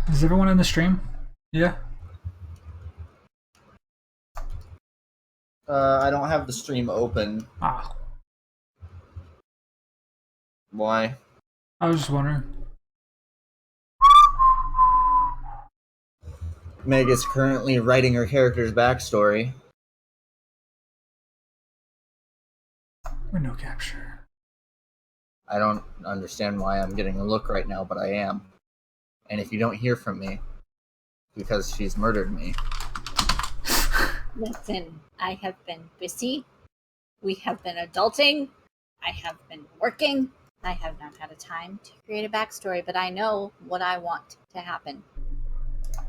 Is everyone in the stream? Yeah. I don't have the stream open. Ah, Why? I was just wondering. Meg is currently writing her character's backstory. Window capture. I don't understand why I'm getting a look right now, but I am. And if you don't hear from me, because she's murdered me. Listen, I have been busy. We have been adulting. I have been working. I have not had a time to create a backstory, but I know what I want to happen.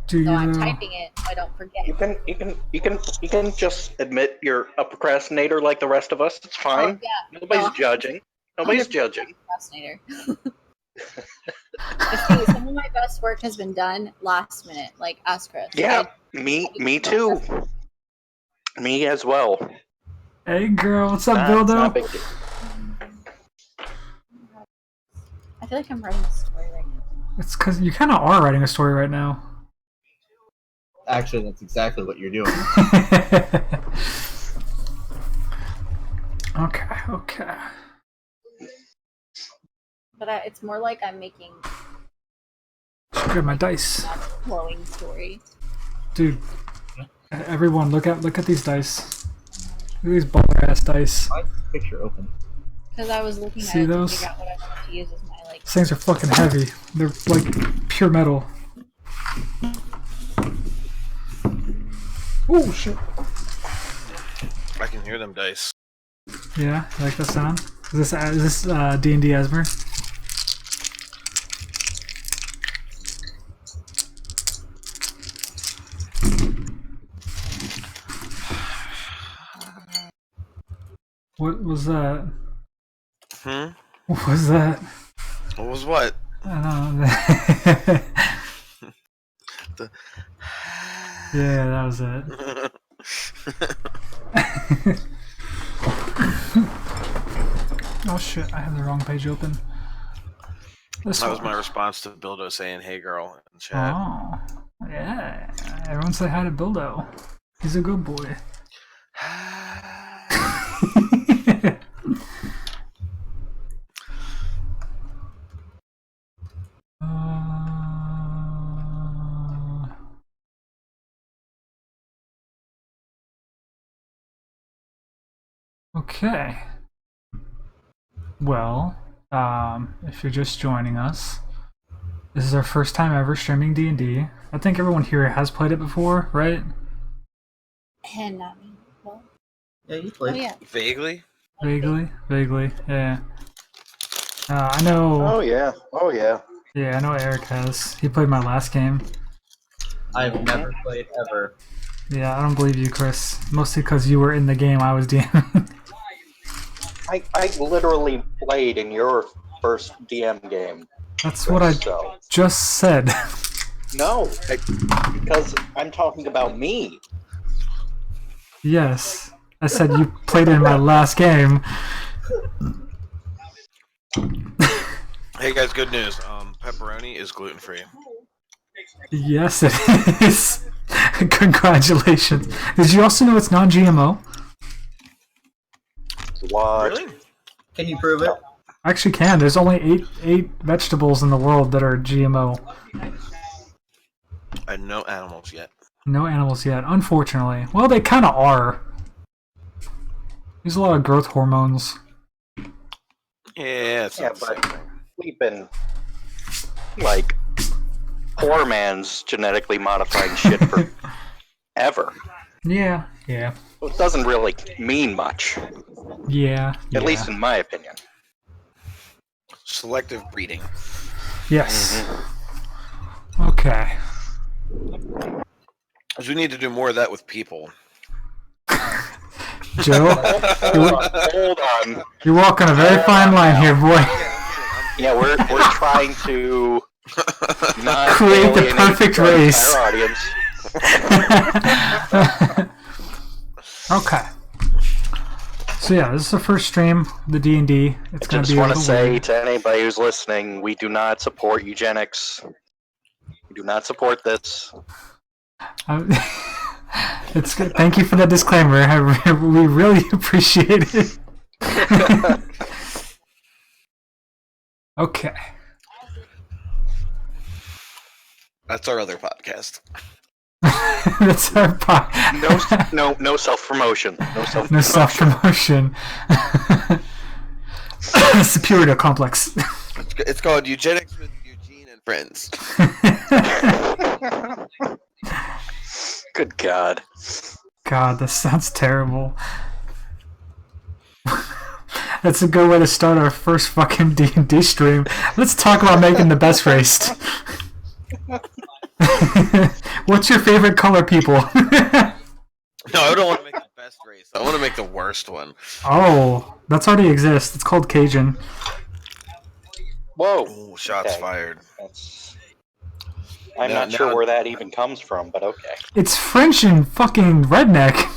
Do So you I'm know? typing it so I don't forget. You can just admit you're a procrastinator like the rest of us. It's fine. Oh, yeah. Nobody's No, judging. Nobody's 100% judging. Procrastinator. See, some of my best work has been done last minute, like us, Chris. Yeah, me too. Me as well. Hey girl, what's up, It's not a Bildo? big deal. I feel like I'm writing a story right now. It's because you kind of are writing a story right now. Actually, that's exactly what you're doing. Okay. But it's more like I'm making Look at my dice, a flowing story. dude. Everyone, look at these dice. Look at these baller ass dice. Why is the picture open? Because I was looking See at it those? to figure out what I wanted to use as my like. These things are fucking heavy. They're like pure metal. Oh shit. I can hear them dice. Yeah, you like that sound? Is this D&D Esmer? What was that? What was that? What was what? I don't know. Yeah, that was it. Oh shit, I have the wrong page open. This That was one. my response to Bildo saying, "Hey, girl," in chat. Oh, yeah. Everyone say hi to Bildo. He's a good boy. Okay. Well, if you're just joining us, this is our first time ever streaming D&D. I think everyone here has played it before, right? And not me. Well, Yeah, you oh played. yeah. Vaguely. Vaguely, yeah. I know. Oh yeah. Yeah, I know Eric has. He played my last game. I've never played ever. Yeah, I don't believe you, Chris. Mostly because you were in the game I was DMing. I literally played in your first DM game. That's what I So just said. no, because I'm talking about me. Yes. I said you played in my last game. Hey guys, good news. Pepperoni is gluten free. Yes, it is. Congratulations. Did you also know it's non-GMO? What? Really? Can you prove it? I actually can. There's only eight vegetables in the world that are GMO. And no animals yet. No animals yet, unfortunately. Well, they kind of are. There's a lot of growth hormones. Yeah, it's Yeah, not the same but thing. we've been like poor man's genetically modifying shit for ever. Yeah. So it doesn't really mean much, Yeah. at least in my opinion. Selective breeding. Yes. Okay. Because we need to do more of that with people. Joe, Hold on. you're walking a very fine line here, boy. Yeah, we're trying to not Create the alienate perfect our race. entire audience. Okay. So yeah, this is the first stream, the D&D. It's I going to just be a want to little say weird. to anybody who's listening, we do not support eugenics. We do not support this. It's good. Thank you for that disclaimer. We really appreciate it. Okay. That's our other podcast. That's our part. No self-promotion. No self-promotion. Superior complex. It's called Eugenics with Eugene and Friends. Good God. God, this sounds terrible. That's a good way to start our first fucking D&D stream. Let's talk about making the best race. What's your favorite color, people? No, I don't want to make the best race. I want to make the worst one. Oh, that's already exists. It's called Cajun. Whoa. Ooh, shots Okay. fired. I'm not sure where that even comes from, but okay. It's French and fucking redneck.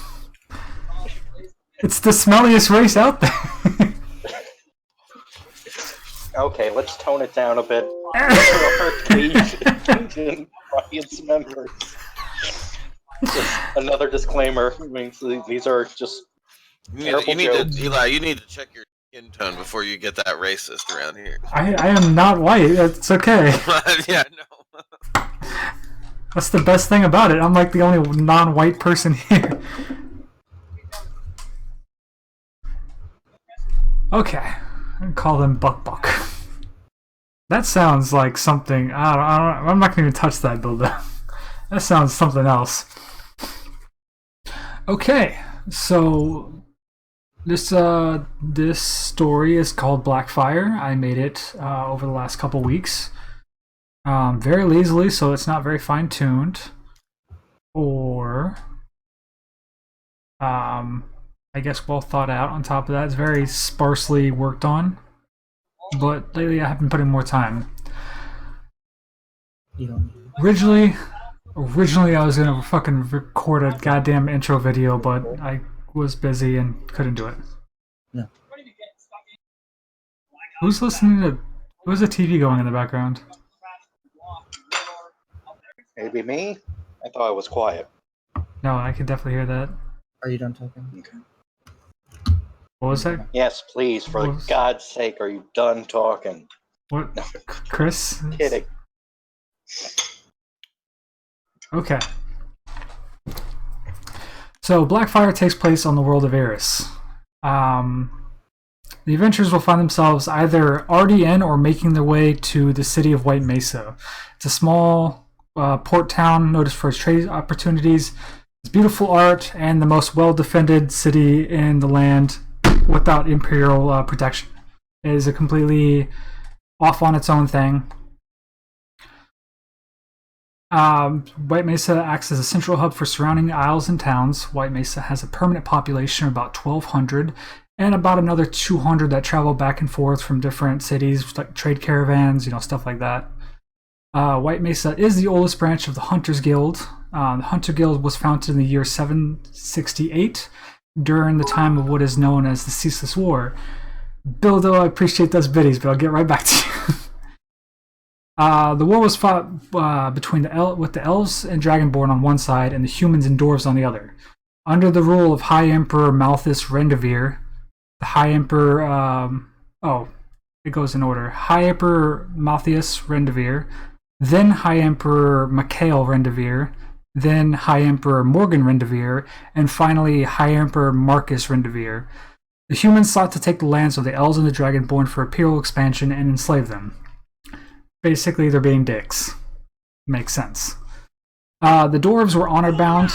It's the smelliest race out there. Okay, let's tone it down a bit. Our Cajun audience members. Just another disclaimer. I mean, these are just terrible jokes. Eli, you need to check your skin tone before you get that racist around here. I am not white. It's okay. Yeah, no. That's the best thing about it. I'm like the only non-white person here. Okay, I call them Buck. That sounds like something. I'm not gonna even touch that builder. That sounds something else. Okay, so this story is called Blackfire. I made it over the last couple weeks, very lazily, so it's not very fine-tuned, or I guess well thought out. On top of that, it's very sparsely worked on, but lately I have been putting more time. Originally I was gonna fucking record a goddamn intro video, but I was busy and couldn't do it. No. Who's listening to? Who's the TV going in the background? Maybe me? I thought it was quiet. No, I can definitely hear that. Are you done talking? Okay. What was that? Yes, please, for What was- God's sake, are you done talking? What? Chris? Kidding. Okay. So, Blackfire takes place on the world of Eris. The adventurers will find themselves either already in or making their way to the city of White Mesa. It's a small port town noted for its trade opportunities, its beautiful art, and the most well-defended city in the land without imperial protection. It is a completely off on its own thing. White Mesa acts as a central hub for surrounding isles and towns. White Mesa has a permanent population of about 1,200 and about another 200 that travel back and forth from different cities, like trade caravans, stuff like that. White Mesa is the oldest branch of the Hunters Guild. The Hunter Guild was founded in the year 768 during the time of what is known as the Ceaseless War. Bildo, I appreciate those biddies, but I'll get right back to you. The war was fought between the elves and dragonborn on one side and the humans and dwarves on the other. Under the rule of High Emperor Malthus Rendevere, the High Emperor... it goes in order. High Emperor Malthus Rendevere, then High Emperor Mikhail Rendevere, then High Emperor Morgan Rendevere, and finally High Emperor Marcus Rendevere. The humans sought to take the lands of the elves and the dragonborn for imperial expansion and enslave them. Basically, they're being dicks. Makes sense. The dwarves were honor bound.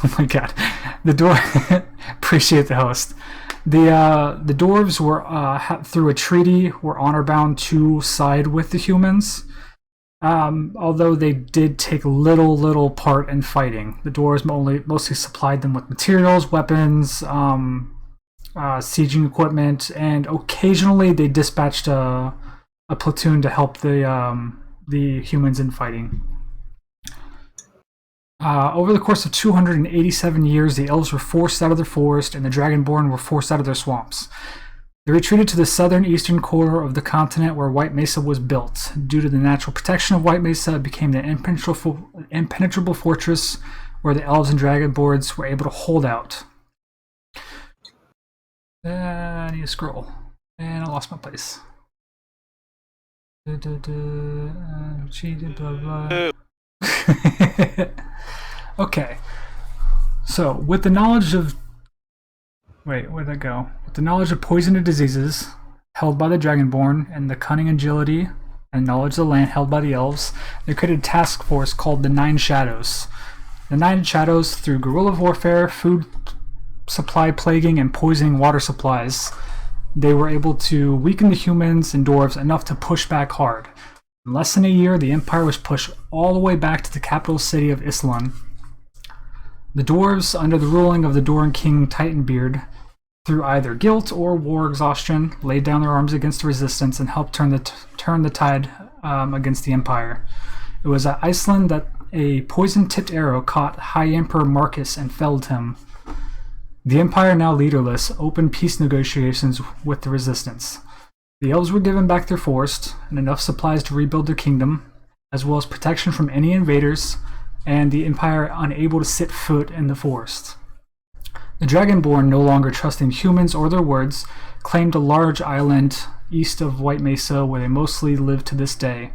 Oh my god. Appreciate the host. The dwarves were, through a treaty, were honor bound to side with the humans. Although they did take little part in fighting. The dwarves mostly supplied them with materials, weapons, sieging equipment, and occasionally they dispatched a platoon to help the humans in fighting. Over the course of 287 years, the elves were forced out of their forest, and the Dragonborn were forced out of their swamps. They retreated to the southern eastern corner of the continent where White Mesa was built. Due to the natural protection of White Mesa, it became the impenetrable fortress where the elves and Dragonborns were able to hold out. I need to scroll. And I lost my place. Cheated, blah, blah. Okay. So, with the knowledge of... Wait, where'd that go? With the knowledge of poison and diseases held by the Dragonborn, and the cunning agility and knowledge of the land held by the elves, they created a task force called the Nine Shadows. The Nine Shadows, through guerrilla warfare, food supply plaguing, and poisoning water supplies, they were able to weaken the humans and dwarves enough to push back hard. In less than a year, the Empire was pushed all the way back to the capital city of Islan. The dwarves, under the ruling of the Doran king Titanbeard, through either guilt or war exhaustion, laid down their arms against the resistance and helped turn the tide against the Empire. It was at Iceland that a poison-tipped arrow caught High Emperor Marcus and felled him. The Empire, now leaderless, opened peace negotiations with the resistance. The elves were given back their forest and enough supplies to rebuild their kingdom, as well as protection from any invaders, and the Empire unable to set foot in the forest. The Dragonborn, no longer trusting humans or their words, claimed a large island east of White Mesa where they mostly live to this day.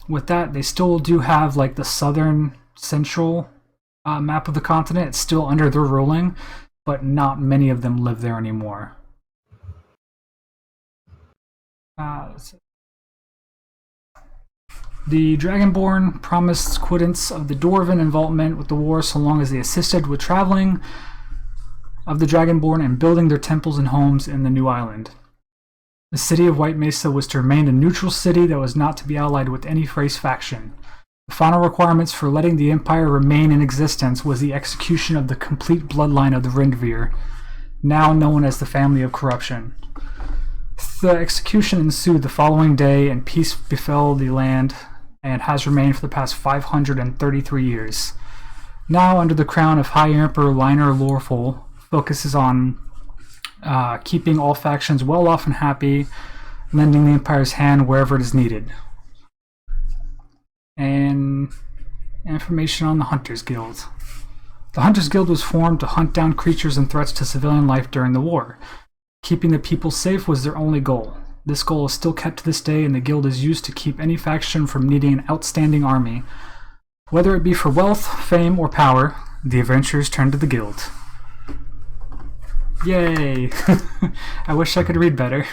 With that, they still do have like the southern central map of the continent. It's still under their ruling, but not many of them live there anymore. The Dragonborn promised quittance of the Dwarven involvement with the war so long as they assisted with traveling of the Dragonborn and building their temples and homes in the new island. The city of White Mesa was to remain a neutral city that was not to be allied with any race faction. The final requirements for letting the Empire remain in existence was the execution of the complete bloodline of the Rindvir, now known as the Family of Corruption. The execution ensued the following day, and peace befell the land and has remained for the past 533 years. Now, under the crown of High Emperor Liner Lorful, focuses on keeping all factions well off and happy, lending the Empire's hand wherever it is needed. And information on the Hunters Guild. The Hunters Guild was formed to hunt down creatures and threats to civilian life during the war. Keeping the people safe was their only goal. This goal is still kept to this day, and the guild is used to keep any faction from needing an outstanding army. Whether it be for wealth, fame, or power, the adventurers turn to the guild. Yay! I wish I could read better.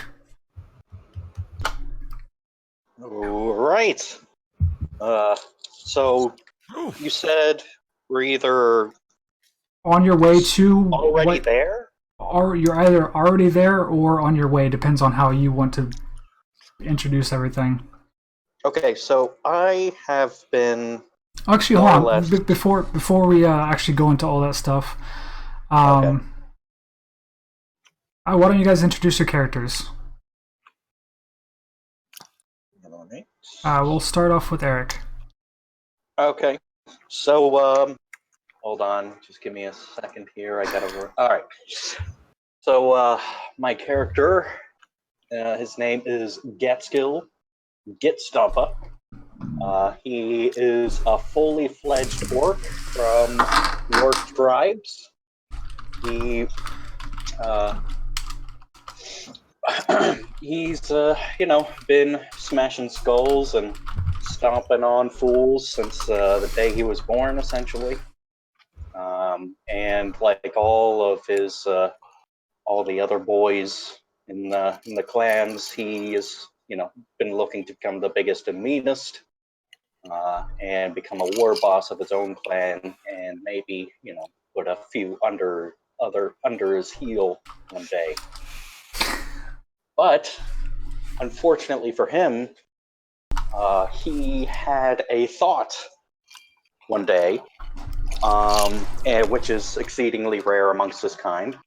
Alright. So, you said we're either On your way to... already there? You're either already there or on your way. Depends on how you want to introduce everything. Okay, so I have been... Actually, hold on. Before we actually go into all that stuff, Okay. why don't you guys introduce your characters? We'll start off with Eric. Okay, so, hold on, just give me a second here, I gotta... Alright, so, my character, his name is Getskill Gitstompa. He is a fully fledged orc from Orc Tribes. He, he's, been smashing skulls and stomping on fools since the day he was born, essentially. And like all of his, all the other boys in the clans, he has, been looking to become the biggest and meanest, and become a war boss of his own clan, and maybe, put a few under his heel one day. But unfortunately for him, he had a thought one day, and which is exceedingly rare amongst his kind,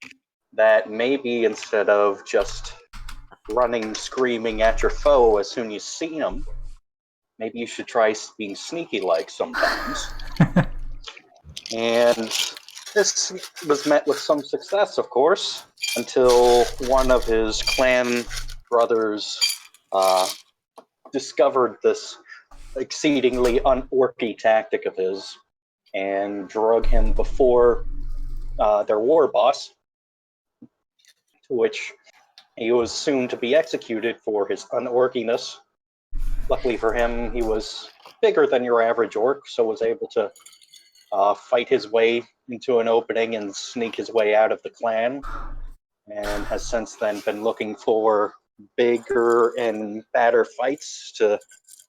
that maybe instead of just running screaming at your foe as soon as you see him, maybe you should try being sneaky-like sometimes. And this was met with some success, of course, until one of his clan brothers discovered this exceedingly unorky tactic of his and drug him before their war boss, to which he was soon to be executed for his unorkiness. Luckily for him, he was bigger than your average orc, so was able to fight his way into an opening and sneak his way out of the clan, and has since then been looking for bigger and badder fights to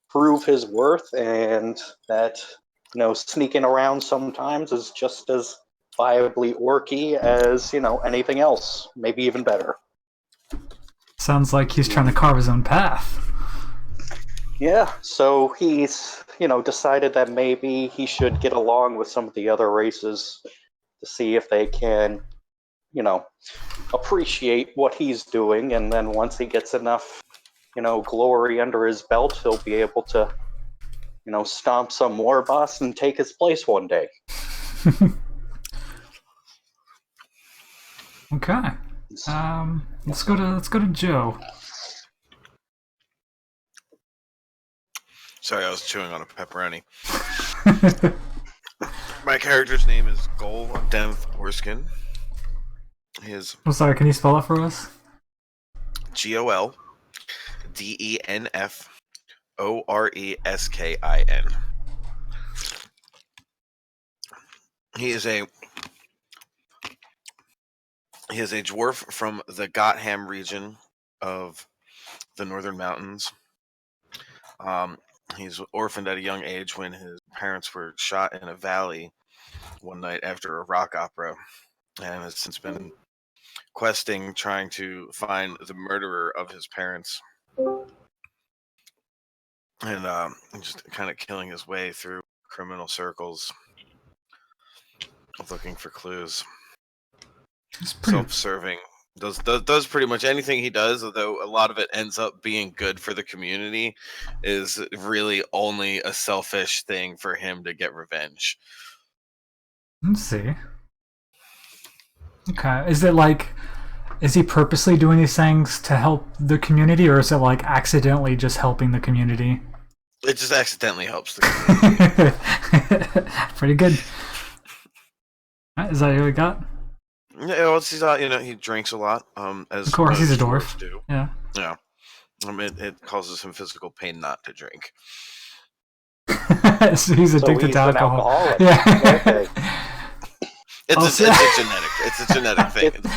prove his worth, and that sneaking around sometimes is just as viably orky as anything else, maybe even better. Sounds like he's trying to carve his own path. Yeah, so he's decided that maybe he should get along with some of the other races to see if they can appreciate what he's doing, and then once he gets enough glory under his belt, he'll be able to stomp some war boss and take his place one day. Okay. Let's go to Joe. Sorry, I was chewing on a pepperoni. My character's name is Goldenf Orskin. I'm sorry, can you spell it for us? GOLDENFORESKIN. He is a dwarf from the Gotham region of the Northern Mountains. He's orphaned at a young age when his parents were shot in a valley one night after a rock opera, and has since been questing, trying to find the murderer of his parents, and just kind of killing his way through criminal circles, looking for clues. Self-serving. Does pretty much anything he does, although a lot of it ends up being good for the community, is really only a selfish thing for him to get revenge. Let's see. Okay. Is he purposely doing these things to help the community, or is it like accidentally just helping the community? It just accidentally helps the community. Pretty good. Is that all you got? Yeah, well, he drinks a lot. As of course, he's a dwarf. Dwarves do. Yeah. Yeah. It causes him physical pain not to drink. So he's addicted to alcohol. Yeah. Okay. It's a genetic thing. It's a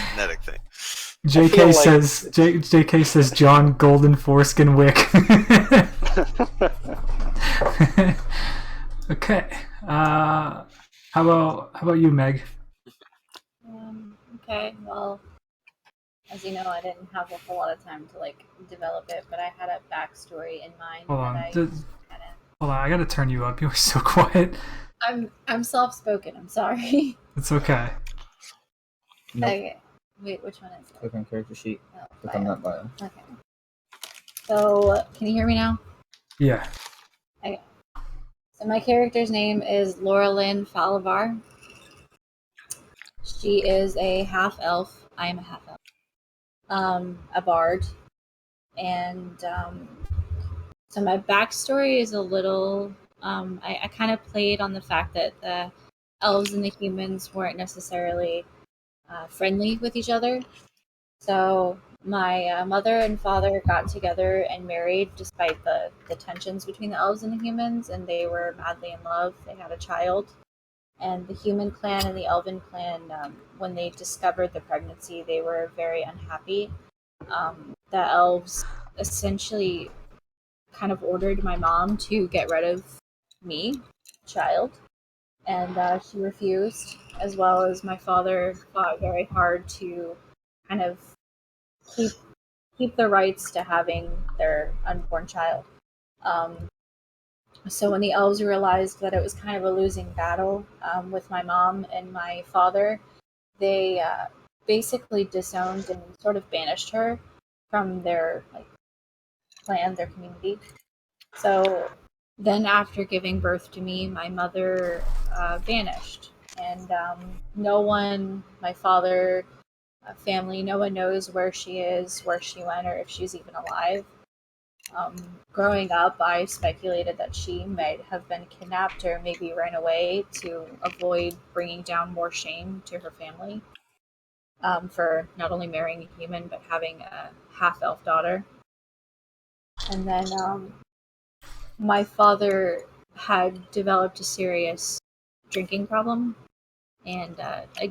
genetic thing. JK says John Golden Foreskin Wick. Okay. How about you, Meg? Okay, well, as you know, I didn't have a whole lot of time to develop it, but I had a backstory in mind. Hold on, I gotta turn you up. You're so quiet. I'm soft-spoken. I'm sorry. It's okay. Nope. Okay. Wait, which one is it? Click on character sheet. Oh, Click on that bio. Okay. So, can you hear me now? Yeah. Okay. So my character's name is Laura Lynn Falavar. She is a half-elf. I am a half-elf. A bard. And so my backstory is a little... I kind of played on the fact that the elves and the humans weren't necessarily friendly with each other. So my mother and father got together and married despite the tensions between the elves and the humans, and they were madly in love. They had a child. And the human clan and the elven clan, when they discovered the pregnancy, they were very unhappy. The elves essentially kind of ordered my mom to get rid of me, child, and she refused, as well as my father fought very hard to kind of keep the rights to having their unborn child. So when the elves realized that it was kind of a losing battle with my mom and my father, they basically disowned and sort of banished her from their clan, their community. So Then, after giving birth to me, my mother vanished. And no one, my father, family, no one knows where she is, where she went, or if she's even alive. Growing up, I speculated that she might have been kidnapped or maybe ran away to avoid bringing down more shame to her family for not only marrying a human but having a half-elf daughter. And then my father had developed a serious drinking problem, and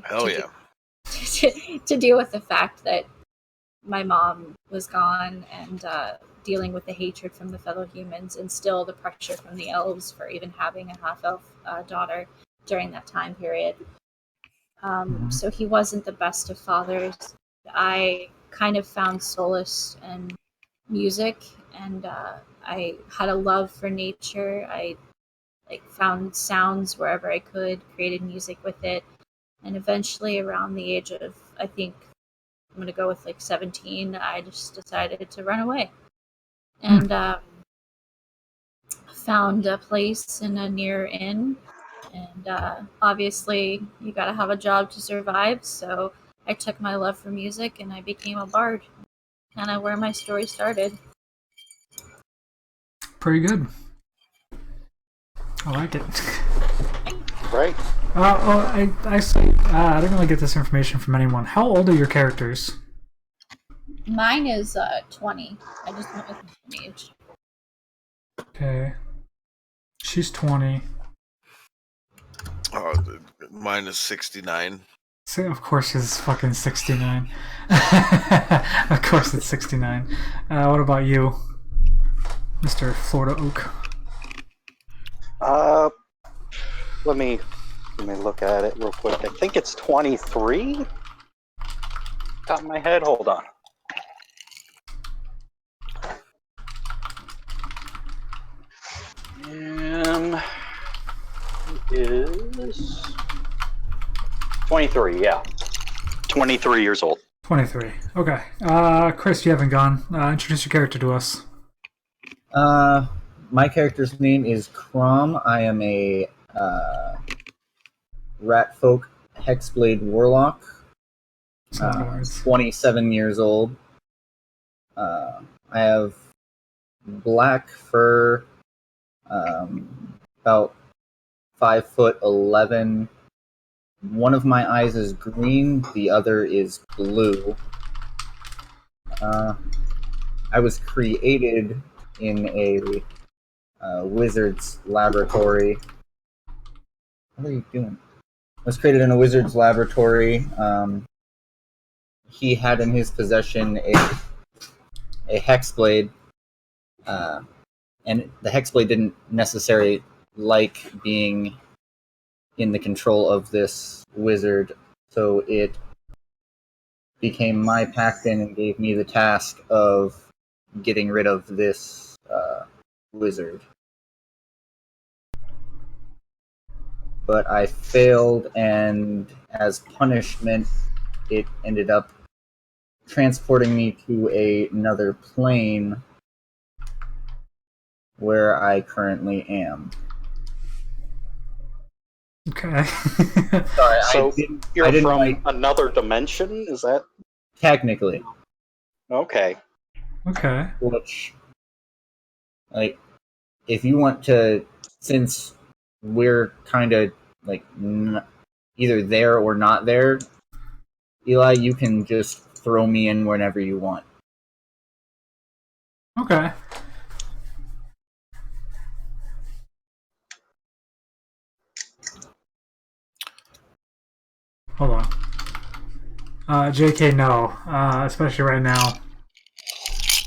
Hell yeah. to deal with the fact that my mom was gone and dealing with the hatred from the fellow humans and still the pressure from the elves for even having a half-elf daughter during that time period. So he wasn't the best of fathers. I kind of found solace in music, and I had a love for nature. I found sounds wherever I could, created music with it, and eventually around the age of, I think I'm going to go with 17, I just decided to run away. And found a place in a near inn. And obviously, you got to have a job to survive. So I took my love for music and I became a bard. Kind of where my story started. Pretty good. I like it. Right. I didn't really get this information from anyone. How old are your characters? Mine is 20. I just went with my age. Okay. She's 20. Mine is 69. So of course she's fucking 69. Of course it's 69. What about you, Mr. Florida Oak? Let me look at it real quick. I think it's 23. Top of my head. Hold on. It is 23. Yeah, 23 years old. 23. Okay. Chris, you haven't gone. Introduce your character to us. My character's name is Crom. I am a Ratfolk Hexblade Warlock. 27 years old. I have black fur, about 5'11". One of my eyes is green, the other is blue. I was created in a wizard's laboratory. What are you doing? I was created in a wizard's laboratory. He had in his possession a hexblade, and the hexblade didn't necessarily like being in the control of this wizard, so it became my pact-in and gave me the task of getting rid of this wizard. But I failed, and as punishment, it ended up transporting me to another plane where I currently am. Okay. Sorry, So you're didn't from another dimension? Is that technically? okay? Okay. Which, if you want to, since we're kind of either there or not there, Eli, you can just throw me in whenever you want. Okay. Hold on. JK, no. Especially right now.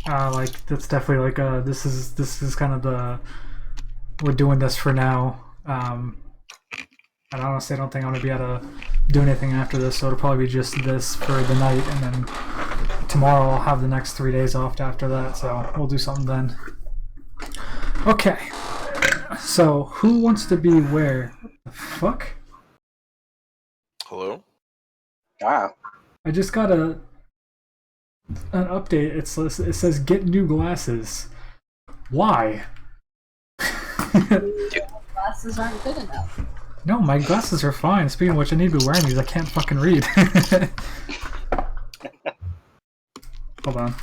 That's definitely this is kind of we're doing this for now. And honestly, I don't think I'm gonna be able to do anything after this, so it'll probably be just this for the night, and then tomorrow I'll have the next 3 days off after that, so we'll do something then. Okay. So, who wants to be where? What the fuck? Hello? Ah, I just got an update. It says get new glasses. Why? Glasses aren't good enough. No, my glasses are fine. Speaking of which, I need to be wearing these. I can't fucking read. Hold on.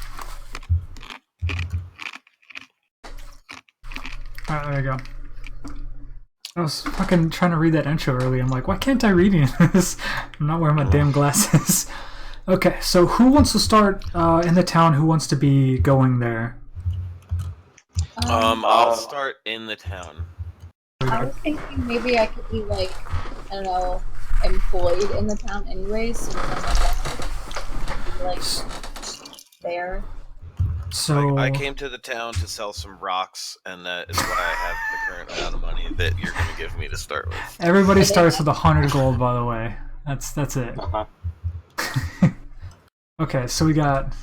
Alright, there you go. I was fucking trying to read that intro earlier. I'm like, why can't I read any of this? I'm not wearing my damn glasses. Okay, so who wants to start in the town? Who wants to be going there? I'll start in the town. I was thinking maybe I could be like, I don't know, employed in the town anyways, so like there. So I came to the town to sell some rocks, and that is why I have the current amount of money that you're going to give me to start with. everybody starts with 100 gold, by the way. That's it. Uh-huh. Okay, so we got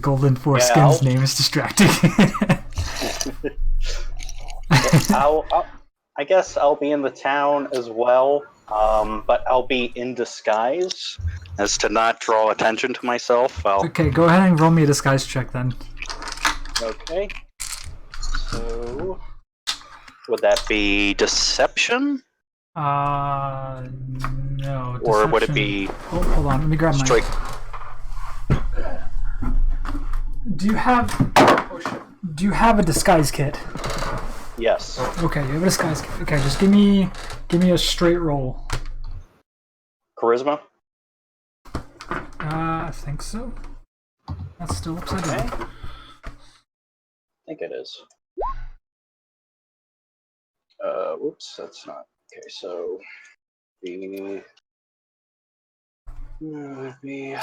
Golden Foreskin's name is distracting. I guess I'll be in the town as well, but I'll be in disguise as to not draw attention to myself. Okay, go ahead and roll me a disguise check then. Okay. So, would that be deception? No. Or would it deception. be Oh, hold on, let me grab my. straight? Do you have a disguise kit? Yes. Okay, you have a disguise kit. Okay, just give me a straight roll. Charisma? I think so. That's still upside down. Okay. I think it is. Whoops, that's not. Okay, so would be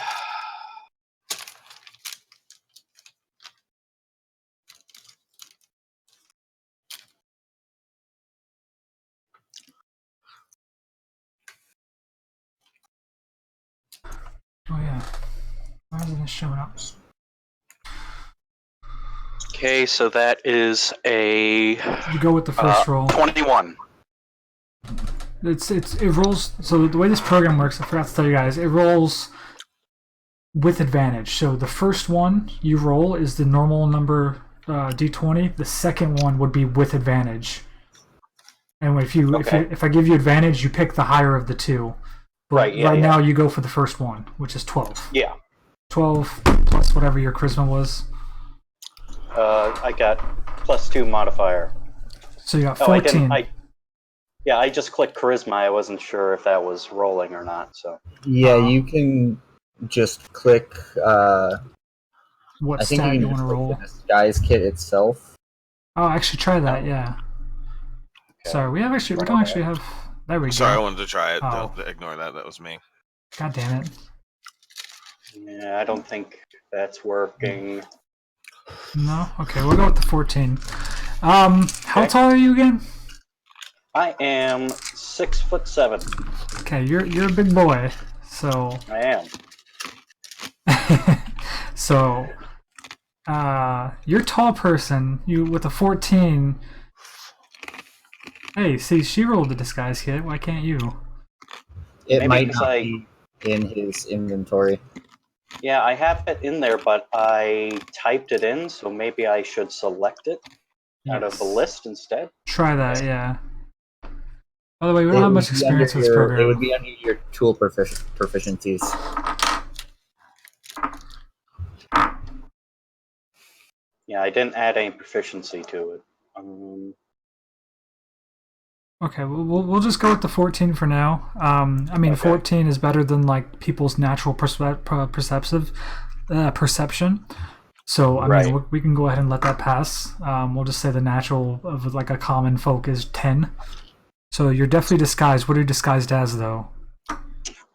Oh yeah. Why isn't it showing up? okay, so that is a You go with the first roll. 21. It rolls. So the way this program works, I forgot to tell you guys, it rolls with advantage. So the first one you roll is the normal number d20. The second one would be with advantage. And if I give you advantage, you pick the higher of the two. But Right, yeah, now you go for the first one, which is 12. Yeah. 12 plus whatever your charisma was. I got +2 modifier. So you got 14. I just clicked charisma. I wasn't sure if that was rolling or not. So Yeah, you can just click. What I think stat you you can want to just roll? click the disguise kit itself. Oh, actually, try that. Yeah. Okay. Sorry, we don't actually have. There we go. Sorry, I wanted to try it. Oh. Don't ignore that. That was me. God damn it. yeah, I don't think that's working. No. Okay, we'll go with the 14. How Okay. tall are you again? I am 6'7". Okay, you're a big boy. So. I am. So. You're a tall person. You with a 14. Hey, see, she rolled the disguise kit. Why can't you? It Maybe might because not be in his inventory. Yeah, I have it in there, but I typed it in, so maybe I should select it out of the Yes. list instead. Try that, yeah. By the way, we don't have much experience with this It program. would be under your tool proficiencies. Yeah, I didn't add any proficiency to it. Okay, we'll just go with the 14 for now. I mean, Okay. 14 is better than like people's natural perception. So I mean, Right. we can go ahead and let that pass. We'll just say the natural of like a common folk is 10. So you're definitely disguised. What are you disguised as, though?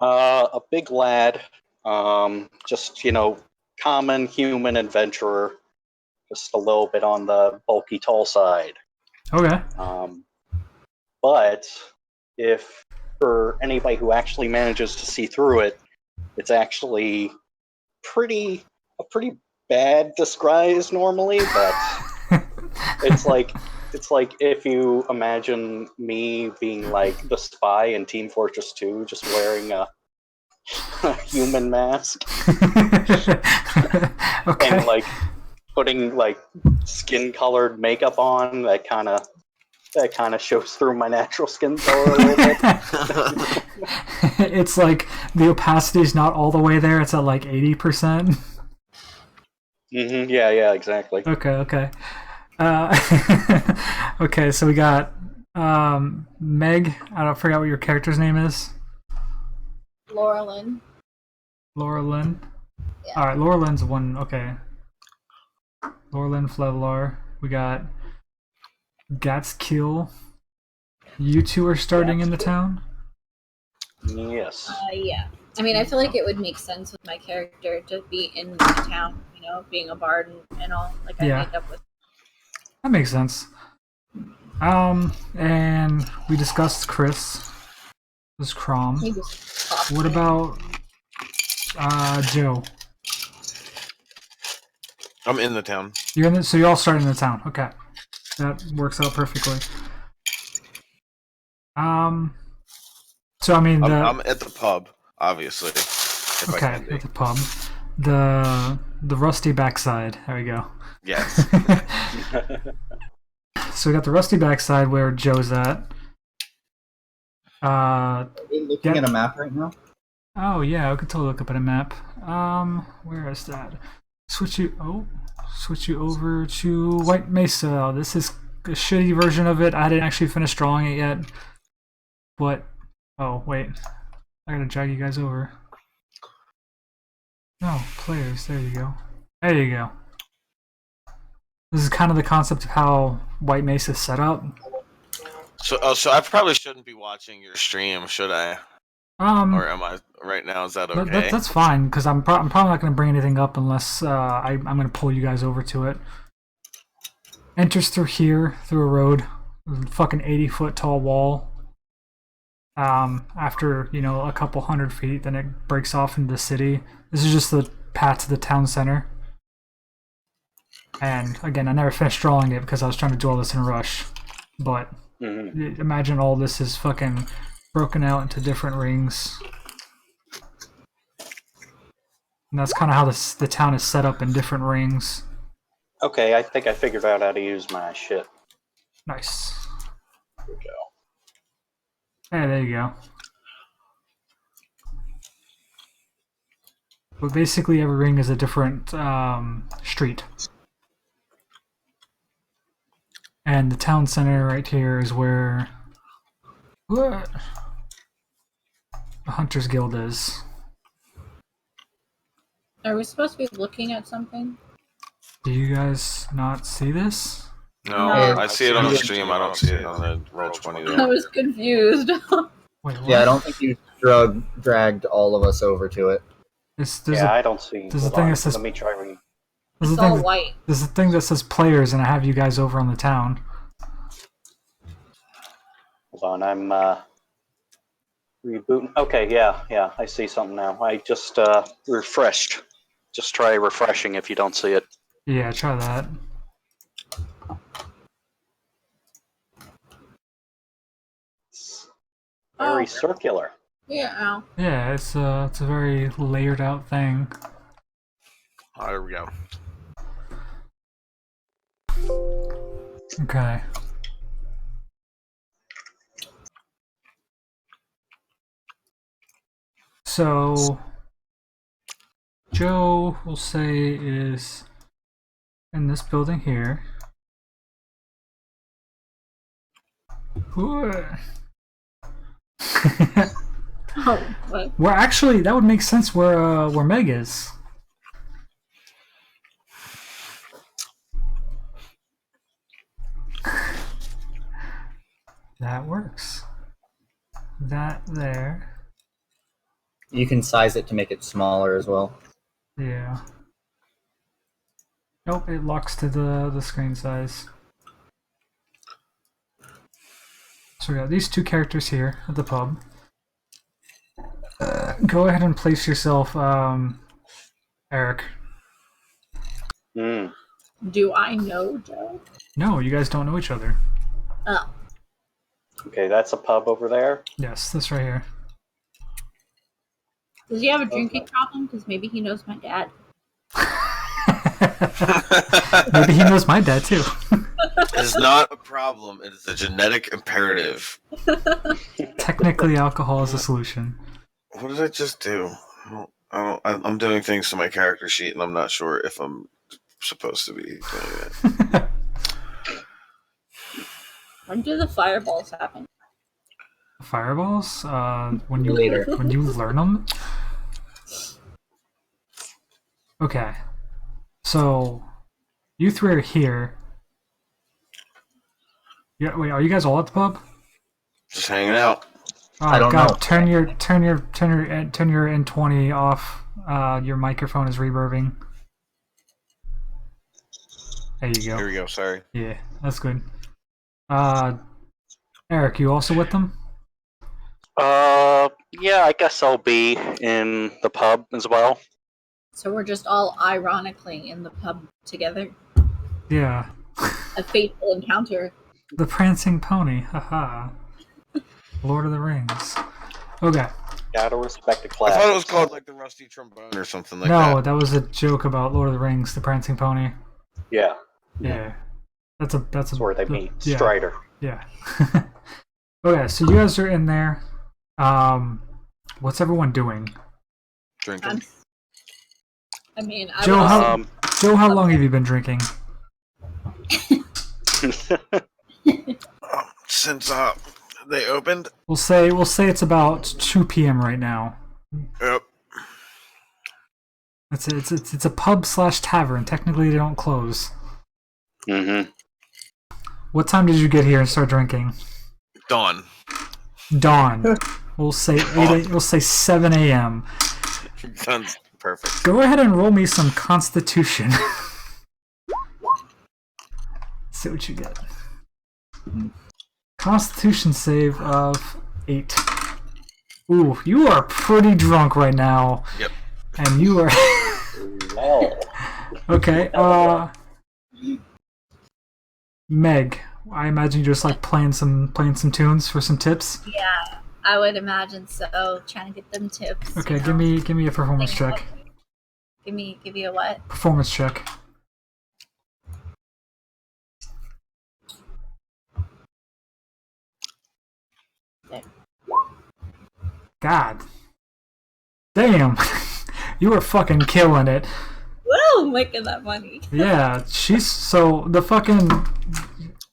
A big lad, just common human adventurer, just a little bit on the bulky, tall side. Okay. But if for anybody who actually manages to see through it, it's actually a pretty bad disguise normally. But it's like if you imagine me being like the spy in Team Fortress 2, just wearing a human mask Okay. and like putting like skin-colored makeup on, that kind of That kind of shows through my natural skin color a little bit. It's like the opacity is not all the way there. It's at like 80%. Yeah, exactly. Okay. Okay, so we got Meg. I don't forget what your character's name is. Laura Lynn. Laura Lynn. Yeah. All right, Laura Lynn's one. Okay. Laura Lynn Flevlar. We got Gatskill. You two are starting in the town. Yes. Yeah. I mean, I feel like it would make sense with my character to be in the town, being a bard and all. Like, I make up with. That makes sense. And we discussed Chris. This is Crom. What about Joe? I'm in the town. So you're all starting in the town. Okay, that works out perfectly. So I mean, I'm at the pub, obviously. Okay, at the pub. The rusty backside. There we go. Yes. So we got the rusty backside where Joe's at. Are we looking at a map right now? Oh yeah, I could totally look up at a map. Where is that? Switch you over to White Mesa. This is a shitty version of it. I didn't actually finish drawing it yet. But oh wait, I gotta drag you guys over. No, players. There you go. There you go. This is kind of the concept of how White Mesa is set up. So I probably shouldn't be watching your stream, should I? Or am I right now? Is that okay? That's fine, because I'm probably not going to bring anything up unless I'm going to pull you guys over to it. Enters through here, through a road, a fucking 80-foot tall wall. After, a couple 100 feet, then it breaks off into the city. This is just the path to the town center. And again, I never finished drawing it because I was trying to do all this in a rush. But imagine all this is fucking broken out into different rings. And that's kind of how the town is set up in different rings. Okay, I think I figured out how to use my shit. Nice. Here we go. Hey, there you go. But basically every ring is a different street. And the town center right here is where the Hunters Guild is. Are we supposed to be looking at something? Do you guys not see this? No, I see it on the stream. I don't see it on the Roll20. I was confused. Wait, what? Yeah, I don't think you dragged all of us over to it. I don't see. There's a thing that says. Let me try reading. It's all white. There's a thing that says players, and I have you guys over on the town. Hold on, I'm rebooting. Okay, yeah, I see something now. I just refreshed. Just try refreshing if you don't see it. Yeah, try that. It's very circular. Yeah. Yeah, it's a very layered out thing. Oh, there we go. Okay. So Joe, we'll say, is in this building here. Oh, what? Well, actually, that would make sense where Meg is. That works. That there. You can size it to make it smaller as well. Yeah. Nope, it locks to the screen size. So we got these two characters here at the pub. Go ahead and place yourself, Eric. Do I know Joe? No, you guys don't know each other. Oh. Okay, that's a pub over there. Yes, this right here. Does he have a drinking problem? Because maybe he knows my dad. Maybe he knows my dad too. is not a problem. It is a genetic imperative. Technically, alcohol is a solution. What did I just do? I'm doing things to my character sheet, and I'm not sure if I'm supposed to be doing it. When do the fireballs happen? Fireballs? When you Later. when you learn them. Okay, so you three are here. Yeah, wait, are you guys all at the pub? Just hanging out. Oh I don't God, know. turn your N20 off. Your microphone is reverbing. There you go. Here we go. Sorry. Yeah, that's good. Eric, you also with them? Yeah, I guess I'll be in the pub as well. So we're just all ironically in the pub together. Yeah. A fateful encounter. The Prancing Pony, haha. Lord of the Rings. Okay. Gotta respect the I class. thought it was called like the Rusty Trombone or something like No, that. that was a joke about Lord of the Rings, the Prancing Pony. Yeah, Yeah. That's that's where they meet. Yeah. Strider. Yeah. Okay, so you guys are in there. What's everyone doing? Drinking. I mean, Joe, I Joe, how long have you been drinking? Since they opened. We'll say it's about 2 p.m. right now. Yep. It's a pub / tavern. Technically, they don't close. Mm-hmm. What time did you get here and start drinking? Dawn. Dawn. We'll say 8. We'll say 7 a.m. Sounds perfect. Go ahead and roll me some Constitution. See what you get. Constitution save of 8. Ooh, you are pretty drunk right now. Yep. And you are Well, okay. Meg, I imagine you're just like playing some tunes for some tips. yeah, I would imagine so. Trying to get them tips. Okay, you know. give me a performance check. Give me a what? Performance check. There. God. Damn. You were fucking killing it. Woo, making that money. Yeah, she's so the fucking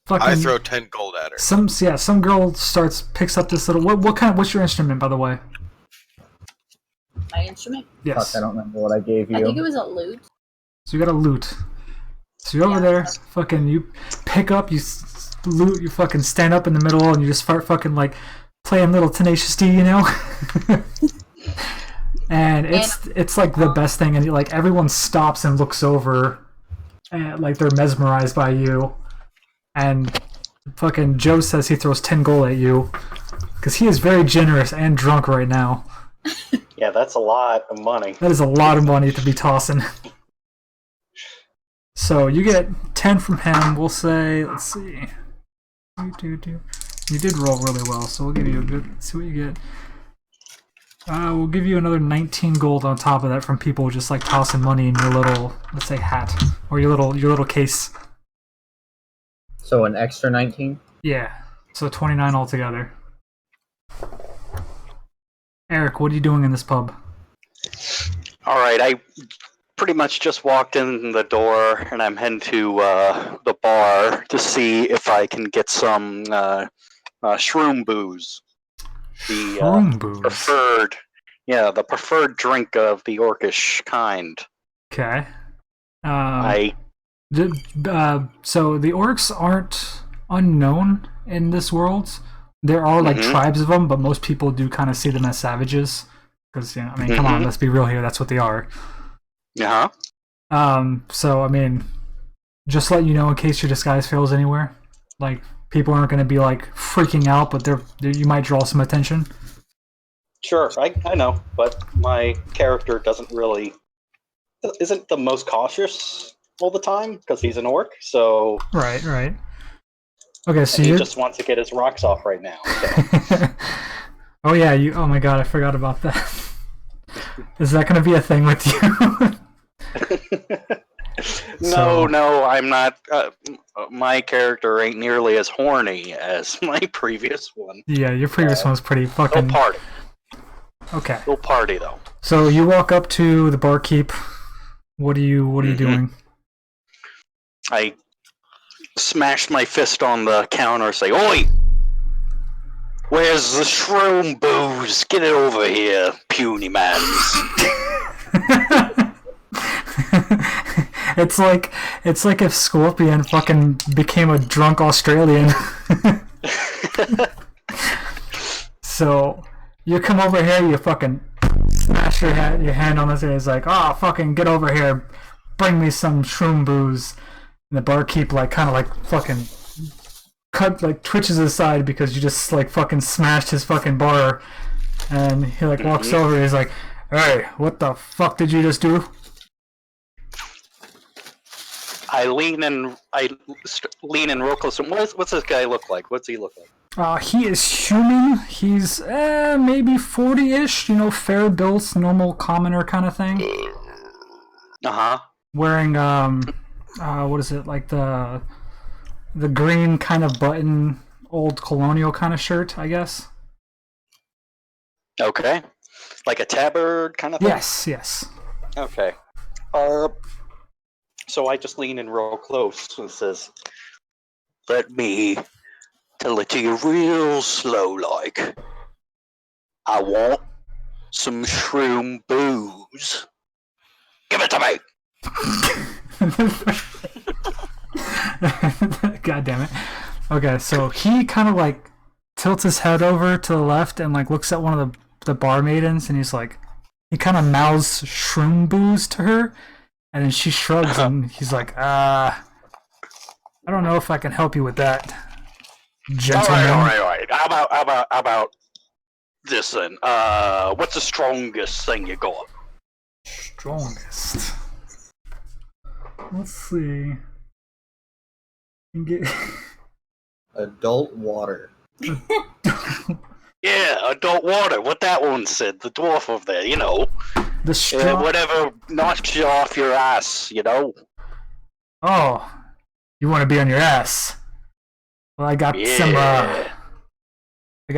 I throw 10 gold at her. some girl picks up this little what's your instrument, by the way? My instrument. Yes. Fuck, I don't remember what I gave you. I think it was a lute. So you got a lute. So you're over there, fucking you pick up, loot, you fucking stand up in the middle and you just start fucking like playing little Tenacious D, you know? And it's like the best thing, and like everyone stops and looks over, and like they're mesmerized by you. And fucking Joe says he throws 10 gold at you because he is very generous and drunk right now. yeah, that's a lot of money. That is a lot of money to be tossing. So you get 10 from him. We'll say, let's see. You did roll really well, so we'll give you a good. Let's see what you get. We'll give you another 19 gold on top of that from people just like tossing money in your little, let's say, hat or your little case. So an extra 19? Yeah, so 29 altogether. Eric, what are you doing in this pub? All right, I pretty much just walked in the door, and I'm heading to the bar to see if I can get some shroom booze. The Shroom booze. the preferred drink of the orcish kind. Okay. So the orcs aren't unknown in this world. There are like tribes of them, but most people do kind of see them as savages. Because I mean, come on, let's be real here. That's what they are. Yeah. So I mean, just let you know in case your disguise fails anywhere. Like people aren't going to be like freaking out, but you might draw some attention. Sure, I know, but my character isn't the most cautious all the time because he's an orc. So right. Okay, so he just wants to get his rocks off right now. So. Oh yeah, oh my god, I forgot about that. Is that going to be a thing with you? No, I'm not. My character ain't nearly as horny as my previous one. Yeah, your previous one was pretty fucking. They'll party. Okay. They'll party though. So you walk up to the barkeep. What are you doing? I smash my fist on the counter and say, "Oi! Where's the shroom booze? Get it over here, puny mans." It's like if Scorpion fucking became a drunk Australian. So you come over here, you fucking smash your hand on this, and he's like, "Oh, fucking get over here, bring me some shroom booze." And the barkeep kind of fucking twitches aside because you just fucking smashed his fucking bar, and he walks over. And he's like, "Hey, what the fuck did you just do?" I lean in real close. What's this guy look like? What's he look like? He is human. He's maybe 40-ish. Fair built, normal commoner kind of thing. Wearing what is it, the green kind of button, old colonial kind of shirt, I guess. Okay, like a tabard kind of thing. Yes. Okay. So I just lean in real close and says, "Let me tell it to you real slow like. I want some shroom booze. Give it to me." God damn it. Okay, so he kind of tilts his head over to the left and looks at one of the barmaidens, and he kind of mouths shroom booze to her. And then she shrugs, and he's like, I don't know if I can help you with that, gentlemen. All right. How about this then? What's the strongest thing you got? Strongest? Let's see. Adult water. Yeah, adult water. What that one said. The dwarf over there, The whatever knocks you off your ass, Oh, you want to be on your ass? Well, I got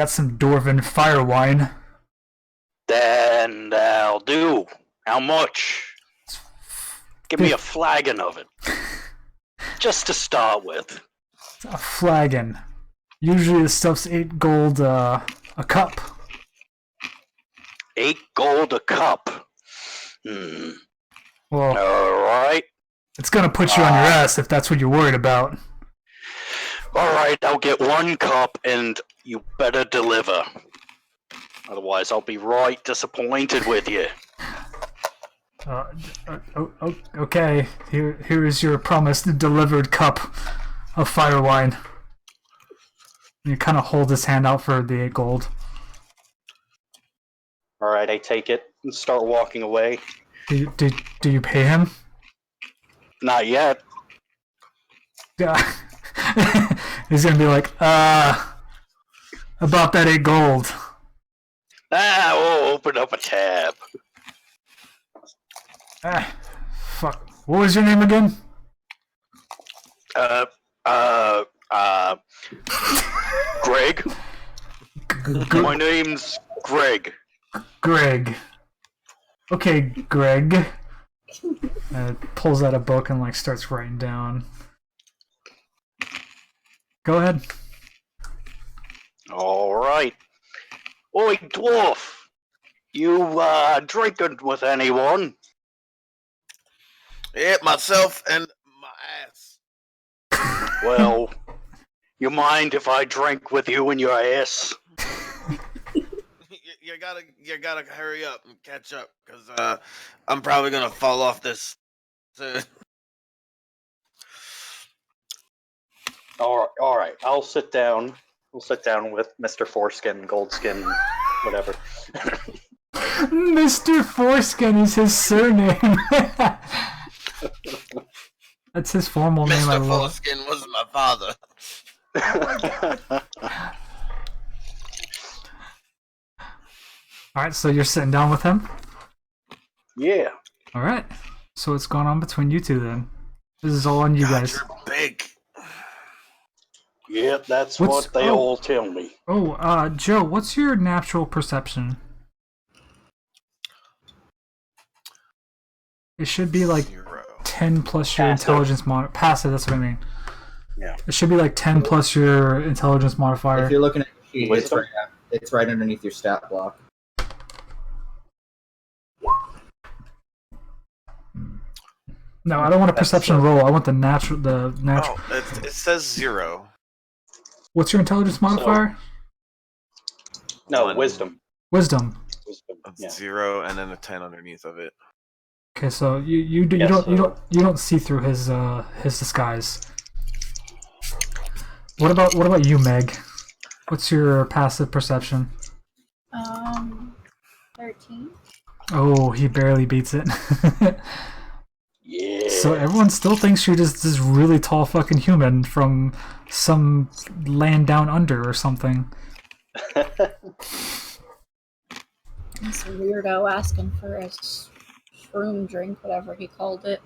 some dwarven fire wine. Then that'll do. How much? Give me a flagon of it. Just to start with. A flagon. Usually the stuff's 8 gold a cup. 8 gold a cup. Well, alright. It's gonna put you on your ass if that's what you're worried about. Alright, I'll get 1 cup and you better deliver. Otherwise, I'll be right disappointed with you. Okay. Here is your promised delivered cup of fire wine. You kind of hold his hand out for the 8 gold. Alright, I take it and start walking away. Do you pay him? Not yet. Yeah. He's gonna be like, about that 8 gold. We'll open up a tab. Fuck. What was your name again? Greg? My name's Greg. Greg. Okay, Greg. Pulls out a book and starts writing down. Go ahead. Alright. Oi, dwarf! You drinking with anyone? Yeah, myself and my ass. Well, you mind if I drink with you and your ass? You gotta hurry up and catch up, because I'm probably gonna fall off this soon. Alright. I'll sit down. We'll sit down with Mr. Foreskin, Goldskin, whatever. Mr. Foreskin is his surname. That's his formal name. Mr. Foreskin was my father. Alright, so you're sitting down with him? Yeah. Alright. So what's going on between you two then? This is all on you God, guys. you're big. Yep, that's What's- what they all tell me. Oh, Joe, what's your natural perception? It should be like 0. 10 plus your Passive. intelligence mod. Passive, that's what I mean. Yeah. It should be like 10 plus your intelligence modifier. If you're looking at the sheet, Wisdom? it's right underneath your stat block. No, I don't want a That's, perception roll. I want the natural. Oh, it says 0. What's your intelligence modifier? No, One. wisdom. Wisdom. Wisdom. It's Yeah. 0 and then a 10 underneath of it. Okay, so you Yes, don't see through his disguise. What about you, Meg? What's your passive perception? 13. Oh, he barely beats it. Yeah. So everyone still thinks you're just this really tall fucking human from some land down under or something. This weirdo asking for a shroom drink, whatever he called it.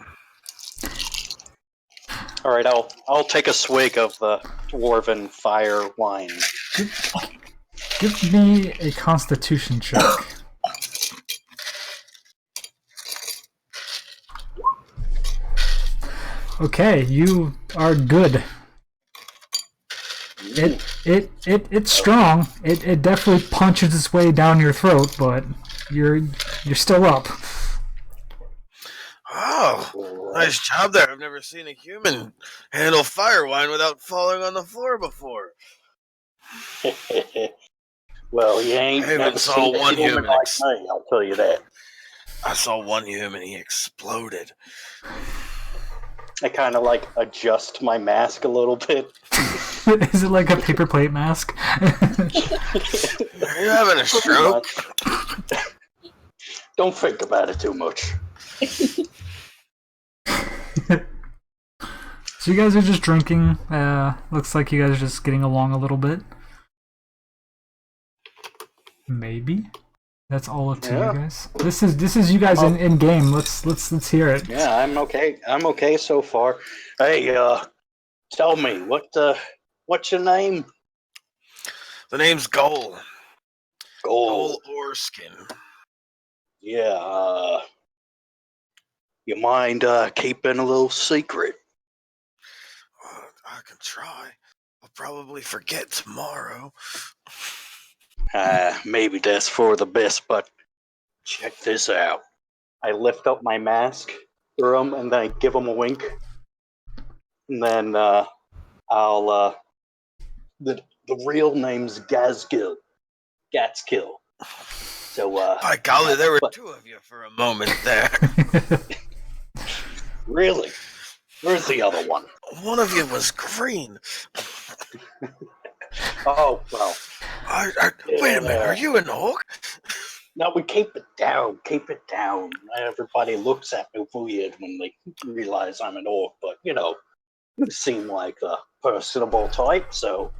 All right, I'll take a swig of the dwarven fire wine. Give me a Constitution check. Okay, you are good. It's strong. It definitely punches its way down your throat, but you're still up. Oh, nice job there. I've never seen a human handle fire wine without falling on the floor before. Well, you ain't I even never saw seen a one human human like me, I'll tell you that. I saw one human, he exploded. I kind of like adjust my mask a little bit. Is it like a paper plate mask? Are you having a stroke? Don't think about it too much. So you guys are just drinking. Looks like you guys are just getting along a little bit. Maybe. That's all up to Yeah. you guys. This is you guys in game. Let's hear it. Yeah, I'm okay. I'm okay so far. Hey, tell me what's your name? The name's Goal. Gold. Goal or Skin. Yeah. You mind keeping a little secret? I can try. I'll probably forget tomorrow. Maybe that's for the best, but check this out. I lift up my mask through him, and then I give him a wink. And then I'll the real name's Gazgill. Gatskill. So By golly, there were but- two of you for a moment there. really? Where's the other one? One of you was green. Oh, well. Wait a minute, are you an orc? No, we keep it down. Keep it down. Everybody looks at me weird when they realize I'm an orc, but you seem like a personable type, so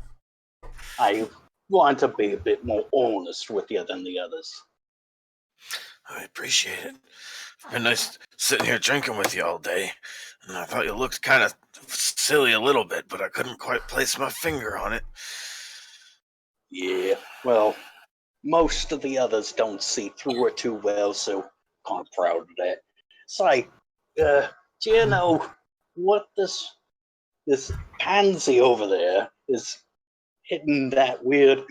I want to be a bit more honest with you than the others. I appreciate it. It's been nice sitting here drinking with you all day. And I thought you looked kind of silly a little bit, but I couldn't quite place my finger on it. Yeah, well, most of the others don't see through it too well, so kind of proud of that. Say, do you know what this pansy over there is hitting that weird,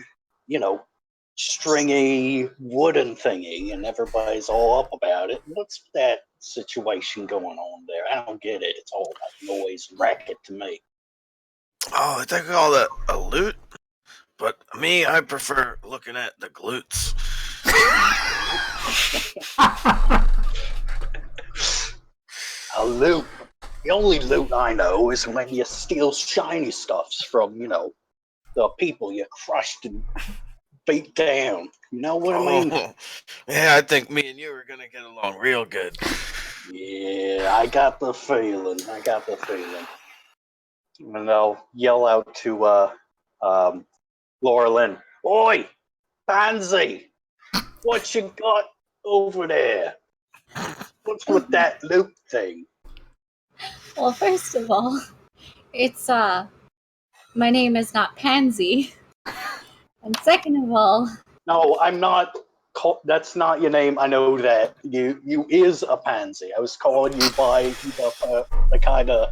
stringy wooden thingy, and everybody's all up about it? What's that situation going on there? I don't get it. It's all like noise and racket to me. Oh, I think I call that a loot. But me, I prefer looking at the glutes. A loot. The only loot I know is when you steal shiny stuffs from, the people you crushed and beat down. You know what I mean? Oh, yeah, I think me and you are going to get along real good. Yeah, I got the feeling. And I'll yell out to Laura Lynn, "Oi, Pansy, what you got over there? What's with that loot thing?" Well, first of all, it's my name is not Pansy. And second of all, No, I'm not. That's not your name. I know that you is a pansy. I was calling you by the kind of,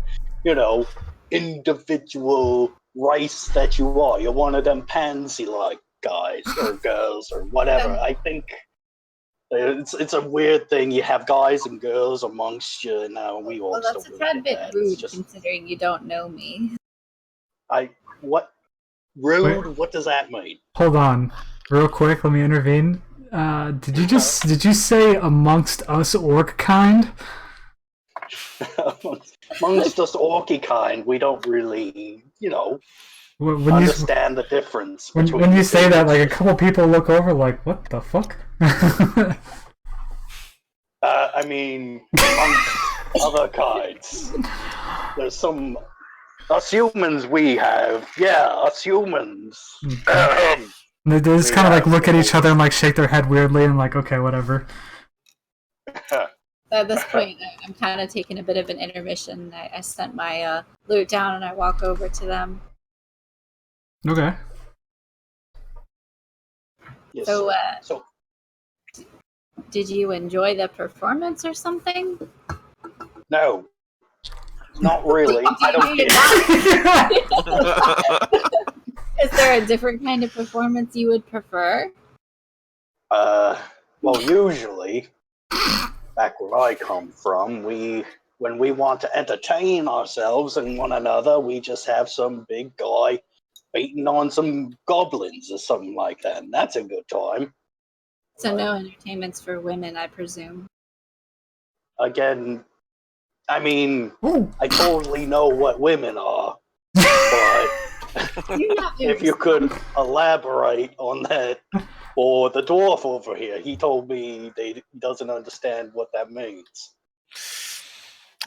individual race that you are. You're one of them pansy-like guys or girls or whatever. I think it's a weird thing. You have guys and girls amongst you, and now we all well, still that's a look tad at bit that. rude It's just considering you don't know me. what rude? Wait. What does that mean? Hold on, real quick. Let me intervene. Did you say amongst us orc kind? Amongst us orky kind, we don't really, When you understand the difference between when you the say two. that, like a couple people look over, like, what the fuck? I mean, amongst other kinds, there's some us humans we have. Yeah, us humans. They just We kind of like have look at each the other and like shake their head weirdly and like, okay, whatever. At this point, I'm kind of taking a bit of an intermission. I sent my loot down and I walk over to them. Okay. Yes, So, sir. So, did you enjoy the performance or something? no, not really. I don't get it. Is there a different kind of performance you would prefer? Well, usually, back where I come from, when we want to entertain ourselves and one another, we just have some big guy beating on some goblins or something like that, and that's a good time. So no entertainments for women, I presume. Again, I mean, Ooh. I totally know what women are, but if you could elaborate on that for the dwarf over here, he told me he doesn't understand what that means.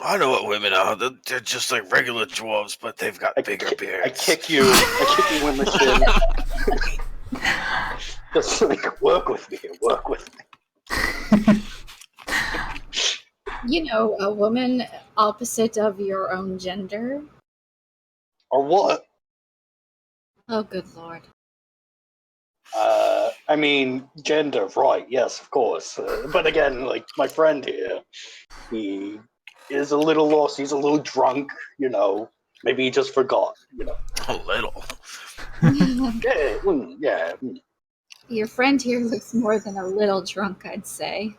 I know what women are. They're just like regular dwarves, but they've got bigger beards. I kick you in the shin. Just like, work with me. You know, a woman opposite of your own gender. Or what? Oh, good lord. I mean, gender, right? Yes, of course. But again, like my friend here, he is a little lost. He's a little drunk. Maybe he just forgot. A little. Yeah. Your friend here looks more than a little drunk, I'd say.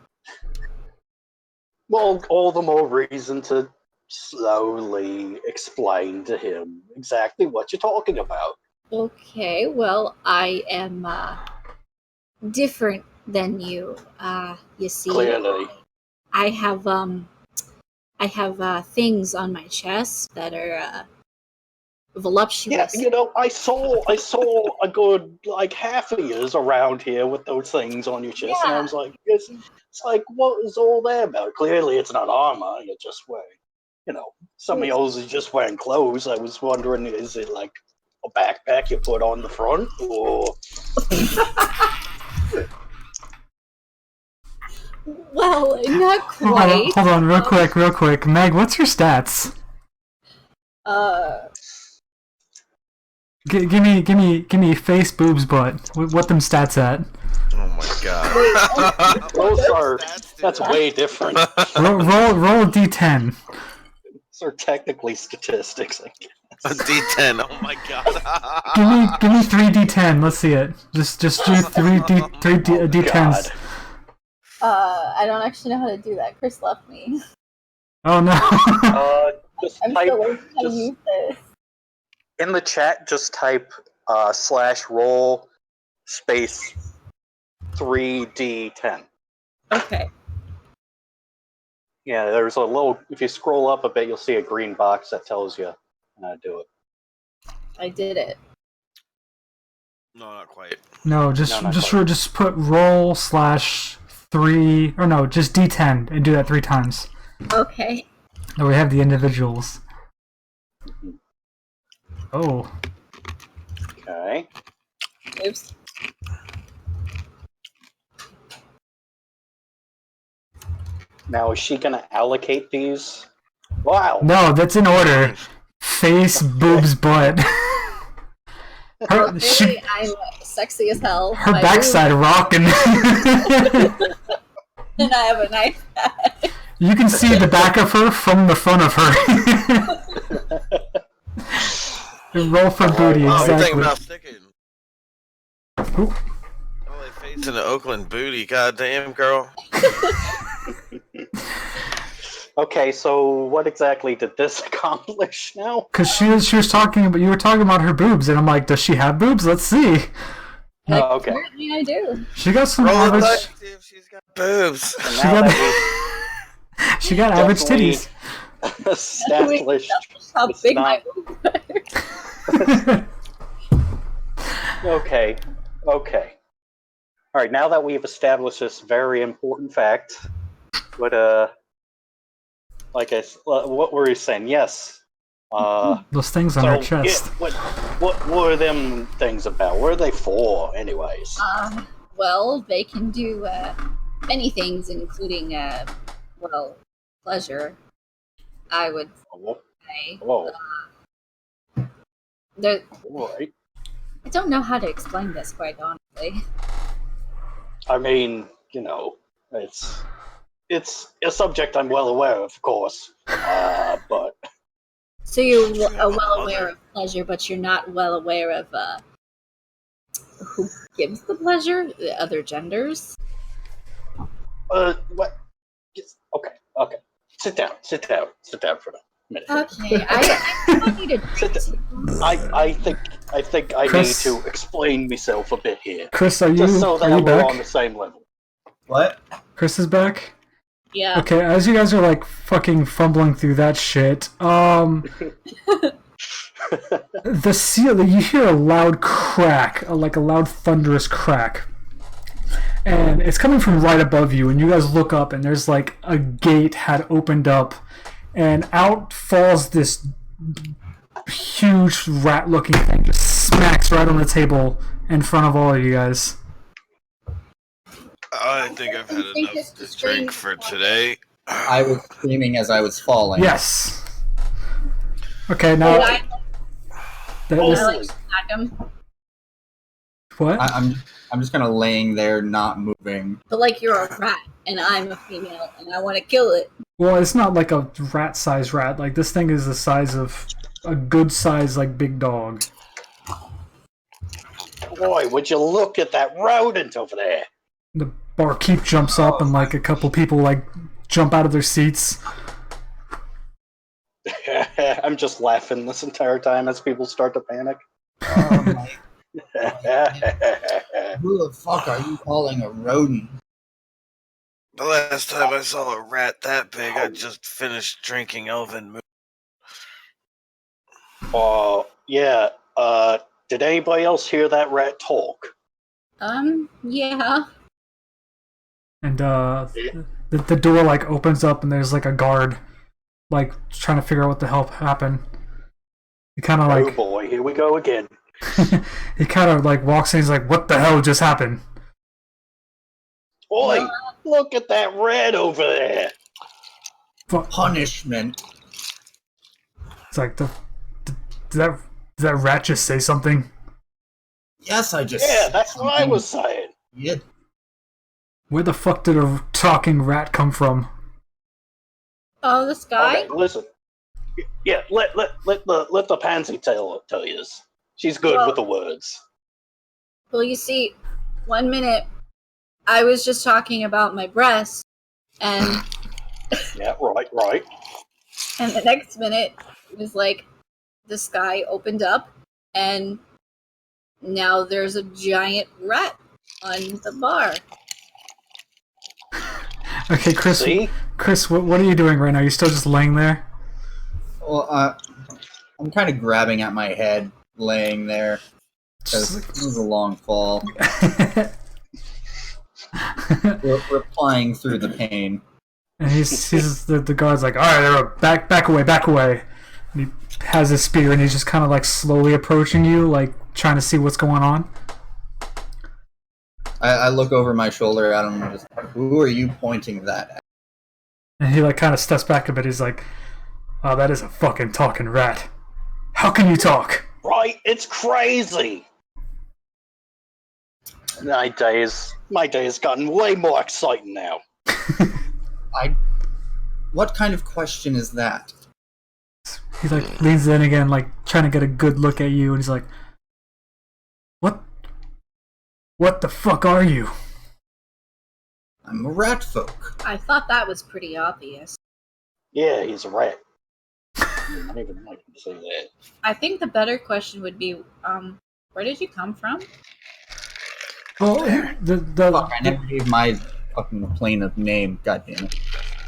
Well, all the more reason to slowly explain to him exactly what you're talking about. Okay, well, I am different than you. You see, Clearly. I have things on my chest that are voluptuous. Yeah, I saw a good like half of yours around here with those things on your chest, and I was like, it's like, what is all that about? Clearly, it's not armor. You're just wearing, some of yours is just wearing clothes. I was wondering, is it like a backpack you put on the front, or? Well, not quite. Hold on, real quick. Meg, what's your stats? Give me face, boobs, butt. What them stats at? Oh my god. That's way different. Roll a d10. Those are technically statistics, I guess. A D10. Oh my god. Give me 3d10. Let's see it. Just do three d10s. I don't actually know how to do that. Chris left me. Oh no. I'm still learning how to use this. In the chat, just type /roll space 3D10. Okay. Yeah, there's a little. If you scroll up a bit, you'll see a green box that tells you how to do it. I did it. No, not quite. No, just put roll /3 or no, just d10 and do that 3 times. Okay. No, we have the individuals. Oh. Okay. Oops. Now, is she going to allocate these Wow. No, that's in order. Face, boobs, butt. Clearly, I'm sexy as hell. Her My backside rocking. boobs, and I have a nice back. You can see the back of her from the front of her. Roll for booty, Oh, you're thinking exactly. about sticking. Oop. Only face in the Oakland booty, goddamn girl. Okay, so what exactly did this accomplish now? Because she was talking, but you were talking about her boobs, and I'm like, does she have boobs? Let's see. Oh, okay. Apparently, I do. She got some Roll the average. dice, see if she's got boobs. And She now got, that she got average definitely- titties. we've established How it's big not- my boobs are. Okay. All right, now that we've established this very important fact, what what were you saying? Yes. Those things on her chest. Yeah, what were them things about? What are they for, anyways? Well, they can do many things, including, pleasure. I would say. Whoa. There- All right. I don't know how to explain this, quite honestly. I mean, it's a subject I'm well aware of course. But So you're well aware of pleasure, but you're not well aware of who gives the pleasure, the other genders. what? Okay. Sit down for a minute. Okay, I need a Sit down. I think I Chris? need to explain myself a bit here, Chris, are you, just so are that you we're on back? the same level. What? Chris is back? Yeah. Okay, as you guys are like fucking fumbling through that shit, the ceiling, you hear a loud crack, like a loud thunderous crack. And it's coming from right above you, and you guys look up, and there's like a gate had opened up, and out falls this huge rat-looking thing, just smacks right on the table in front of all of you guys. I think I've had enough to drink for today. I was screaming as I was falling. Yes. Okay, now I this, like smack him, what? I'm just kind of laying there, not moving. but like you're a rat and I'm a female and I want to kill it. Well, it's not like a rat-sized rat. Like this thing is the size of a good size, like big dog. Boy, would you look at that rodent over there? The barkeep jumps up, and like a couple people like jump out of their seats. I'm just laughing this entire time as people start to panic. Who the fuck are you calling a rodent? The last time I saw a rat that big, I just finished drinking Elven Moon. Yeah. Did anybody else hear that rat talk? Yeah. And the door like opens up, and there's like a guard, like trying to figure out what the hell happened. He kind of Oh like boy, here we go again. he kind of like walks in. He's like, "What the hell just happened?" Boy, look at that rat over there. Punishment. It's like did that rat just say something? Yes, I just. Yeah, that's what I was saying. Yeah. Where the fuck did a talking rat come from? Oh, this guy? Okay, listen. Yeah, let the pansy tell you this. She's good Well- with the words. Well, you see, 1 minute I was just talking about my breasts, and Yeah, right. and the next minute it was like the sky opened up, and now there's a giant rat on the bar. Okay, Chris. See? Chris, what are you doing right now? You still just laying there? Well, I'm kind of grabbing at my head, laying there. Because it was a long fall. We're flying through the pain. And he's the guard's like, all right, everyone, back away. And he has his spear, and he's just kind of like slowly approaching you, like trying to see what's going on. I look over my shoulder at him and just, who are you pointing that at? And he like kind of steps back a bit. He's like, Oh, that is a fucking talking rat. How can you talk? Right? It's crazy. My day has gotten way more exciting now. What kind of question is that? He like leans in again, like trying to get a good look at you, and he's like, What the fuck are you? I'm a rat folk. I thought that was pretty obvious. Yeah, he's a rat. I don't even like to say that. I think the better question would be, where did you come from? Well, Fuck, I never gave my fucking plane of name. God damn it.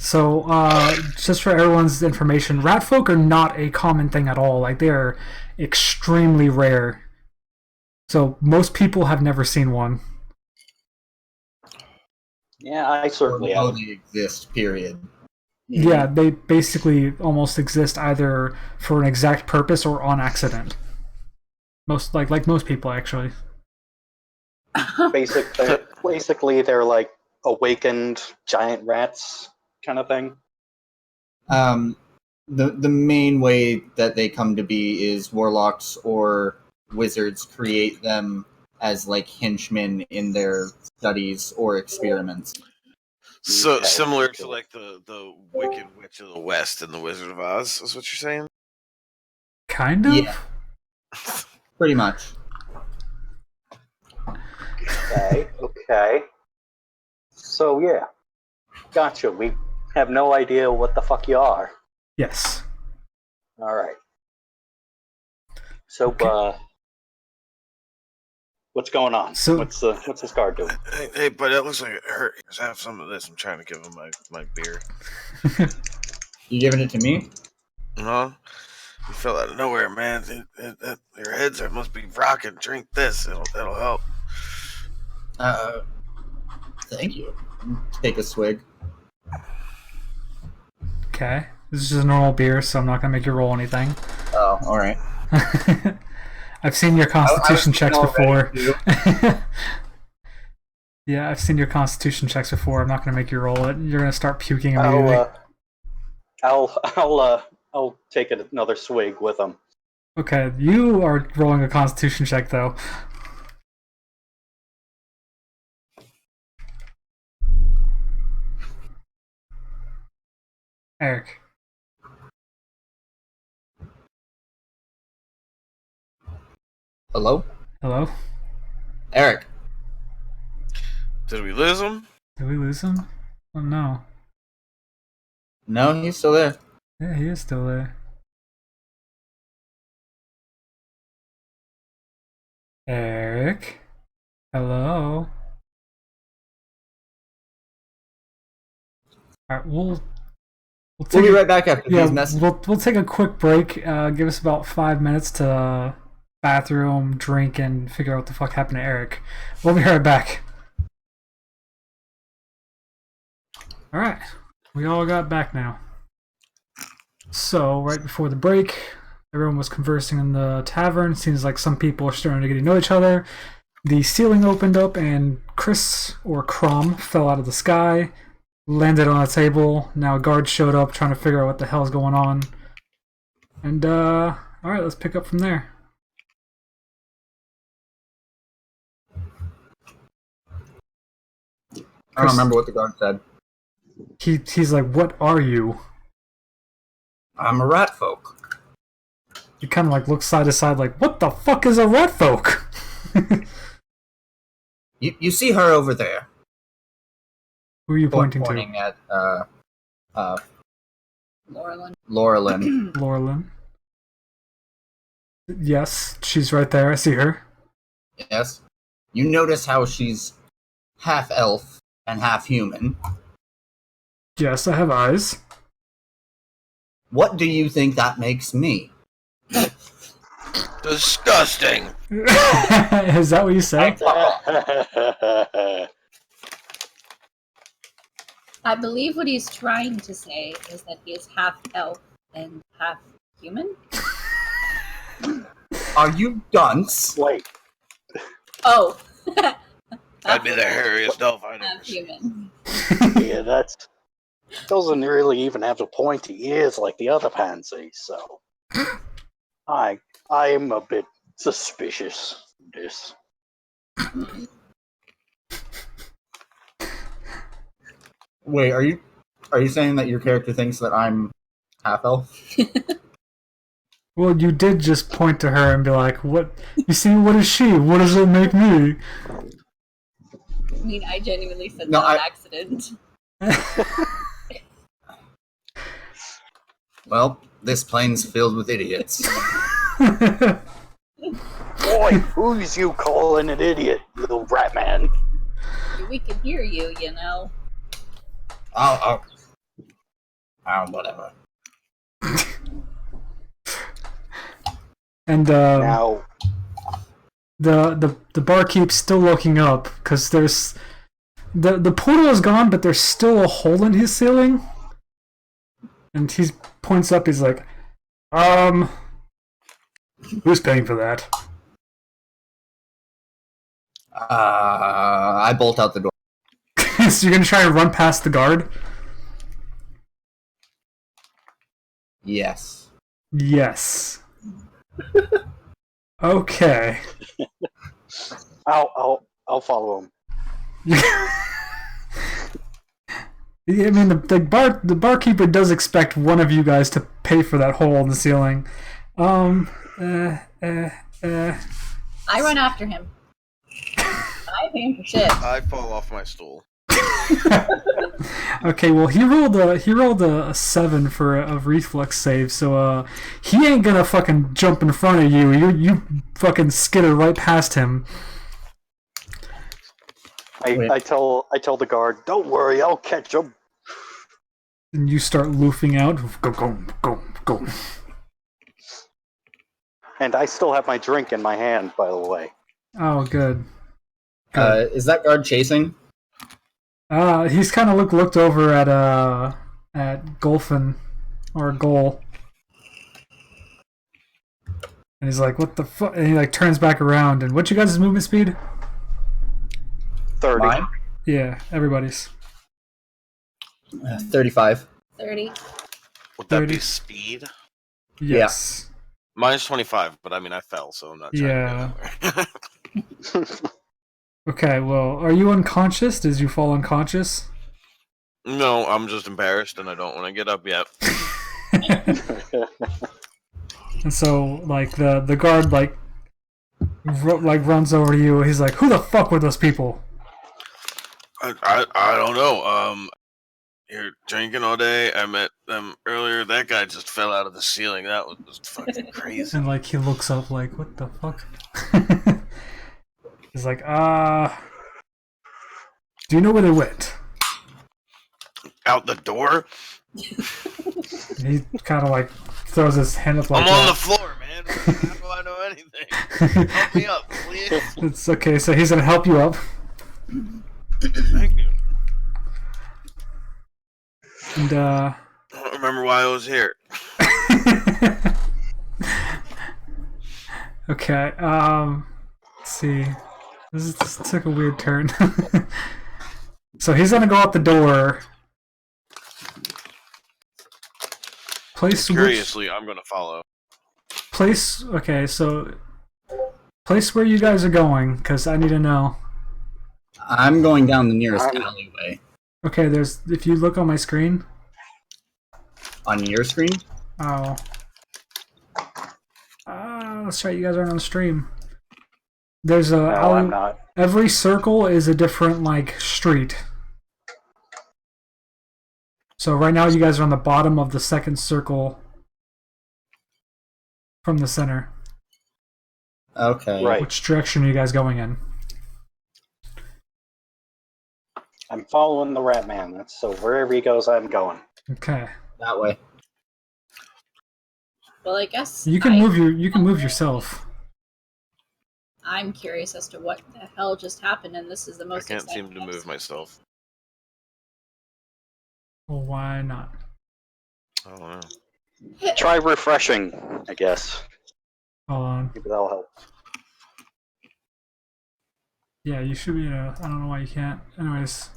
So, just for everyone's information, rat folk are not a common thing at all. Like, they are extremely rare. So, most people have never seen one. Yeah, I certainly Or haven't. they exist, period. Yeah, they basically almost exist either for an exact purpose or on accident. Most like most people, actually. Basically, they're like awakened giant rats kind of thing. The main way that they come to be is warlocks or wizards create them as like henchmen in their studies or experiments. So Okay. similar to like the Wicked Witch of the West in the Wizard of Oz, is what you're saying? Kind of? Yeah. Pretty much. Okay. So yeah, gotcha. We have no idea what the fuck you are. Yes. All right. So, Okay. what's going on? So- what's this guard doing? Hey, but it looks like it hurt. Just have some of this. I'm trying to give him my beer. You giving it to me? No, you fell out of nowhere, man. Your heads must be rocking. Drink this. That'll help. Thank you. Take a swig. Okay. This is just a normal beer, so I'm not gonna make you roll anything. Oh, all right. I've seen your constitution checks before. Too. Yeah, I've seen your constitution checks before. I'm not gonna make you roll it. You're gonna start puking immediately. I'll take another swig with him. Okay, you are rolling a constitution check though. Eric. Hello? Hello? Eric. Did we lose him? Did we lose him? Oh no. No, he's still there. Yeah, he is still there. Eric? Hello? Alright, we'll We'll be right back after yeah, these messages. we'll take a quick break. Give us about 5 minutes to bathroom, drink, and figure out what the fuck happened to Eric. We'll be right back. Alright, we all got back now. So, right before the break, everyone was conversing in the tavern. Seems like some people are starting to get to know each other. The ceiling opened up and Chris, or Crom, fell out of the sky, landed on a table. Now a guard showed up trying to figure out what the hell's going on. And, alright, let's pick up from there. I don't remember what the guard said. He's like, what are you? I'm a rat folk. He kind of like looks side to side like, what the fuck is a rat folk? You see her over there. Who are you pointing Pointing at Laurelin. Laurelin. to? Laurelin. Yes, she's right there. I see her. Yes. You notice how she's half elf and half human. Yes, I have eyes. What do you think that makes me? Disgusting. Is that what you say? I believe what he's trying to say is that he is half elf and half human. Are you dunce? Wait. Oh. That'd be the hairiest elf I know. Half human. Yeah, doesn't really even have the pointy ears like the other pansies, so I am a bit suspicious of this. Wait, are you saying that your character thinks that I'm half elf? Well, you did just point to her and be like, "What? You see, what is she? What does it make me?" I mean, I genuinely said No, that on I- accident. Well, this plane's filled with idiots. Boy, who's you calling an idiot, you little rat man? We can hear you, you know. Oh, whatever. And Now, the barkeep's still looking up because there's the portal is gone, but there's still a hole in his ceiling. And he points up. He's like, who's paying for that?" I bolt out the door. So you're gonna try and run past the guard? Yes. Yes. Okay. I'll follow him. I mean, the barkeeper does expect one of you guys to pay for that hole in the ceiling. I run after him. I pay for shit. I fall off my stool. Okay, well he rolled a 7 for a reflex save, so he ain't gonna fucking jump in front of you. You fucking skitter right past him. I tell the guard, don't worry, I'll catch him. And you start loofing out. Go. And I still have my drink in my hand, by the way. Oh, good. Is that guard chasing? He's kind of looked over at Golfin or Goal, and he's like, "What the fuck?" And he like turns back around. And what's you guys' movement speed? 30. Mine? Yeah, everybody's. 35. 30. Would that 30. be speed? Yes. Mine's 25, but I mean I fell, so I'm not trying to go anywhere. Okay. Well, are you unconscious? Did you fall unconscious? No, I'm just embarrassed and I don't want to get up yet. And so, like the guard runs over to you. He's like, "Who the fuck were those people?" I don't know. You're drinking all day. I met them earlier. That guy just fell out of the ceiling. That was just fucking crazy. And like he looks up, like, "What the fuck?" He's like, do you know where they went?" Out the door? He kind of like throws his hand up like I'm on the that. floor, man. How do I know anything? Help me up, please. It's okay, so he's gonna help you up. Thank you. And I don't remember why I was here. okay, let's see. This took a weird turn. So he's gonna go out the door. Curiously, I'm gonna follow. Okay, so place where you guys are going, because I need to know. I'm going down the nearest alleyway. Okay, if you look on my screen. On your screen? Oh. That's right, you guys aren't on the stream. There's a No, I'm not. Every circle is a different like street. So right now you guys are on the bottom of the second circle from the center. Okay. Right. Which direction are you guys going in? I'm following the rat man. So wherever he goes, I'm going. Okay. That way. Well, I guess You can move yourself. I'm curious as to what the hell just happened, and this is the I most can't exciting seem to move myself. Well, why not? I don't know. Try refreshing, I guess. Hold on. Maybe that'll help. Yeah, you should be. I don't know why you can't. Anyways.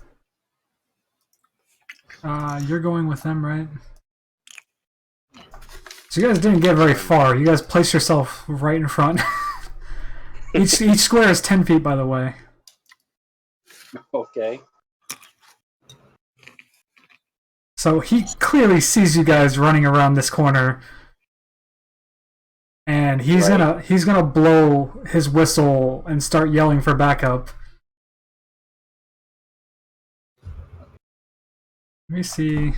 You're going with them, right? So you guys didn't get very far. You guys place yourself right in front. each square is 10 feet, by the way. Okay. So he clearly sees you guys running around this corner, and he's gonna blow his whistle and start yelling for backup. Let me see.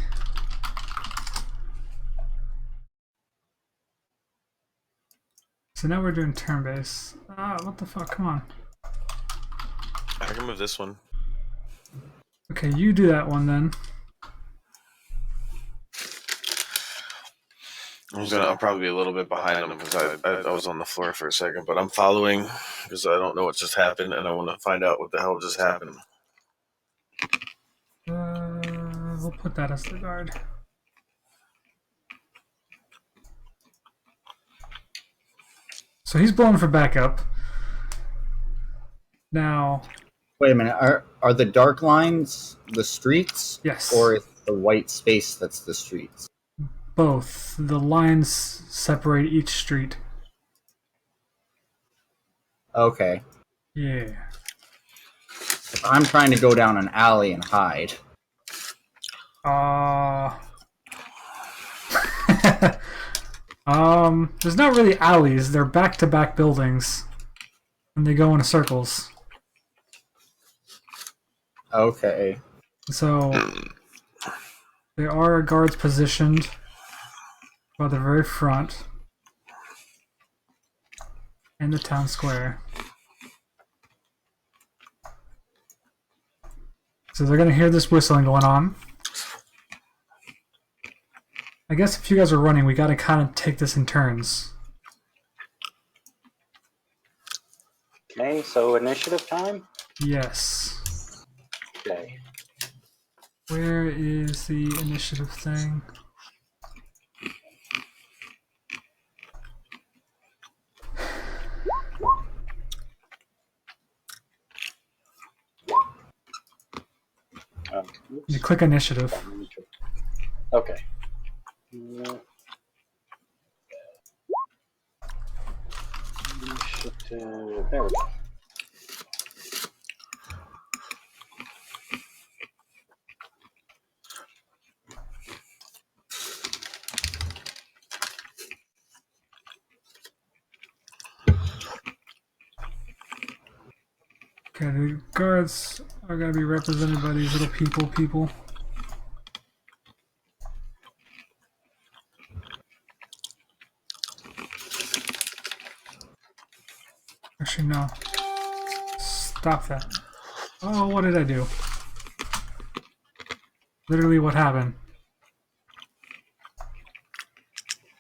So now we're doing turn base. What the fuck? Come on. I can move this one. Okay, you do that one then. I'll probably be a little bit behind him because I was on the floor for a second, but I'm following because I don't know what just happened and I want to find out what the hell just happened. We'll put that as the guard. So he's blowing for backup. Now, Wait a minute. Are the dark lines the streets? yes. Or is the white space that's the streets? Both. The lines separate each street. Okay. Yeah. I'm trying to go down an alley and hide. There's not really alleys. They're back-to-back buildings, and they go in circles. Okay. So there are guards positioned by the very front in the town square. So they're gonna hear this whistling going on. I guess if you guys are running, we gotta kind of take this in turns. Okay, so initiative time? Yes. Okay. Where is the initiative thing? You click initiative. Okay. There we go. Okay, the guards are gonna be represented by these little people. Actually, no. Stop that. Oh, what did I do? Literally, what happened?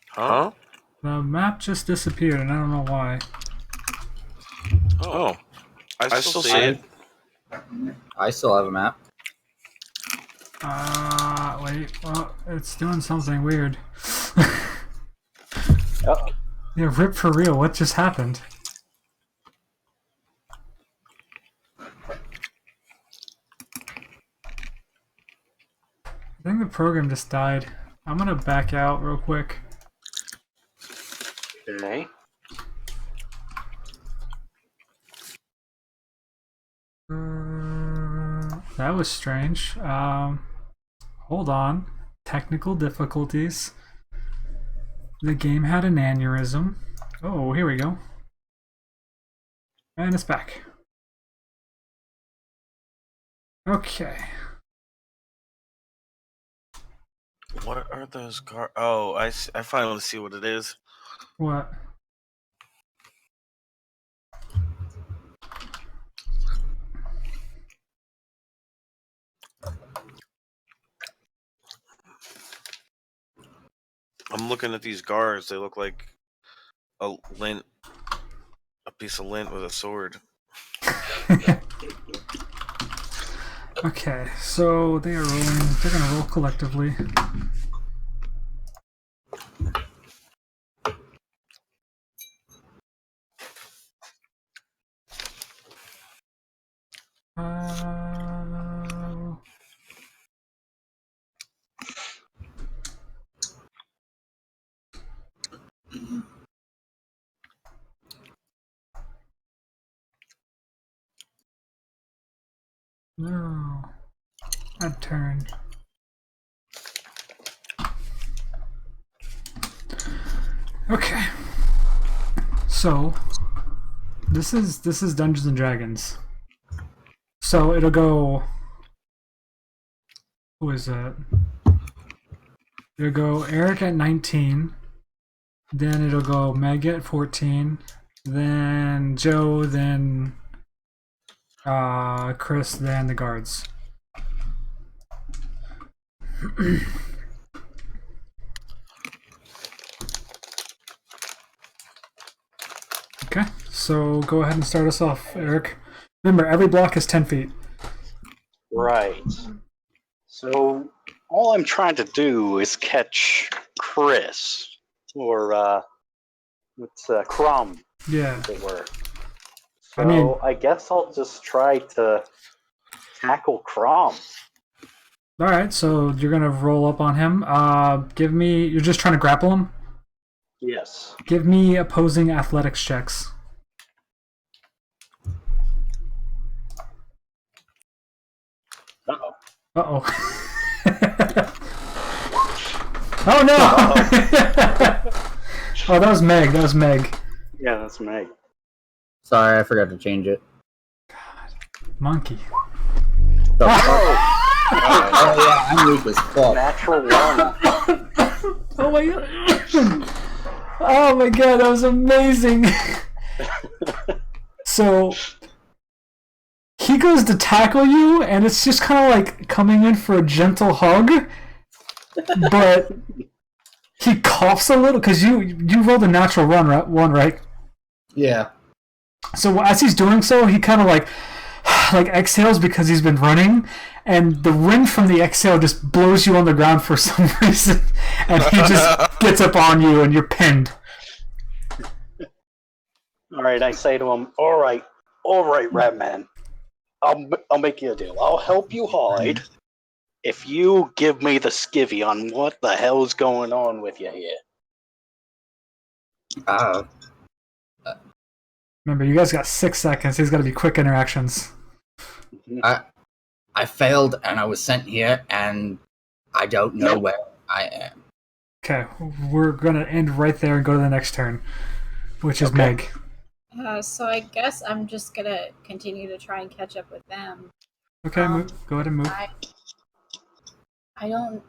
Huh? The map just disappeared, and I don't know why. Oh. I still see it. I still have a map. Wait. Well, it's doing something weird. Oh. Yeah, rip for real. What just happened? I think the program just died. I'm gonna back out real quick. Okay. That was strange. Hold on. Technical difficulties. The game had an aneurysm. Oh, here we go. And it's back. Okay. What are those cars? Oh, I finally see what it is. What? I'm looking at these guards. They look like a piece of lint with a sword. Okay, so they are rolling. They're gonna roll collectively. No. A turn. Okay. So this is Dungeons and Dragons. So it'll go. Who is it? It'll go Eric at 19. Then it'll go Meg at 14. Then Joe. Then Chris. Then the guards. Okay, so go ahead and start us off, Eric. Remember, every block is 10 feet. Right. So all I'm trying to do is catch Chris, or it's Crumb, Yeah. as it were. So I mean- I guess I'll just try to tackle Crumb. All right, so you're gonna roll up on him. Give me. You're just trying to grapple him. Yes. Give me opposing athletics checks. Uh-oh. Uh-oh. Oh no! Oh, that was Meg. That was Meg. Yeah, that's Meg. Sorry, I forgot to change it. Monkey. The Oh, oh yeah, I'm weak as fuck. natural one. Oh my god. Oh my god, that was amazing. So he goes to tackle you, and it's just kind of like coming in for a gentle hug, but he coughs a little because you rolled a natural one, right? Yeah. So as he's doing so, he kind of like exhales because he's been running, and the wind from the exhale just blows you on the ground for some reason, and he just gets up on you, and you're pinned. All right, I say to him, all right, Red Man. I'll make you a deal. I'll help you hide if you give me the skivvy on what the hell's going on with you here. Remember, you guys got 6 seconds. These got to be quick interactions. I failed and I was sent here and I don't know where I am. Okay, we're gonna end right there and go to the next turn, which is Meg. So I guess I'm just gonna continue to try and catch up with them. Okay, move. Go ahead and move. I don't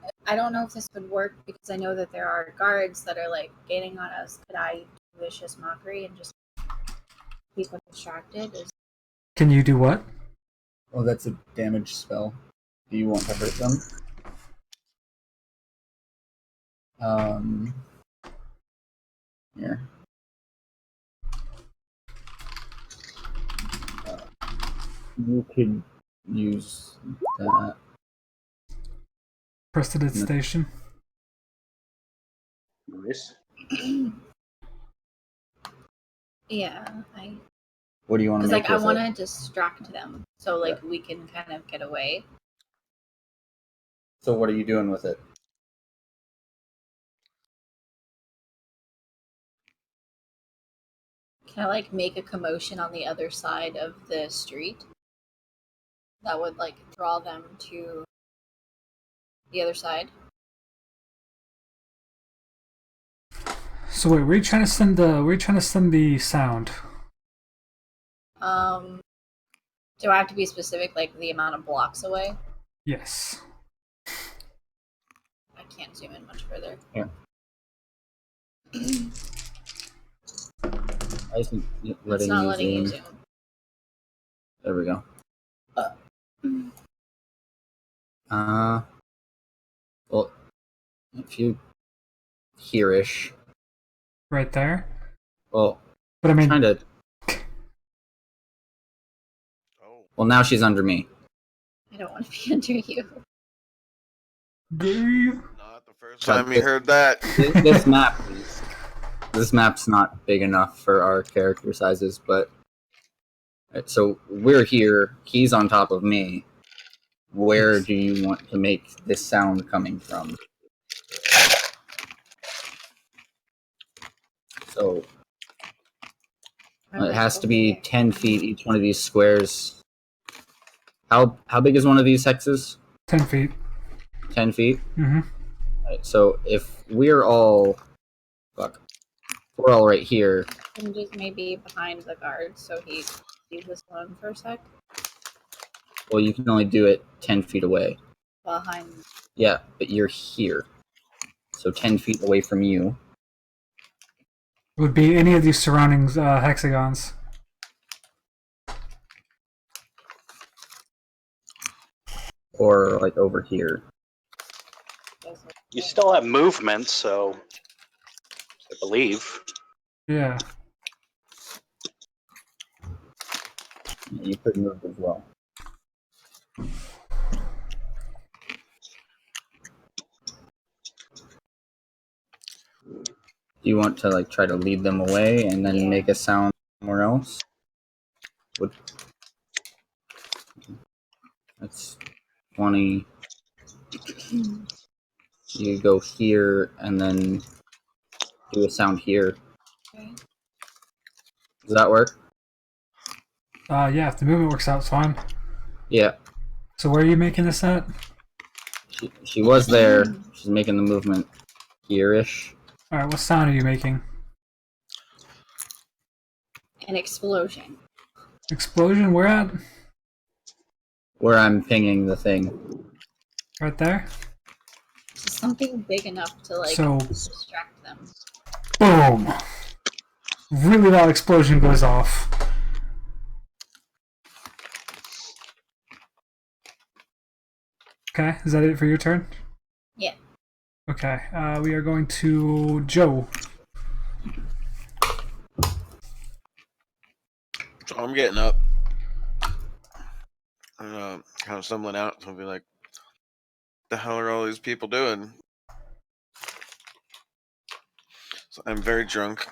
know if this would work because I know that there are guards that are like gaining on us. Could I do vicious mockery and just keep them distracted? Can you do what? Oh, that's a damage spell. Do you want to hurt them? Here. You could use that. Prestidigitation. Nice. Yeah, What do you want to because make like I with want it? to distract them so like we can kind of get away. So what are you doing with it? Can I like make a commotion on the other side of the street that would like draw them to the other side? So wait, were you trying to send the sound? Do I have to be specific, like the amount of blocks away? Yes. I can't zoom in much further. Yeah. I just It's letting not you letting you zoom. zoom. There we go. Well, if you hearish, Right there. well, But I mean, kind of. Oh, Well, now she's under me. I don't want to be under you. not the first time you heard that. This map's not big enough for our character sizes, but so we're here. He's on top of me. Where do you want to make this sound coming from? So it has to be 10 feet each one of these squares. How big is one of these hexes? 10 feet. 10 feet. Mm-hmm. Right, so if we're all right here. And just maybe behind the guard, so he sees this one for a sec. Well, you can only do it 10 feet away. Behind. Yeah, but you're here. So 10 feet away from you. Would be any of these surrounding hexagons. Or like over here. You still have movement, so I believe. Yeah. You could move as well. Do you want to like try to lead them away and then make a sound somewhere else? That's 20. You go here and then do a sound here. Okay. Does that work? Yeah, if the movement works out, it's fine. Yeah. So where are you making this at? She was there. She's making the movement here-ish. Alright, what sound are you making? An explosion. Explosion? Where at? Where I'm pinging the thing. Right there? Just something big enough to like So- distract them. Boom! Really loud explosion goes off. Okay, is that it for your turn? Yeah. Okay, we are going to Joe. So I'm getting up. And, kind of stumbling out. So I'll be like, the hell are all these people doing? So I'm very drunk.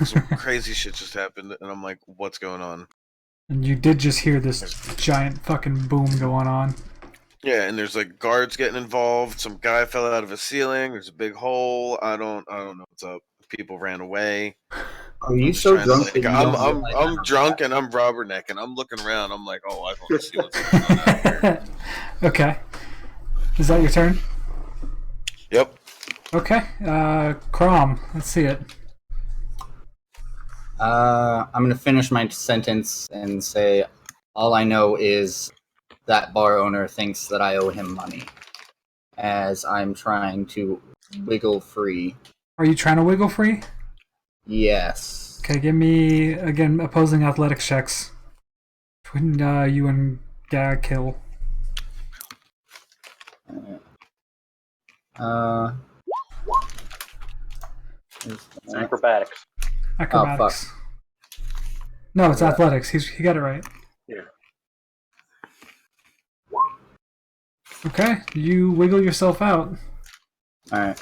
Some crazy shit just happened, and I'm like, what's going on? And you did just hear this giant fucking boom going on. Yeah, and there's like guards getting involved. Some guy fell out of a ceiling. There's a big hole. I don't know what's up. People ran away. Are you so drunk that you don't I'm drunk and I'm Robberneck and I'm looking around. I'm like, oh, I want to see what's going on out here. Okay. Is that your turn? Yep. Okay. Crom, let's see it. I'm gonna finish my sentence and say, all I know is that bar owner thinks that I owe him money, as I'm trying to wiggle free. Are you trying to wiggle free? Yes. Okay, give me, again, opposing athletics checks. Between you and Kill. It's acrobatics. Acrobatics. No, it's athletics. He got it right. Yeah. Okay, you wiggle yourself out. Alright.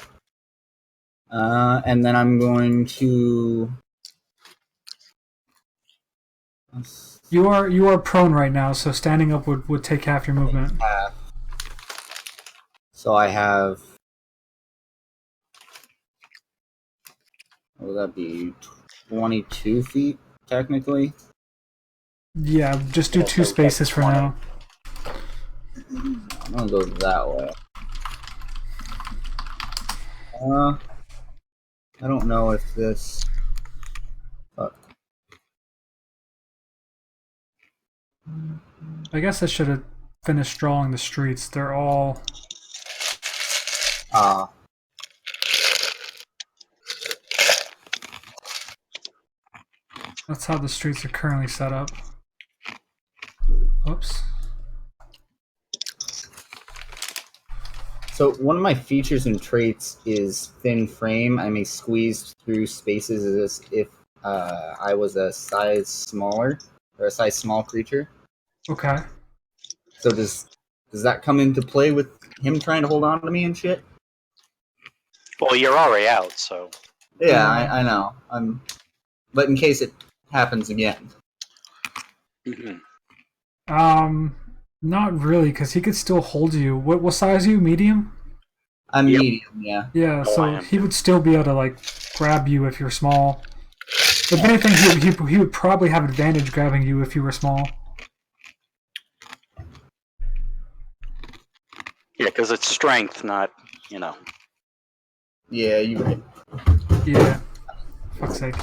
And then I'm going to... You are prone right now, so standing up would take half your movement. So I have... What would that be? 22 feet, technically? Yeah, just do 2 spaces for now. I'm gonna go that way. I don't know if this... Fuck. I guess I should have finished drawing the streets. They're all... That's how the streets are currently set up. Oops. So one of my features and traits is thin frame. I may squeeze through spaces as if I was a size smaller, or a size small creature. Okay. So does that come into play with him trying to hold on to me and shit? Well, you're already out, so. Yeah, I know. But in case it happens again. Mm-hmm. Not really, because he could still hold you. What size are you? Medium? I'm Yep. medium, yeah. Yeah, Oh, I so am. he would still be able to like grab you if you're small. If anything, he would probably have advantage grabbing you if you were small. Yeah, because it's strength, not, you know. Yeah, you right. Yeah. Fuck's sake.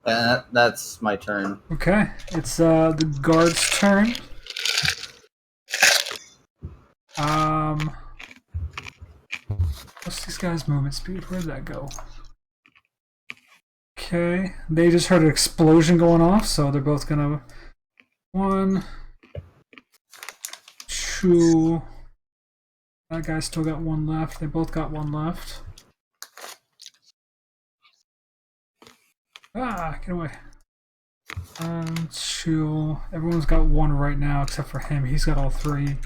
That's my turn. Okay, it's the guard's turn. What's these guys' movement speed? Where'd that go? Okay, they just heard an explosion going off, so they're both gonna 1, 2. That guy still got 1 left. They both got 1 left. Ah, get away. 1, 2. Everyone's got 1 right now except for him. He's got all 3.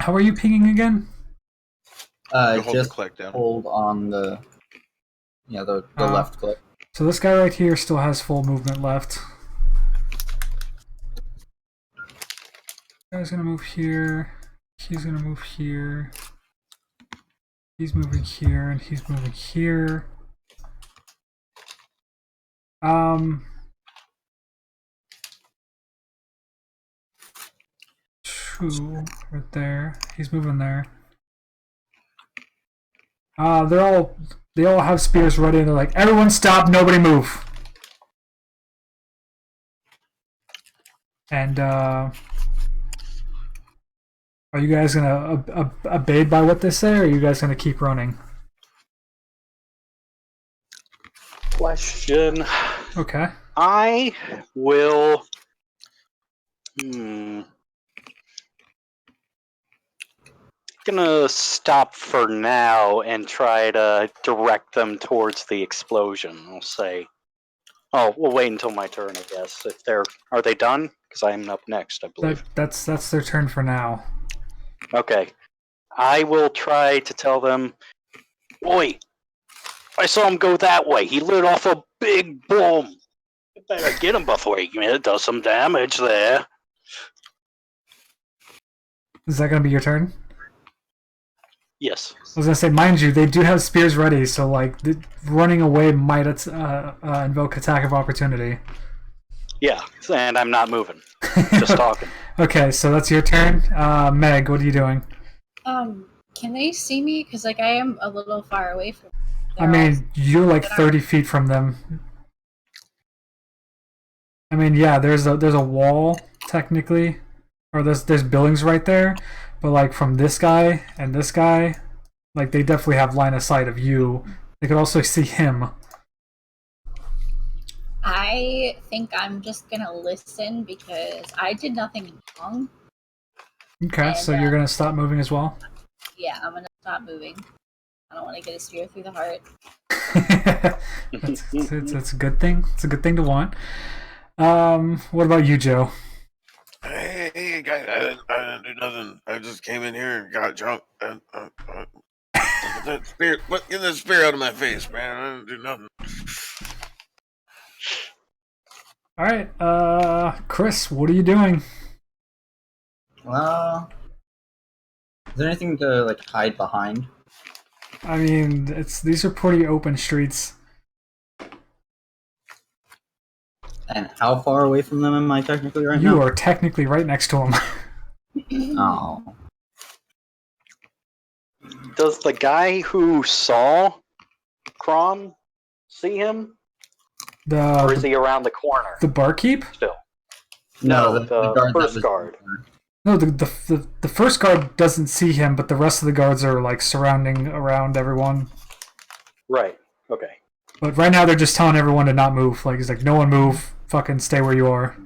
How are you pinging again? You hold Just the click down. hold on the left click. So this guy right here still has full movement left. Guy's gonna move here. He's gonna move here. He's moving here, and he's moving here. 2 right there. He's moving there. They all have spears ready, and they're like, everyone stop, nobody move. And are you guys gonna obey by what they say, or are you guys gonna keep running? Question. Okay. I will. Gonna stop for now and try to direct them towards the explosion. I'll say. Oh, we'll wait until my turn, I guess. If are they done? Because I'm up next, I believe. That's their turn for now. Okay. I will try to tell them, "Oi, I saw him go that way. He lit off a big bomb. You better get him before he does some damage there." Is that gonna be your turn? Yes. I was gonna say, mind you, they do have spears ready, so like running away might invoke attack of opportunity. Yeah, and I'm not moving. Just talking. Okay, so that's your turn. Meg, what are you doing? Can they see me? Because like I am a little far away from them. I mean, you're like 30 feet from them. I mean, yeah, there's a wall technically, or there's buildings right there, but like from this guy and this guy, like they definitely have line of sight of you. They could also see him. I think I'm just gonna listen because I did nothing wrong. Okay, so you're gonna stop moving as well? Yeah, I'm gonna stop moving. I don't want to get a spear through the heart. It's a good thing. It's a good thing to want. What about you, Joe? Hey, guys, I didn't do nothing. I just came in here and got drunk. Get that spear out of my face, man. I didn't do nothing. All right, Chris, what are you doing? Is there anything to like hide behind? I mean, these are pretty open streets. And how far away from them am I technically right now? You are technically right next to them. Oh. Does the guy who saw Crom see him? Or is he around the corner? The barkeep? Still. No, the guard first guard. No, the first guard doesn't see him, but the rest of the guards are like surrounding around everyone. Right. Okay. But right now they're just telling everyone to not move. Like he's like, no one move. Fucking stay where you are.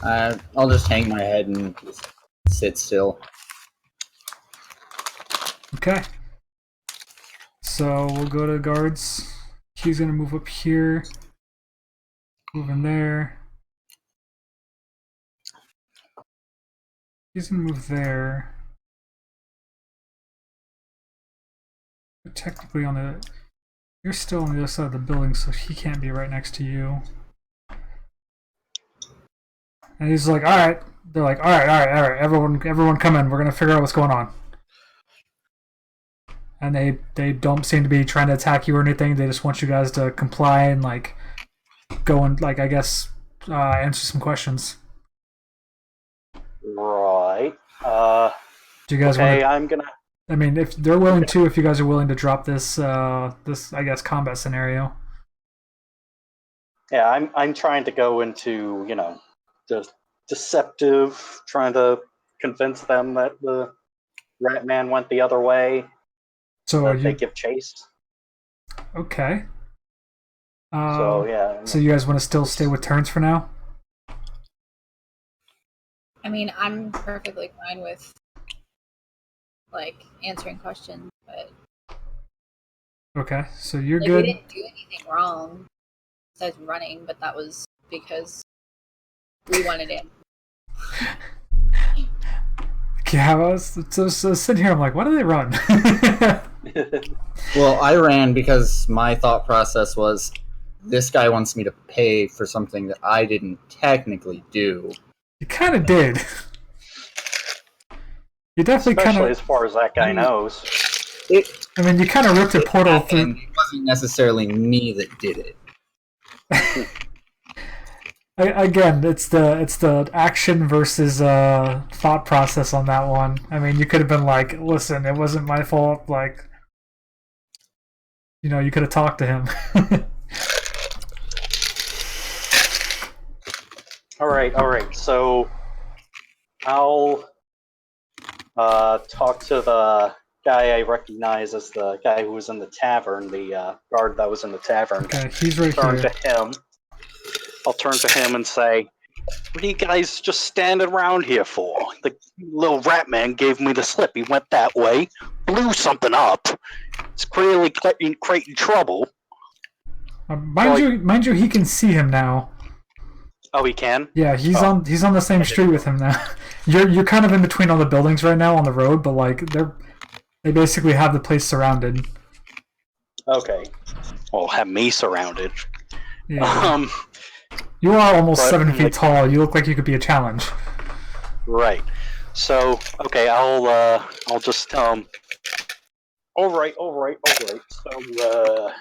I'll just hang my head and just sit still. Okay. So we'll go to guards. He's gonna move up here. Move in there. He's gonna move there. You're technically on the. You're still on the other side of the building, so he can't be right next to you. And he's like, all right. They're like, all right. Everyone come in. We're gonna figure out what's going on. And they don't seem to be trying to attack you or anything. They just want you guys to comply and like go and like I guess answer some questions. Right. Do you guys Okay, want I'm gonna. to? I mean, if they're willing to, if you guys are willing to drop this, this I guess combat scenario. Yeah, I'm trying to go into the deceptive, trying to convince them that the Rat Man went the other way, So that they you give chase. okay? So yeah. So you guys want to still stay with turns for now? I mean, I'm perfectly fine with like answering questions, but Okay, so you're like, good. we didn't do anything wrong besides running, but that was because we wanted it. Yeah, I was so sitting here. I'm like, why do they run? Well, I ran because my thought process was, this guy wants me to pay for something that I didn't technically do. You kind of did. You definitely kind Especially of. as far as that guy knows. I mean, you kind of ripped a portal through. And it wasn't necessarily me that did it. Again, it's the action versus thought process on that one. I mean, you could have been like, "Listen, it wasn't my fault." Like, you could have talked to him. All right. So I'll talk to the guy I recognize as the guy who was in the tavern, the guard that was in the tavern. Okay, he's right Turn here. to him. I'll turn to him and say, "What are you guys just standing around here for? The little rat man gave me the slip. He went that way, blew something up. It's clearly creating trouble." Mind you, he can see him now. Oh, he can? Yeah, he's on the same street with him now. You're kind of in between all the buildings right now on the road, but like they basically have the place surrounded. Okay. Well, have me surrounded. Yeah. You are almost 7 feet tall. You look like you could be a challenge. Right. So, okay, I'll just tell him. All right. So,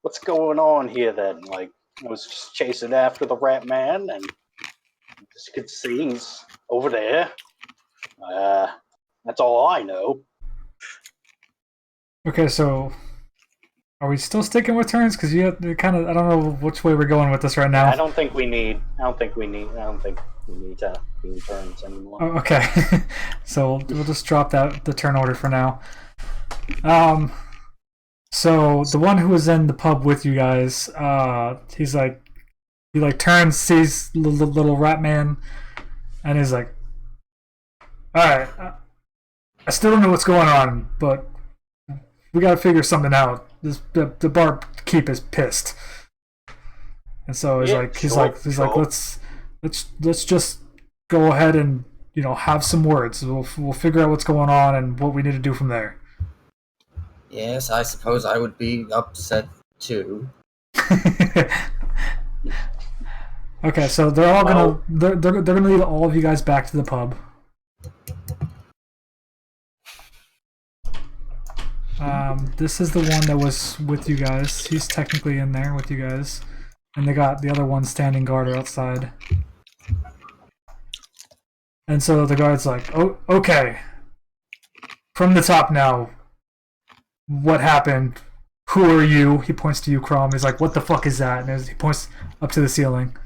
what's going on here then? Like, I was just chasing after the rat man, and just could see he's over there. That's all I know. Okay, so are we still sticking with turns? Because you kind of, I don't know which way we're going with this right now. I don't think we need to be in turns anymore. Oh, okay, so we'll just drop the turn order for now. So the one who was in the pub with you guys, he turns, sees little rat man, and he's like, "All right, I still don't know what's going on, but we gotta figure something out. The barkeep is pissed." And so he's like, let's just go ahead and have some words. We'll figure out what's going on and what we need to do from there. Yes, I suppose I would be upset too. Okay, so they're all they're gonna lead all of you guys back to the pub. This is the one that was with you guys. He's technically in there with you guys, and they got the other one standing guard outside. And so the guard's like, "Oh, okay. From the top now. What happened? Who are you?" He points to you, Crom. He's like, "What the fuck is that?" And he points up to the ceiling.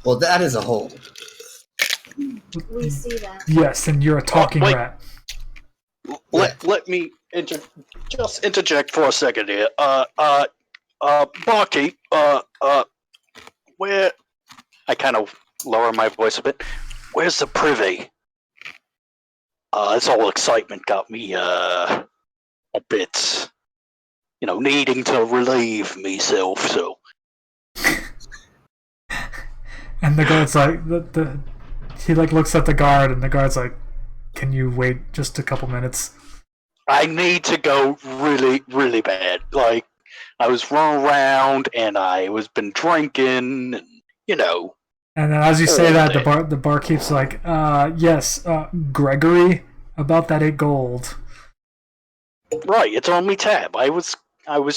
Well, that is a hole. We see that. Yes, and you're a talking rat. Let me just interject for a second here. Barkeep, where? I kind of lower my voice a bit. Where's the privy? This whole excitement got me a bit, needing to relieve myself. So. And the guard's like, he looks at the guard, and the guard's like, "Can you wait just a couple minutes?" I need to go really, really bad. Like, I was running around, and I was been drinking, and And then as you say that, the barkeep's like, yes, Gregory, about that 8 gold. Right, it's on me tab. I was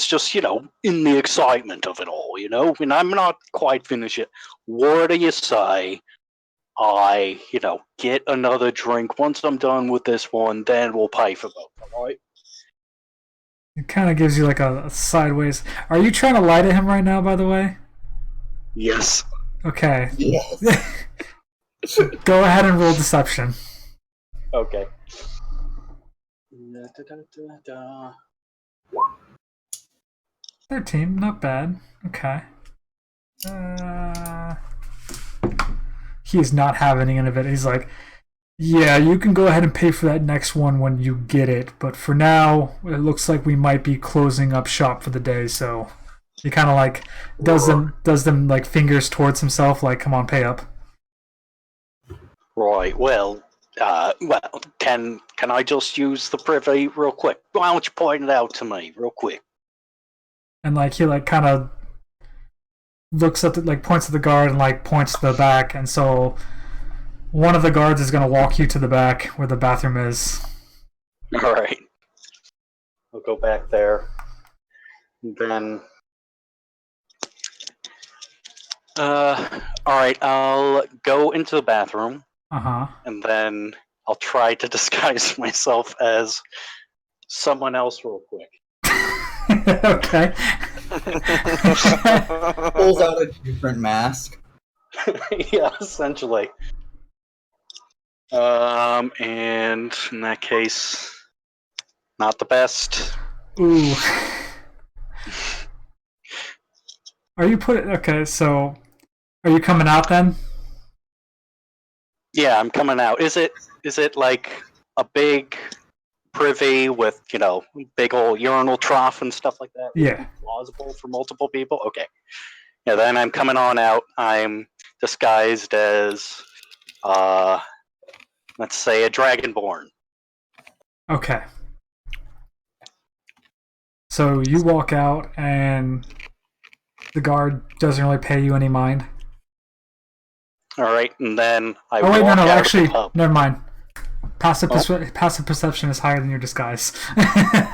just, in the excitement of it all, and I'm not quite finished yet. What do you say I, get another drink. Once I'm done with this one, then we'll pay for both, alright? It kind of gives you like a sideways. Are you trying to lie to him right now, by the way? Yes. Okay. Yes. Go ahead and roll deception. Okay. 13, not bad. Okay. He's not having any of it. He's like, yeah, you can go ahead and pay for that next one when you get it, but for now, it looks like we might be closing up shop for the day, so he kind of like does them like fingers towards himself, like, come on, pay up. Right, well, can I just use the privy real quick? Why don't you point it out to me real quick? And like he like kind of looks at the, like points at the guard and like points to the back, and so one of the guards is gonna walk you to the back where the bathroom is. Alright. I'll go back there. Then alright, I'll go into the bathroom. And then I'll try to disguise myself as someone else real quick. Okay. Pulls out a different mask. Yeah, essentially. And in that case, not the best. Ooh. Are you okay, so are you coming out then? Yeah, I'm coming out. Is it like a big privy with, big old urinal trough and stuff like that? Yeah. Plausible for multiple people? Okay. Yeah, then I'm coming on out. I'm disguised as, let's say, a dragonborn. Okay. So you walk out and the guard doesn't really pay you any mind. Alright, and then I Oh wait, walk no, out actually, of the pub. never mind. Passive perception is higher than your disguise.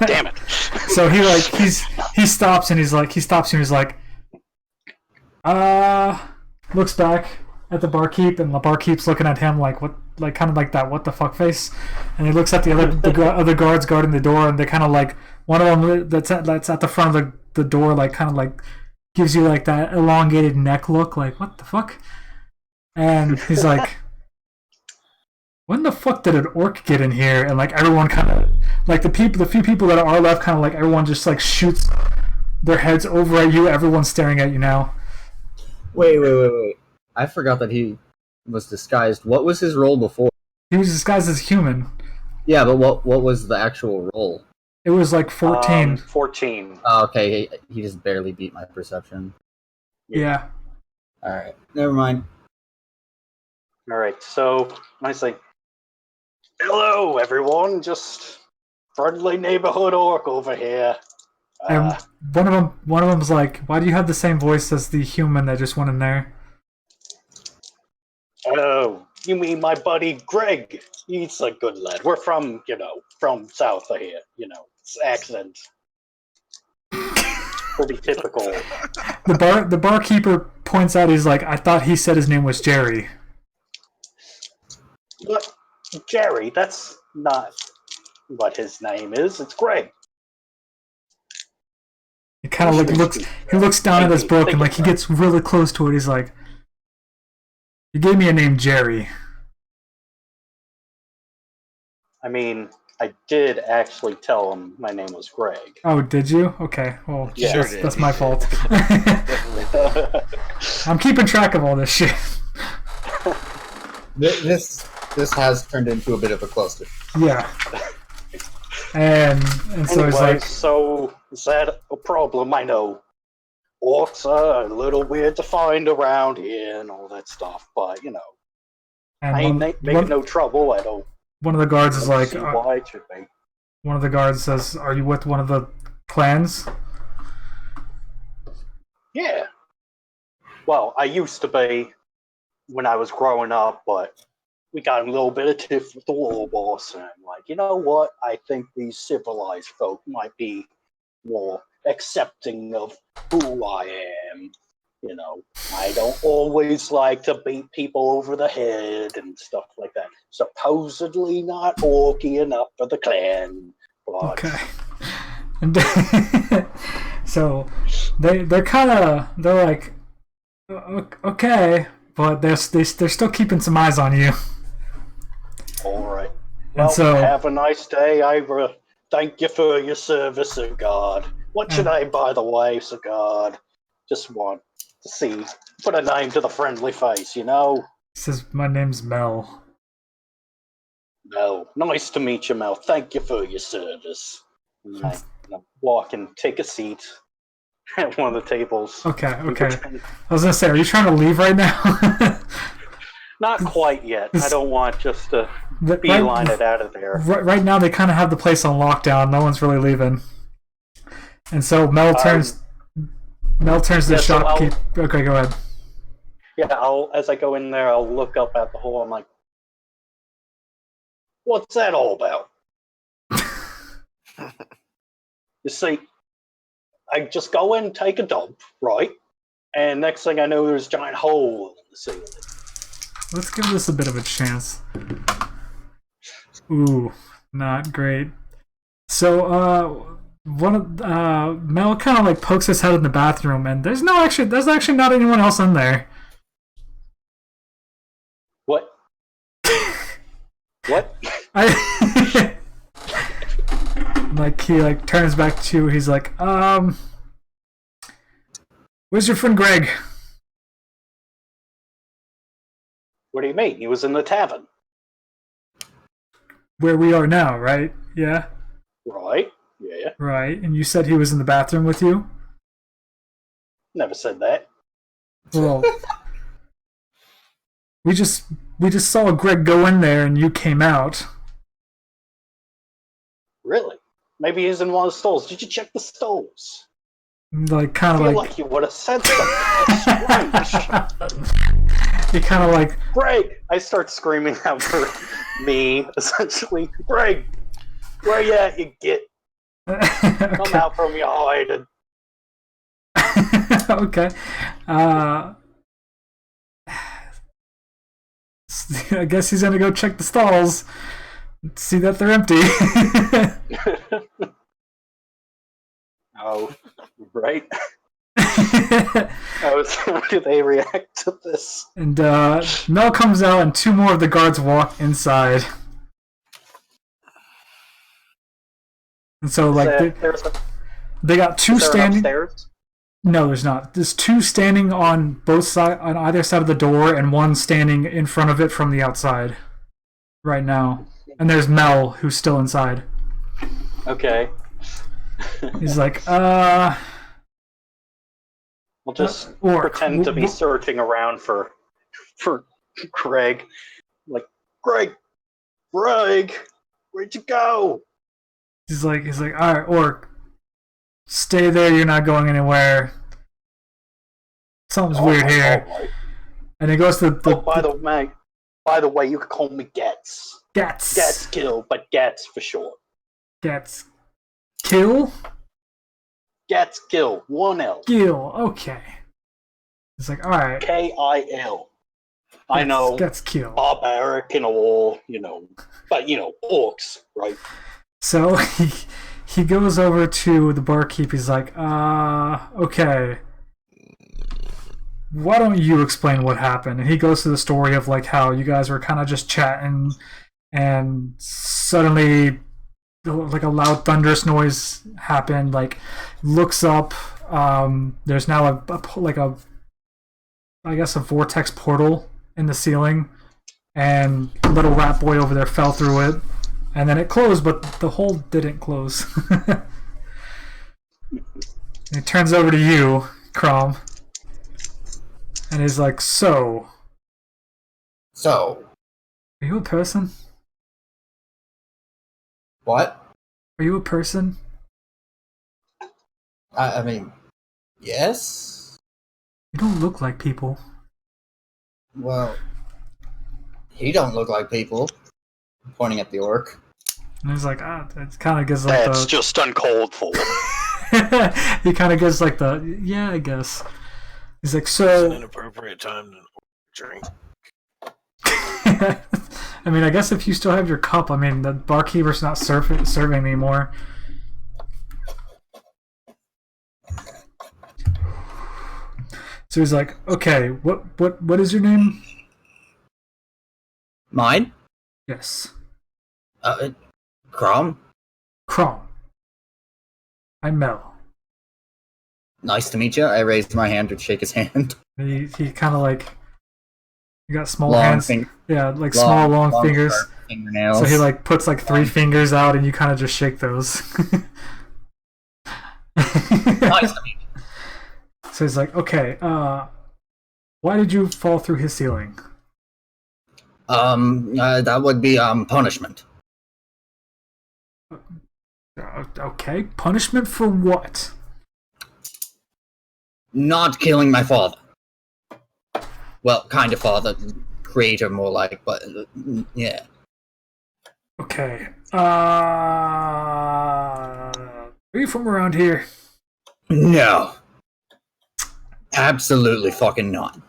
Damn it. So he stops and he's like looks back at the barkeep, and the barkeep's looking at him like what, like kind of like that what the fuck face, and he looks at the other guards guarding the door, and they kind of like one of them that's at the front of the door like kind of like gives you like that elongated neck look like what the fuck, and he's like, when the fuck did an orc get in here? And like everyone kind of like the few people that are left, kind of like everyone just like shoots their heads over at you. Everyone's staring at you now. Wait. I forgot that he was disguised. What was his role before? He was disguised as human. Yeah, but what was the actual role? It was like 14. 14. Oh, okay, he just barely beat my perception. Yeah. Alright, never mind. Alright, so I say, hello everyone, just friendly neighborhood orc over here. And one of them's like, why do you have the same voice as the human that just went in there? Oh, you mean my buddy Greg? He's a good lad. We're from, from south of here, it's accent. Pretty typical. The barkeeper points out, he's like, I thought he said his name was Jerry. But Jerry, that's not what his name is. It's Greg. He kind of like looks down at his book and like he gets really close to it. He's like, you gave me a name, Jerry. I mean, I did actually tell him my name was Greg. Oh, did you? Okay, well, Yeah. that's my fault. I'm keeping track of all this shit. This has turned into a bit of a cluster. Yeah. And so he's like, so is that a problem? I know orcs are a little weird to find around here and all that stuff, but I ain't making no trouble. I don't. One of the guards is like, see why it should be. One of the guards says, "Are you with one of the clans?" Yeah. Well, I used to be when I was growing up, but we got a little bit of tiff with the war boss, and I'm like, you know what? I think these civilized folk might be more accepting of who I am. You know, I don't always like to beat people over the head and stuff like that. Supposedly not orky enough for the clan, but Okay. And so they're like, okay, but they're still keeping some eyes on you. all right. And Well, so have a nice day. I thank you for your service, Sir God. What should I, by the way, Sir God? Just want to see, put a name to the friendly face, you know? he says, my name's Mel. No, nice to meet you, Mel. Thank you for your service. And I walk and take a seat at one of the tables. Okay. I was gonna say, are you trying to leave right now? Not quite yet. I don't want just to beeline it out of there. Right now, they kind of have the place on lockdown. No one's really leaving. And so Mel turns to the shopkeep. Okay, go ahead. Yeah, as I go in there, I'll look up at the hole. I'm like, what's that all about? You see, I just go in, take a dump, right? And next thing I know, there's a giant hole in the ceiling. Let's give this a bit of a chance. Ooh, not great. So, Mel kind of like pokes his head in the bathroom, and there's actually not anyone else in there. What? What? Like he like turns back to you. He's like, where's your friend Greg? What do you mean? He was in the tavern. Where we are now, right? Yeah. Right. Yeah. Right. And you said he was in the bathroom with you? Never said that. Well, we just saw Greg go in there and you came out. Really? Maybe he's in one of the stalls. Did you check the stalls? Like kind I of feel like like you would have said something. That's strange. he kind of like Greg! I start screaming out for me, essentially. Greg! Where you at, you git? Come out from your hide. Okay. I guess he's gonna go check the stalls, see that they're empty. Oh, right. How do they react to this? And Mel comes out, and two more of the guards walk inside. And so, like, they got two standing. Upstairs? No, there's not. There's two standing on both side, on either side of the door, and one standing in front of it from the outside. Right now, and there's Mel, who's still inside. Okay. He's like, We'll just pretend to be searching around for Greg. Like, Greg, where'd you go? He's like, all right, Orc, stay there. You're not going anywhere. Something's weird here. Right. And he goes to the. By the way, you could call me Gats. Gats. Gats kill, but Gats for short. Gats. Kill? Gats kill. 1L. Kill. Okay. It's like, all right. K-I-L. I know. Gats kill. Barbaric and all, but orcs, right? So he goes over to the barkeep. He's like, okay. Why don't you explain what happened? And he goes through the story of like how you guys were kind of just chatting, and suddenly, like a loud thunderous noise happened. Like, looks up. There's now I guess a vortex portal in the ceiling, and little rat boy over there fell through it, and then it closed, but the hole didn't close. He turns over to you, Crom. And he's like, So, are you a person? What? Are you a person? I mean, yes. You don't look like people. Well, he don't look like people. Pointing at the orc. And he's like, it kind of gives like That's just uncalled for. He kind of gives like yeah, I guess. He's like, It's an so. inappropriate time to drink. I mean, I guess if you still have your cup, I mean, the barkeeper's not serving anymore. So he's like, okay, what is your name? Mine? Yes. Crom? Crom. I'm Mel. Nice to meet you. I raised my hand to shake his hand. He kind of like, you got small Long hands. Yeah, like small, long fingers. sharp fingernails. So he like puts like 3 fingers out and you kind of just shake those. Nice to meet you. So he's like, okay, why did you fall through his ceiling? That would be, punishment. Okay, punishment for what? Not killing my father. Well, kind of father. Creator, more like, but, yeah. Okay, are you from around here? No. Absolutely fucking not.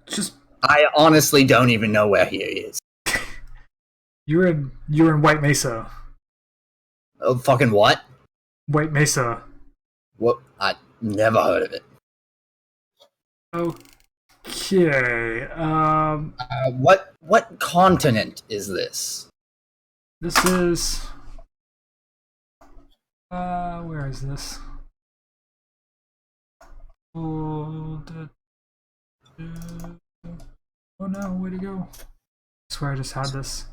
Just I honestly don't even know where he is. you're in White Mesa. Oh, fucking what? White Mesa. What? I never heard of it. Okay. What continent is this? This is. Where is this? Oh no, where'd it go? I swear I just had this.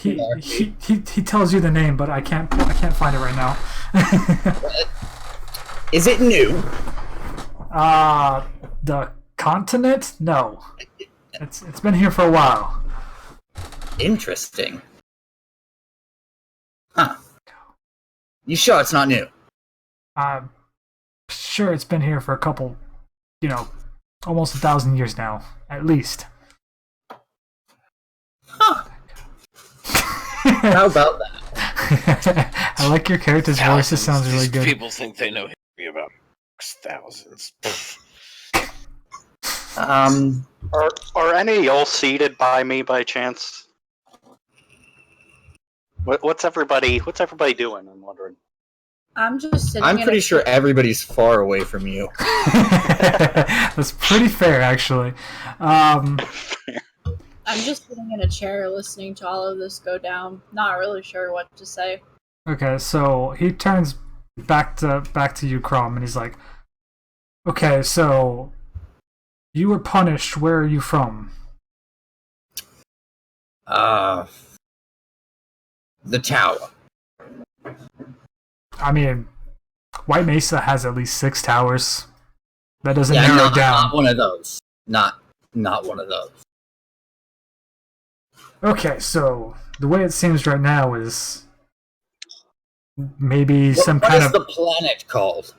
He tells you the name, but I can't find it right now. Is it new? The continent? No. It's been here for a while. Interesting. Huh. You sure it's not new? I'm sure it's been here for a couple, almost 1,000 years now, at least. Huh. How about that? I like your character's voice. It sounds really These good. People think they know history about thousands. Are any of y'all seated by me by chance? What's everybody doing? I'm wondering. I'm just sitting. I'm pretty sure everybody's far away from you. That's pretty fair, actually. I'm just sitting in a chair listening to all of this go down. Not really sure what to say. Okay, so he turns back to you, Crom, and he's like, "Okay, so you were punished. Where are you from?" The tower. I mean, White Mesa has at least 6 towers. That doesn't narrow it down. Not one of those. Not one of those. Okay, so the way it seems right now is maybe some kind of. What is the planet called?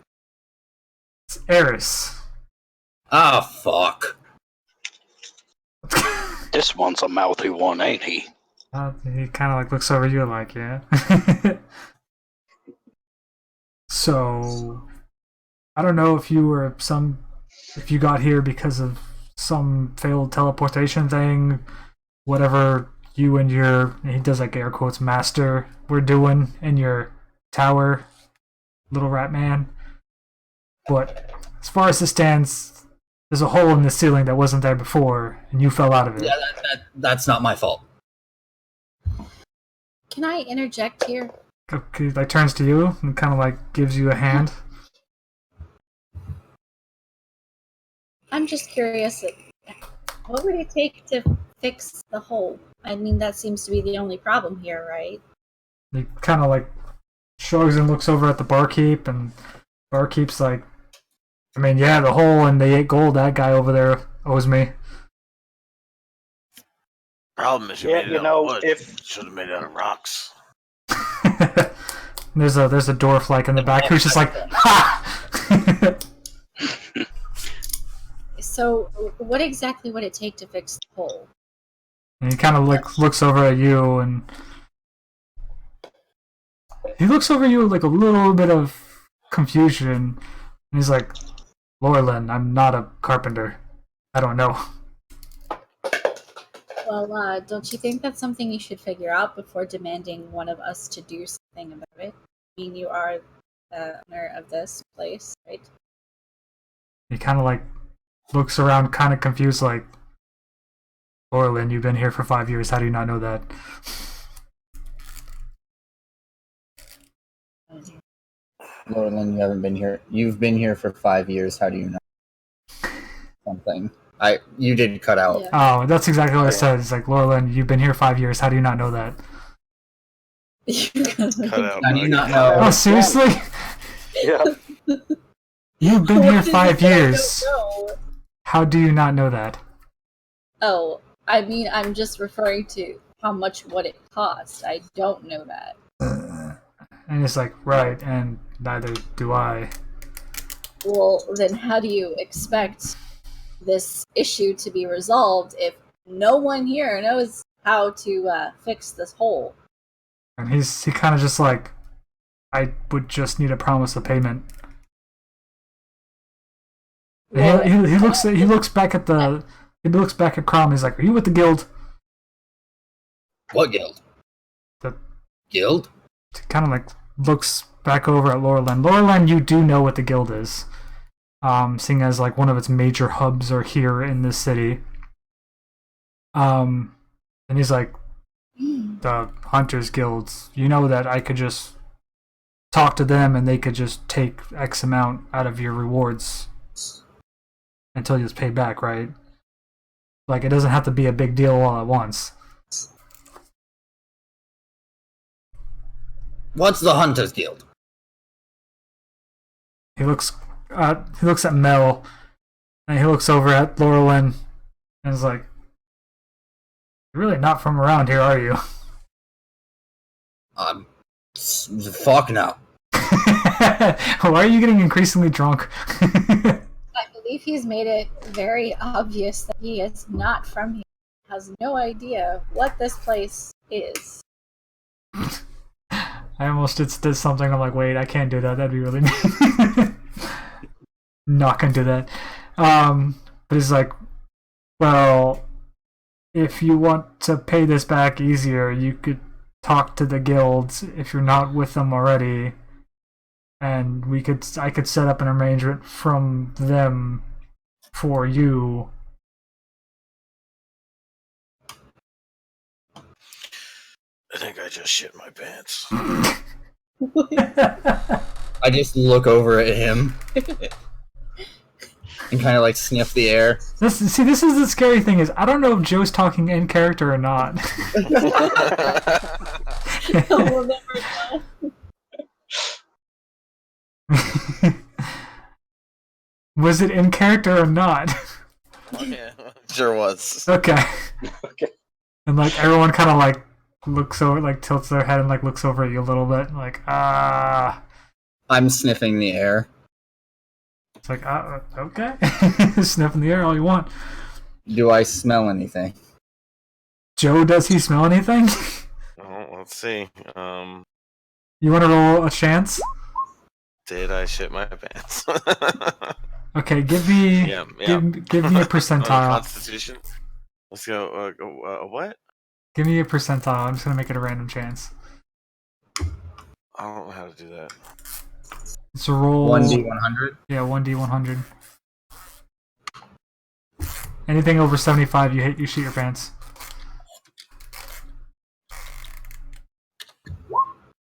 It's Eris. Ah, fuck. This one's a mouthy one, ain't he? He kind of like looks over you like, yeah. So, I don't know if you got here because of some failed teleportation thing, whatever you and he does like air quotes, master were doing in your tower, little rat man. But as far as it stands, there's a hole in the ceiling that wasn't there before, and you fell out of it. Yeah, that's not my fault. Can I interject here? He like turns to you and kind of like gives you a hand. I'm just curious. What would it take to fix the hole? I mean, that seems to be the only problem here, right? He kind of like shrugs and looks over at the barkeep, and barkeep's like, I mean, yeah, the hole and the 8 gold that guy over there owes me. Problem is, you Yeah, made it you out know, of wood. if- Should have made it out of rocks. There's a dwarf like in the back who's just like, ha! So, what exactly would it take to fix the hole? And he kind of looks over at you, and he looks over you with like a little bit of confusion, and he's like, Lorelyn, I'm not a carpenter. I don't know. Well, don't you think that's something you should figure out before demanding one of us to do something about it? I mean, you are the owner of this place, right? He kind of like looks around, kind of confused, like, Lorelyn, you've been here for 5 years. How do you not know that? Lorelyn, you haven't been here. You've been here for 5 years. How do you know something? You did cut out. Yeah. Oh, that's exactly what I said. It's like, Lorelyn, you've been here 5 years. How do you not know that? Cut out. How do you bug. not know? Oh, seriously? Yeah. You've been What here does it 5 say I don't years. know? How do you not know that? Oh, I mean, I'm just referring to how much what it cost. I don't know that. And it's like, right, and neither do I. Well, then how do you expect this issue to be resolved if no one here knows how to fix this hole? And he kind of just like, I would just need a promise of payment. Well, He looks back at Crom. He's like, "Are you with the guild?" What guild? The- Guild? Kind of like looks back over at Lorelyn. Lorelyn, you do know what the guild is, seeing as like one of its major hubs are here in this city. And he's like, the Hunters Guilds. You know that I could just talk to them and they could just take X amount out of your rewards until you just pay back, right? Like, it doesn't have to be a big deal all at once. What's the Hunters Guild? He looks at Mel, and he looks over at Lorelyn, and is like, "You're really not from around here, are you?" Fuck no. Why are you getting increasingly drunk? I believe he's made it very obvious that he is not from here, has no idea what this place is. I almost did something. I'm like, wait, I can't do that. That'd be really mean. Not gonna do that. But he's like, well, if you want to pay this back easier, you could talk to the guilds if you're not with them already, and I could set up an arrangement from them for you. I think I just shit my pants. I just look over at him and kind of like sniff the air. This is the scary thing is I don't know if Joe's talking in character or not. We'll never know. Was it in character or not? Yeah, sure was. Okay. Okay. And like everyone kind of like looks over, like tilts their head and like looks over at you a little bit, like I'm sniffing the air. It's like okay, sniff in the air all you want. Do I smell anything? Joe, does he smell anything? Oh, let's see. You want to roll a chance? Did I shit my pants? Okay, give me Yeah. give me a percentile. Constitution. Let's go. What? Give me a percentile. I'm just gonna make it a random chance. I don't know how to do that. It's a roll. 1d100. Yeah, 1d100. Anything over 75, you shit your pants.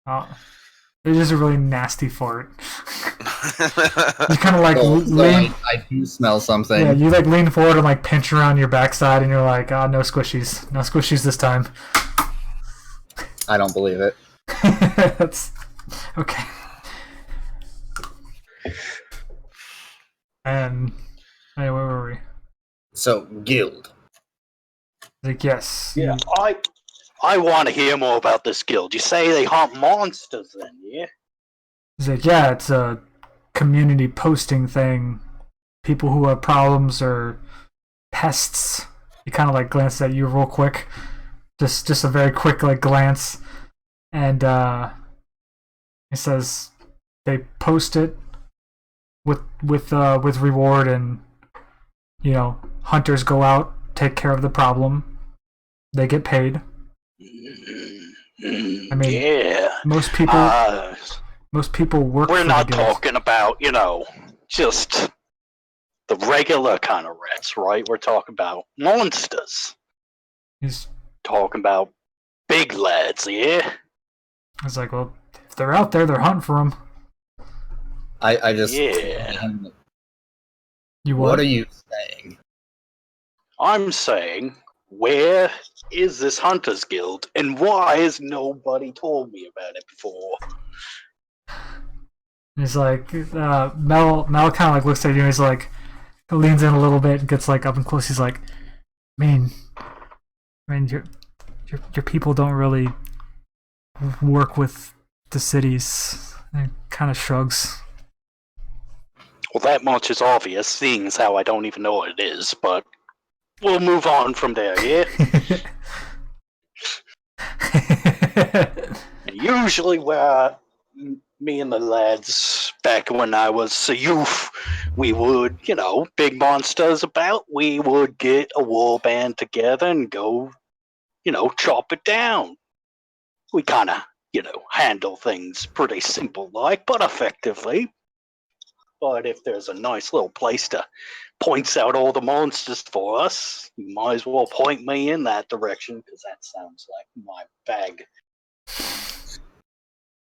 Oh, it is a really nasty fart. You kind of like lean. I do smell something. Yeah, you like lean forward and like pinch around your backside, and you're like, no squishies, no squishies this time. I don't believe it. That's okay. And hey, where were we? So, guild. Like, yes. Yeah, I want to hear more about this guild. You say they hunt monsters, then, yeah? He's like, yeah, it's a community posting thing. People who have problems or pests. He kind of like glanced at you real quick, just a very quick like glance, and He says they post it with reward, and hunters go out, take care of the problem. They get paid. I mean, Yeah. most people work We're for not the guild. talking about, just the regular kind of rats, right? We're talking about monsters. He's Talking about big lads, yeah? like, well, if they're out there, they're hunting for them. I just Yeah. You What are you saying? I'm saying, where is this Hunters Guild, and why has nobody told me about it before? He's like, Mel kind of like looks at you, and he's like, leans in a little bit and gets like up and close. He's like, I mean, your people don't really work with the cities. And kind of shrugs. Well, that much is obvious, seeing as how I don't even know what it is, but we'll move on from there, yeah? Usually where me and the lads, back when I was a youth, we would, big monsters about, we would get a war band together and go, chop it down. We kind of, handle things pretty simple like, but effectively. But if there's a nice little place to point out all the monsters for us, you might as well point me in that direction, because that sounds like my bag.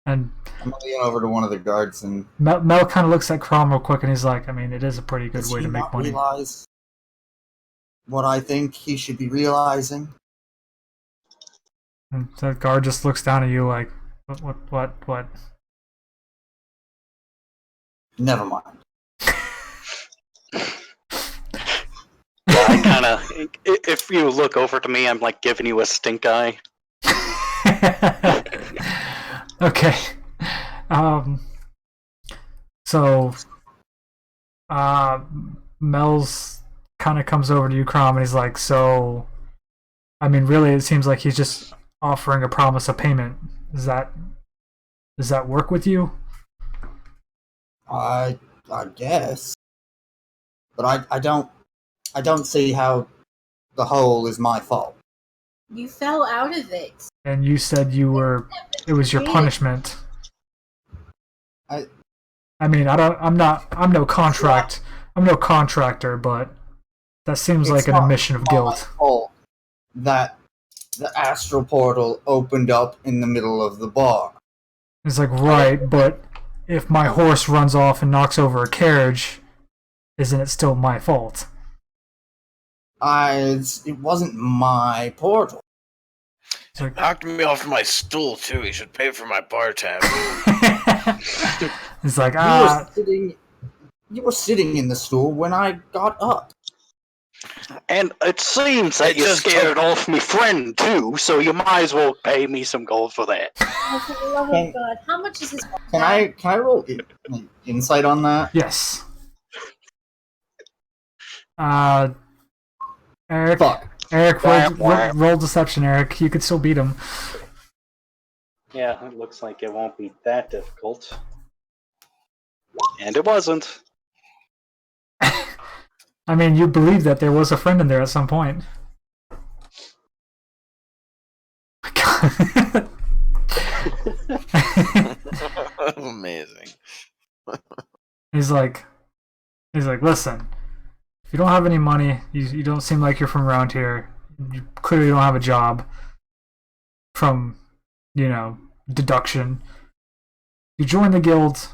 And I'm going over to one of the guards and Mel kind of looks at Crom real quick, and he's like, I mean, it is a pretty good way to make money. Realize what I think he should be realizing? And the guard just looks down at you like, what? Never mind. I kind of, if you look over to me, I'm like giving you a stink eye. Okay. So, Mel's kind of comes over to you, Crom, and he's like, so, I mean, really, it seems like he's just offering a promise of payment. Does that work with you? I guess, but I don't see how the hole is my fault. You fell out of it. And you said it was your punishment. I mean, I'm no contractor, but that seems like an admission of guilt. That the astral portal opened up in the middle of the bar. It's like, right, but if my horse runs off and knocks over a carriage, isn't it still my fault? It wasn't my portal. Like, knocked me off my stool too. He should pay for my bar tab. It's like, you were sitting in the stool when I got up. And it seems that you scared off me friend too, so you might as well pay me some gold for that. Oh, for the love of God. How much is this? Can I roll insight on that? Yes. Eric. Fuck. Eric, roll deception, Eric. You could still beat him. Yeah, it looks like it won't be that difficult. And it wasn't. I mean, you believe that there was a friend in there at some point. Amazing. He's like, listen, if you don't have any money, you don't seem like you're from around here, you clearly don't have a job from, deduction. You join the guild,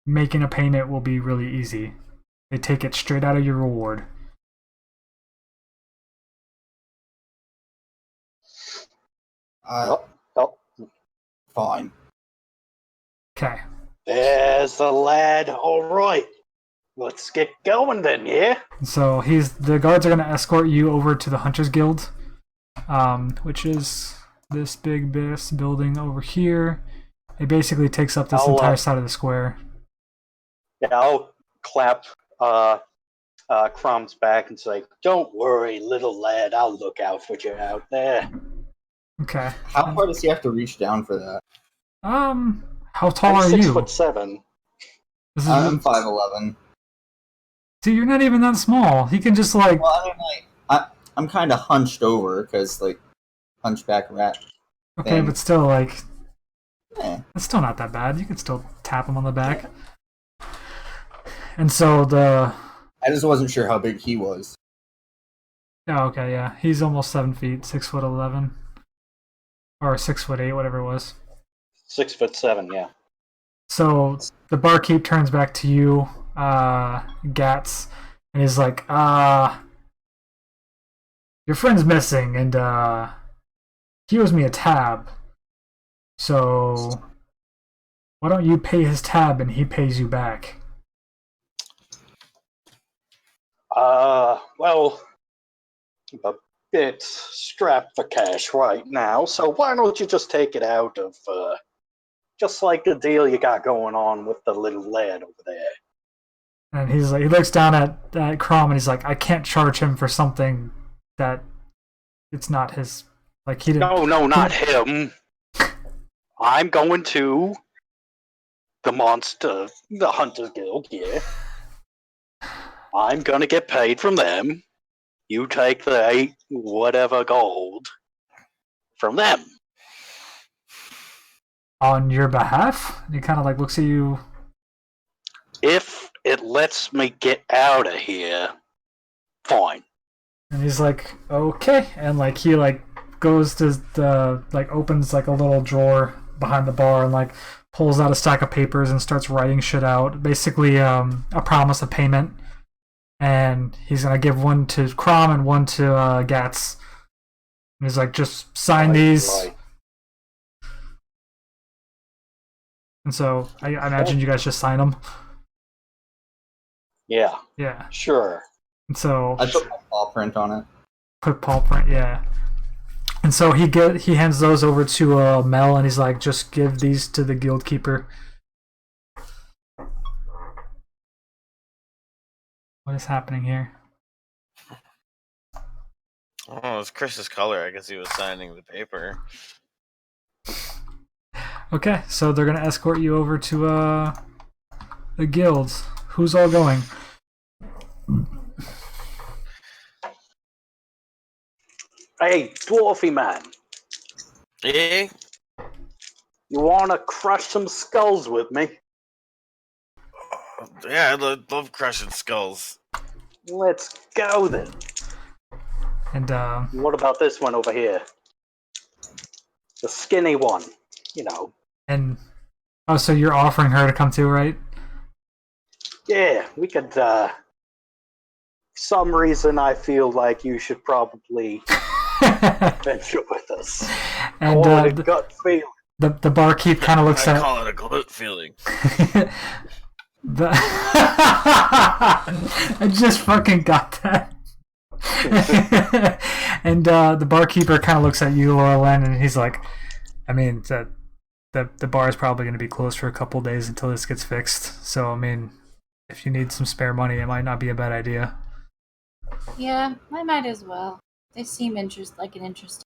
making a payment will be really easy. They take it straight out of your reward. Fine. Okay. There's the lad. All right. Let's get going then, yeah? So the guards are going to escort you over to the Hunters Guild, which is this big building over here. It basically takes up this entire side of the square. Yeah, I'll clap Crom's back and say, "Don't worry, little lad. I'll look out for you out there." Okay. How far does he have to reach down for that? How tall I'm are you? 6'7". This is, I'm 5'11". see, you're not even that small. He can just like. Well, I mean, I'm kind of hunched over because like hunchback rat. Okay, thing. but still, like, Eh. it's still not that bad. You can still tap him on the back. And so I just wasn't sure how big he was. oh, okay, yeah, he's almost 7 feet, 6'11", or 6'8", whatever it was. 6'7", yeah. So the barkeep turns back to you, Gats, and he's like, your friend's missing, and he owes me a tab. So why don't you pay his tab and he pays you back? Well, I'm a bit strapped for cash right now, so why don't you just take it out of, just like the deal you got going on with the little lad over there. And he's like, he looks down at Crom and he's like, I can't charge him for something that it's not his. Like he didn't. No, not him. I'm going to the Hunters Guild, yeah. I'm gonna get paid from them. You take the 8 whatever gold from them. On your behalf. And he kind of like looks at you. If it lets me get out of here, fine. And he's like, okay, and like he like goes to the like opens like a little drawer behind the bar and like pulls out a stack of papers and starts writing shit out. Basically, a promise of payment, and he's gonna give one to Crom and one to Gats. And he's like, just sign these. Right. And so I imagine you guys just sign them. Yeah, Yeah. sure. And so I put my paw print on it. put paw print, yeah. And so he hands those over to Mel, and he's like, just give these to the guild keeper. What is happening here? Oh, it's Chris's color. I guess he was signing the paper. Okay, so they're gonna escort you over to the guilds. Who's all going? Hey, dwarfy man, Eh? you wanna crush some skulls with me? Yeah, I love crushing skulls. Let's go then. And What about this one over here? The skinny one, you know. oh, so you're offering her to come too, right? Yeah, we could, some reason I feel like you should probably venture with us. And Call it a gut feeling. the barkeep kind of looks I at call it a glute feeling. I just fucking got that. And the barkeeper kind of looks at you, Laurelyn, and he's like, I mean, the bar is probably going to be closed for a couple days until this gets fixed. So, I mean, if you need some spare money, it might not be a bad idea. Yeah, I might as well. They seem like an interesting.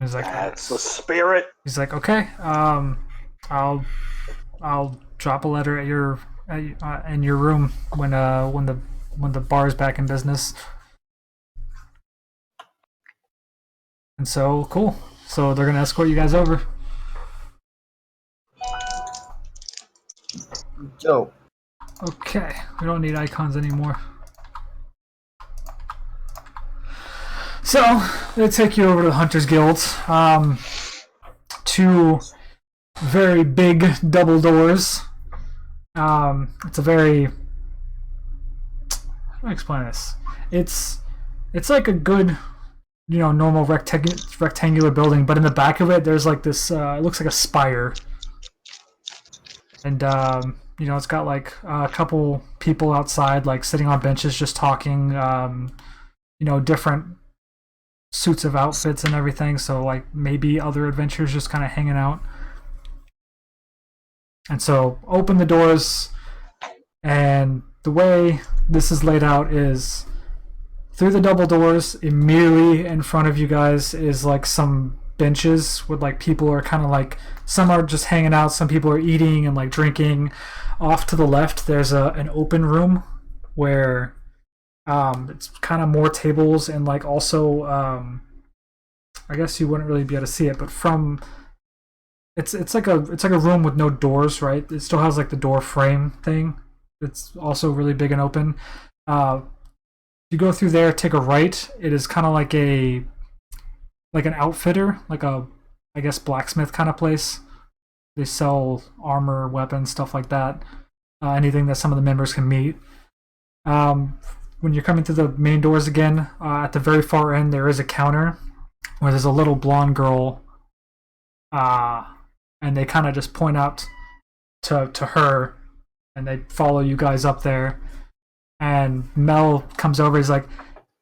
He's like, That's the spirit. he's like, okay, I'll drop a letter at your in your room when the bar is back in business. And so cool. So they're gonna escort you guys over. Dope. Okay, we don't need icons anymore. So they take you over to the Hunters Guild. Two very big double doors. It's a very, how do I explain this? It's like a good, normal rectangular building, but in the back of it, there's like this. It looks like a spire, and it's got like a couple people outside, like sitting on benches, just talking. Different suits of outfits and everything. So like maybe other adventurers just kind of hanging out. And so open the doors, and the way this is laid out is through the double doors, immediately in front of you guys is like some benches with like people are kind of like some are just hanging out, some people are eating and like drinking. Off to the left, there's an open room where it's kind of more tables and like also I guess you wouldn't really be able to see it, but from it's like a room with no doors, right? It still has like the door frame thing. It's also really big and open. You go through there, take a right. It is kind of like an outfitter, like a I guess blacksmith kind of place. They sell armor, weapons, stuff like that. Anything that some of the members can meet. When you're coming through the main doors again, at the very far end there is a counter where there's a little blonde girl, and they kind of just point out to her, and they follow you guys up there. And Mel comes over. He's like,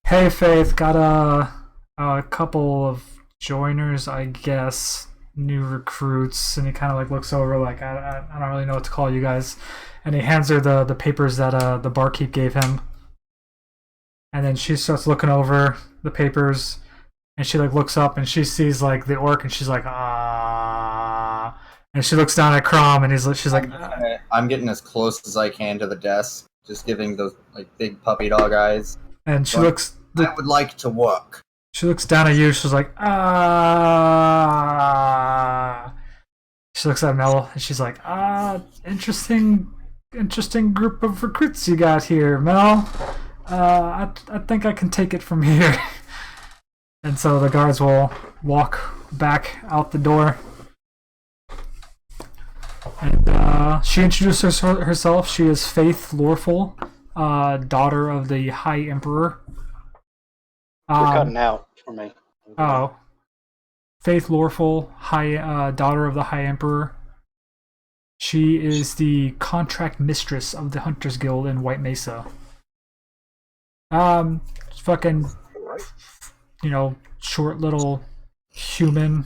"Hey, Faith, got a couple of joiners, I guess, new recruits." And he kind of like looks over, like, I don't really know what to call you guys. And he hands her the papers that the barkeep gave him. And then she starts looking over the papers, and she like looks up and she sees like the orc, and she's like, ah. And she looks down at Crom, and she's like, I'm getting as close as I can to the desk, just giving those like big puppy dog eyes. And she looks. I would like to work. She looks down at you. She's like, ah. She looks at Mel, and she's like, interesting group of recruits you got here, Mel. I think I can take it from here. And so the guards will walk back out the door. And she introduces herself. She is Faith Loreful, daughter of the High Emperor. You're cutting out for me. Oh. Faith Loreful, daughter of the High Emperor. She is the contract mistress of the Hunters Guild in White Mesa. Fucking, short little human,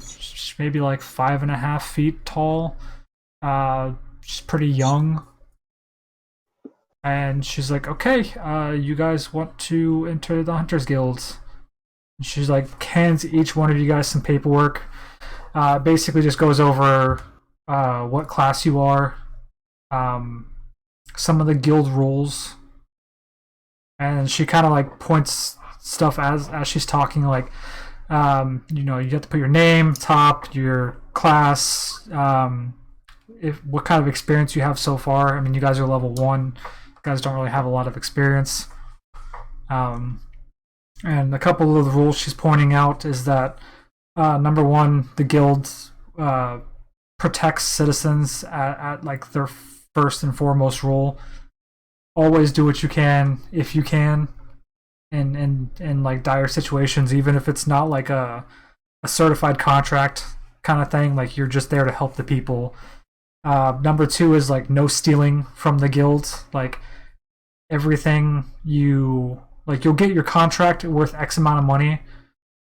maybe like 5.5 feet tall. She's pretty young. And she's like, okay, you guys want to enter the Hunters Guild? And she's like, hands each one of you guys some paperwork. Basically just goes over what class you are, some of the guild rules. And she kind of like points stuff as she's talking, like, you have to put your name top, your class, what kind of experience you have so far. I mean, you guys are level 1. You guys don't really have a lot of experience. And a couple of the rules she's pointing out is that number 1, the guild protects citizens at like their first and foremost rule. Always do what you can if you can in like dire situations, even if it's not like a certified contract kind of thing. Like, you're just there to help the people. Number 2 is like no stealing from the guild. Like, everything you'll get your contract worth X amount of money.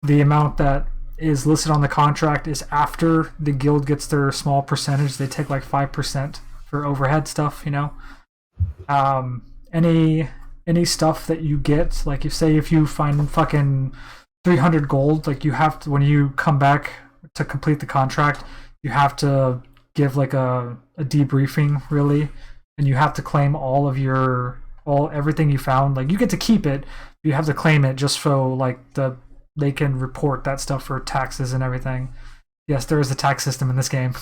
The amount that is listed on the contract is after the guild gets their small percentage. They take like 5% for overhead stuff, Any stuff that you get, like if you find fucking 300 gold, like you have to, when you come back to complete the contract, you have to give like a debriefing, really, and you have to claim everything you found. Like, you get to keep it, you have to claim it just so like they can report that stuff for taxes and everything. Yes, there is a tax system in this game.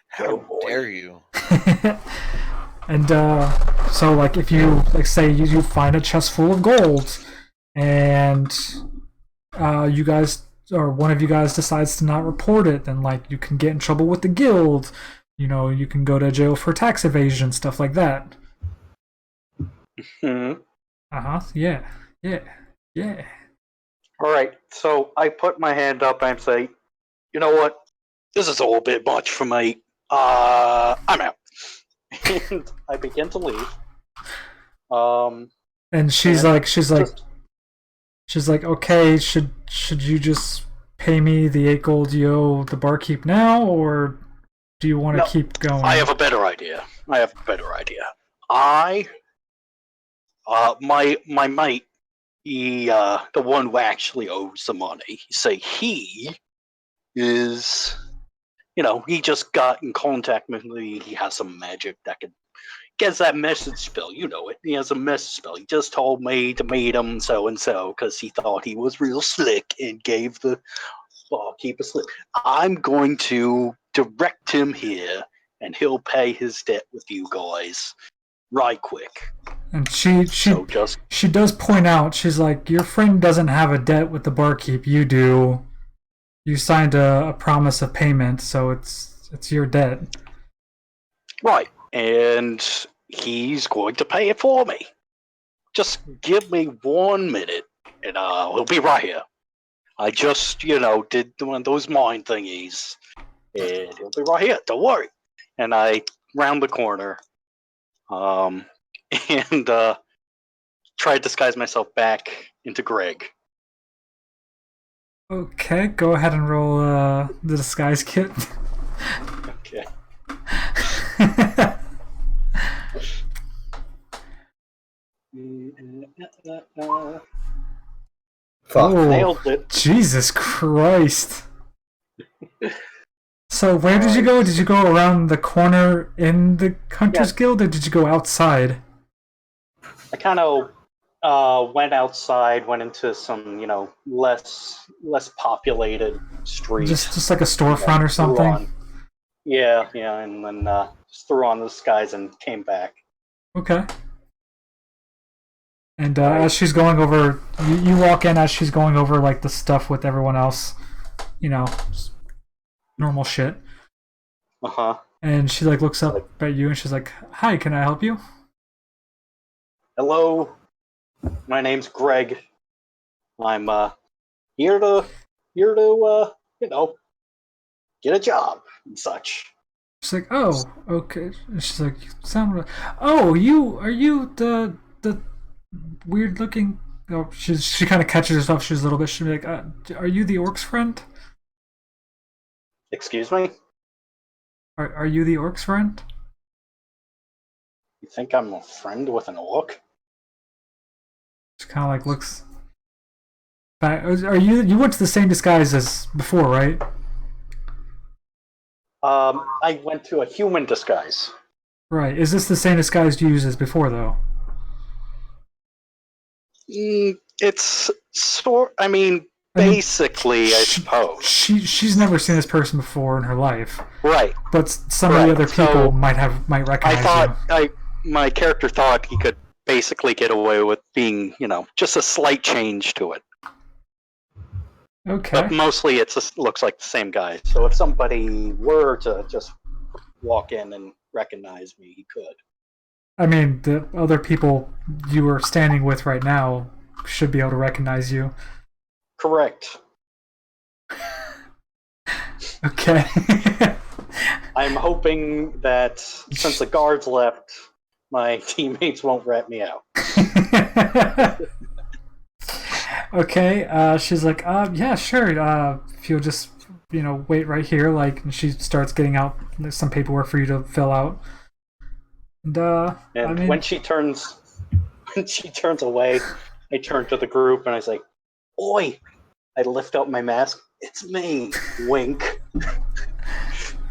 How dare you? And so like if you say you find a chest full of gold, and you guys, or one of you guys, decides to not report it, then like you can get in trouble with the guild. You can go to jail for tax evasion, stuff like that. Mm-hmm. Yeah. All right, so I put my hand up and say, you know what? This is a little bit much for me. I'm out. And I begin to leave. And she's like, okay, should you just pay me the 8 gold you owe the barkeep now, or do you want to keep going? I have a better idea. My mate the one who actually owes the money. Say he is, he just got in contact with me. He has some magic that could gets that message spell. You know it. He has a message spell. He just told me to meet him so and so because he thought he was real slick and gave the barkeeper slip. I'm going to direct him here, and he'll pay his debt with you guys right quick. And she does point out, she's like, your friend doesn't have a debt with the barkeep. You do. You signed a promise of payment, so it's your debt. Right. And he's going to pay it for me. Just give me 1 minute, and he'll be right here. I just, did one of those mind thingies, and he'll be right here. Don't worry. And I round the corner, and try to disguise myself back into Greg. Okay, go ahead and roll the disguise kit. Okay. Fuck. Oh, Nailed it. Jesus Christ. So where did you go? Did you go around the corner in the Hunters Guild, or did you go outside? I kind of went outside, went into some, less populated street. Just like a storefront or something? Yeah, and then just threw on the disguise and came back. Okay. And as she's going over, you walk in as she's going over like the stuff with everyone else, just normal shit. Uh-huh. And she like looks up at you and she's like, "Hi, can I help you?" Hello, my name's Greg. I'm here to get a job and such. She's like, "Oh, okay." And she's like, "You sound oh, are you the weird looking?" Oh, she kind of catches herself. She's a little bit. She'll be like, "Are you the orc's friend?" Excuse me? Are you the orc's friend? You think I'm a friend with an orc? She kind of like looks back. Are you went to the same disguise as before, right? I went to a human disguise. Right. Is this the same disguise you used as before, though? It's basically, I suppose. She's never seen this person before in her life. Right. But some of the other people might recognize you. My character thought he could basically get away with being, just a slight change to it. Okay. But mostly it looks like the same guy. So if somebody were to just walk in and recognize me, he could. I mean, the other people you are standing with right now should be able to recognize you. Correct. Okay. I'm hoping that since the guards left, my teammates won't rat me out. Okay, she's like, yeah, sure. If you'll just, wait right here, and she starts getting out some paperwork for you to fill out. And when she turns away, I turn to the group and I say, "Oi!" I lift up my mask. "It's me." Wink.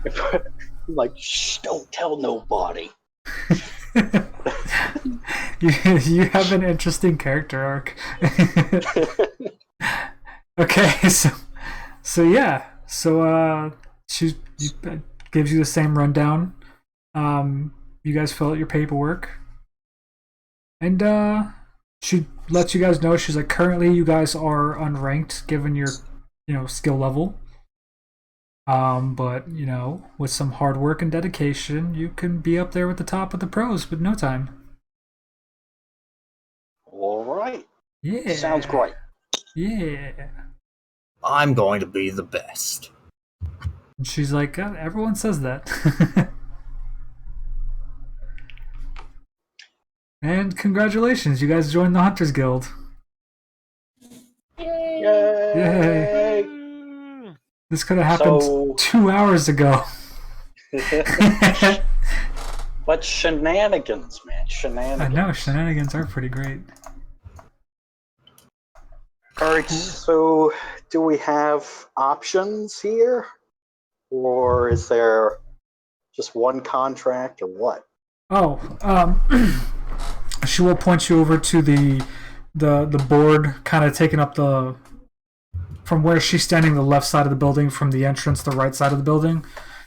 I'm like, "Shh! Don't tell nobody." you have an interesting character arc. Okay, so yeah, she gives you the same rundown. You guys fill out your paperwork, and she lets you guys know. She's like, currently you guys are unranked given your skill level. But with some hard work and dedication, you can be up there with the top of the pros with no time. All right. Yeah. Sounds great. Yeah. I'm going to be the best. And she's like, everyone says that. And congratulations, you guys joined the Hunters Guild. Yay! Yay. This could have happened 2 hours ago. But shenanigans, man. Shenanigans. I know, shenanigans are pretty great. All right, so do we have options here? Or is there just one contract or what? Oh, she will point you over to the board, kind of taking up the from where she's standing, the left side of the building, from the entrance, the right side of the building.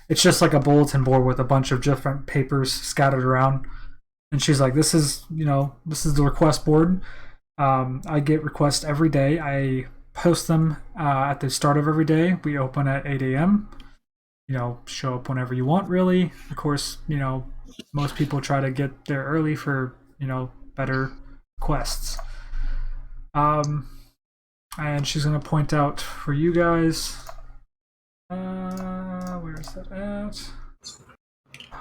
It's just like a bulletin board with a bunch of different papers scattered around. And she's like, "This is the request board. I get requests every day. I post them at the start of every day. We open at 8 a.m. Show up whenever you want, really. Of course, most people try to get there early for, better quests. And she's going to point out for you guys. Where is that at?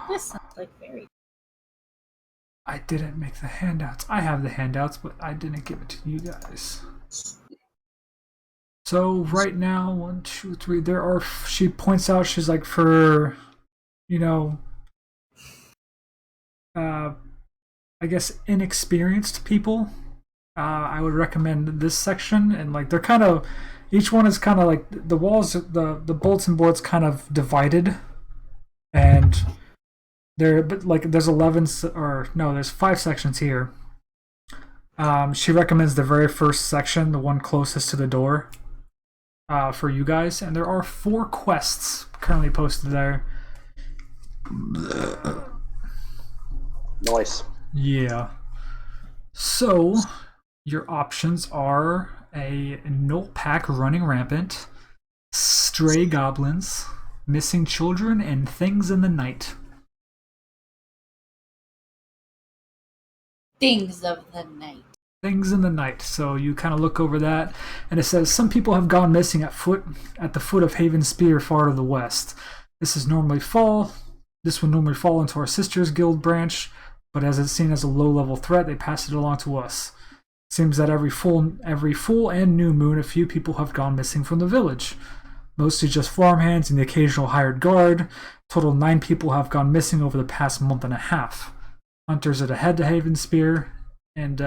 This sounds like very. I didn't make the handouts. I have the handouts, but I didn't give it to you guys. So right now, 1, 2, 3. There are. She points out. She's like, for, I guess inexperienced people. I would recommend this section, and like they're kind of, each one is kind of like the walls, the bulletin boards kind of divided, and but like there's 11 or no, there's 5 sections here. She recommends the very first section, the one closest to the door, for you guys, and there are 4 quests currently posted there. Nice. Yeah. So your options are a null pack running rampant, stray goblins, missing children, and things in the night. Things of the night. Things in the night. So you kind of look over that, and it says some people have gone missing at the foot of Haven Spear, far to the west. This would normally fall into our Sisters Guild branch, but as it's seen as a low-level threat, they pass it along to us. Seems that every full and new moon, a few people have gone missing from the village. Mostly just farmhands and the occasional hired guard. Total 9 people have gone missing over the past month and a half. Hunters are head to Haven Spear and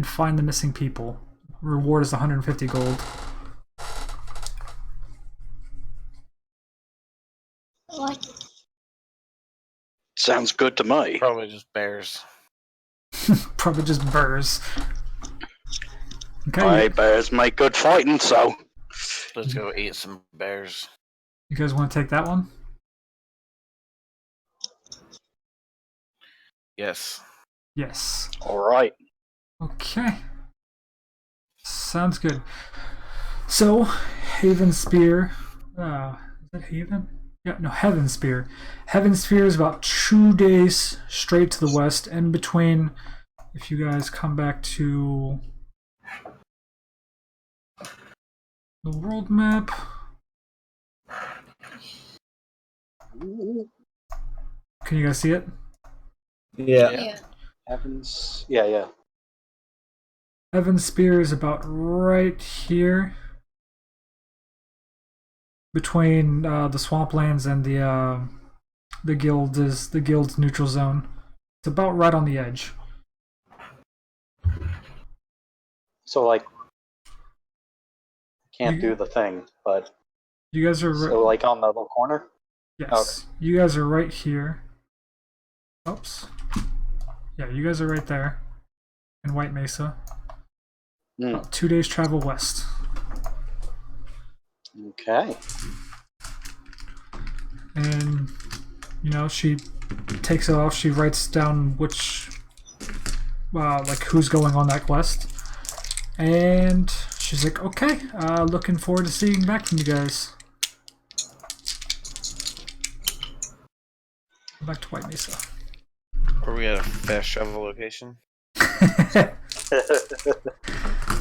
find the missing people. Reward is 150 gold. I like it. Sounds good to me. Probably just bears. Probably just burrs. Okay. Aye, bears make good fighting, so. Let's go eat some bears. You guys want to take that one? Yes. Yes. All right. Okay. Sounds good. So, Haven Spear. Is that Haven? Yeah, no, Heaven Spear. Heaven Spear is about 2 days straight to the west. In between, if you guys come back to the world map. Can you guys see it? Yeah. Heavens. Yeah. Heaven Spear is about right here. Between the swamplands and the guild's neutral zone. It's about right on the edge. So, like, can't do the thing, but. You guys are So, like, on the little corner? yes. Okay. You guys are right here. Oops. Yeah, you guys are right there in White Mesa. About 2 days travel west. Okay. And she takes it off. She writes down which like who's going on that quest. And she's like, okay, looking forward to seeing back from you guys. Go back to White Mesa. Are we at a fast travel location?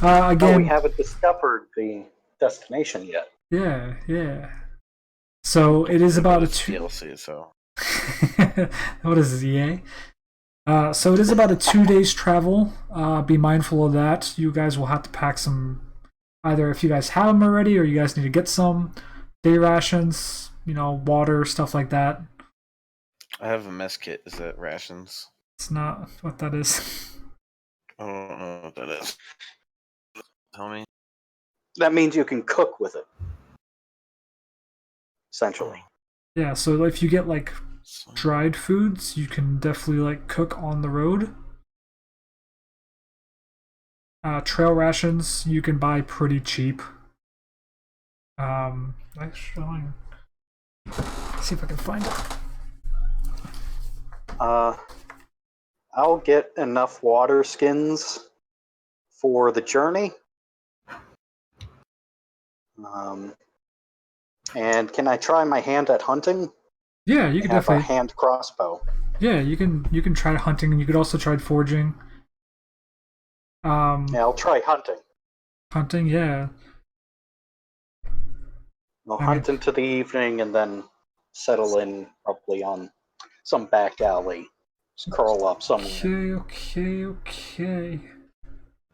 Again, we haven't discovered the destination yet. Yeah. So it is about a DLC. So what is this, EA? So it is about a 2 days travel. Be mindful of that. You guys will have to pack some, either if you guys have them already or you guys need to get some day rations, water, stuff like that. I have a mess kit. Is that rations? It's not what that is. I don't know what that is. Tell me. that means you can cook with it. Essentially. Yeah, so if you get like dried foods, you can definitely like cook on the road. Trail rations you can buy pretty cheap. Actually, let's see if I can find it. I'll get enough water skins for the journey. And can I try my hand at hunting? Yeah, you I can have definitely. a hand crossbow. Yeah, you can try hunting, and you could also try foraging. Yeah, I'll try hunting. Hunting, yeah. I'll I hunt mean- into the evening and then settle in probably on some back alley. Just curl up somewhere. Okay.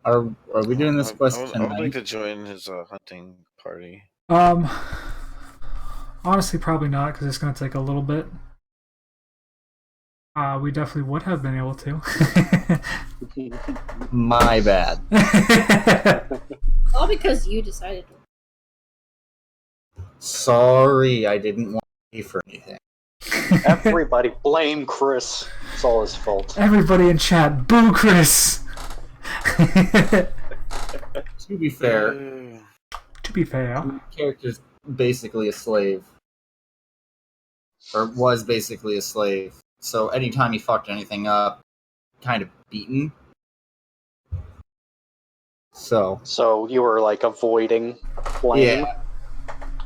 Are we doing this quest I would tonight? like to join his hunting party. Honestly, probably not, because it's going to take a little bit. We definitely would have been able to. My bad. All because you decided to. Sorry, I didn't want to pay for anything. Everybody blame Chris. It's all his fault. Everybody in chat, boo Chris! To be fair, To be fair. the character's basically a slave. Or was basically a slave. So anytime he fucked anything up, kind of beaten. So you were like avoiding blame? yeah,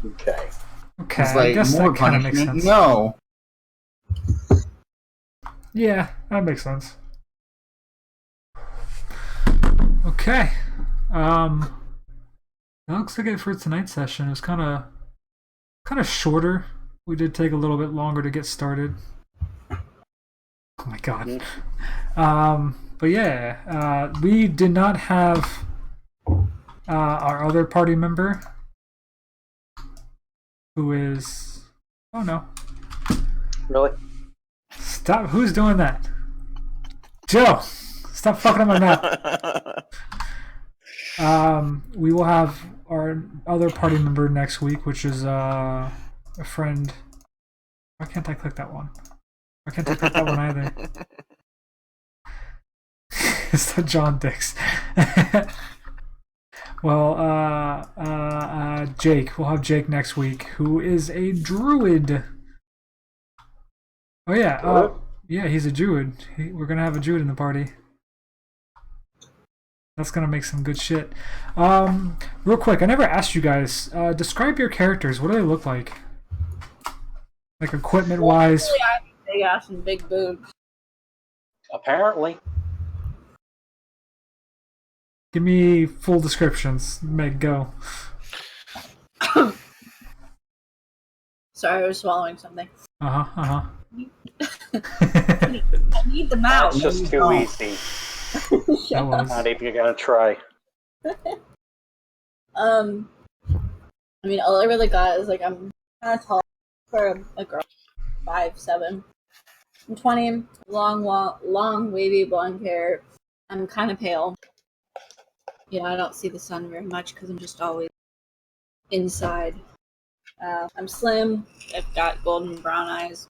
Okay. Okay, it's I like guess more that kind of makes punishment. sense. No, Yeah, that makes sense. Okay. That looks like it for tonight's session. It was kind of shorter. We did take a little bit longer to get started. Oh my god. But yeah, we did not have our other party member, who is. Oh no! Really? Stop! Who's doing that? Joe, stop fucking up my map. We will have our other party member next week, which is a friend. Why can't I click that one? Why can't I click that one either? It's the John Dix. Well, Jake. We'll have Jake next week, who is a druid. Oh yeah, yeah, he's a druid. We're gonna have a druid in the party. That's gonna make some good shit. Real quick, I never asked you guys. Describe your characters. What do they look like? Like equipment-wise. I have a big ass and big boobs. Apparently. Give me full descriptions. Meg, go. Sorry, I was swallowing something. I I need the mouse. That's just too easy. That was. Not even gonna try. I mean, all I really got is like I'm kind of tall for a girl, 5'7". I'm 20, long, wavy blonde hair. I'm kind of pale. You know, I don't see the sun very much because I'm just always inside. I'm slim. I've got golden brown eyes.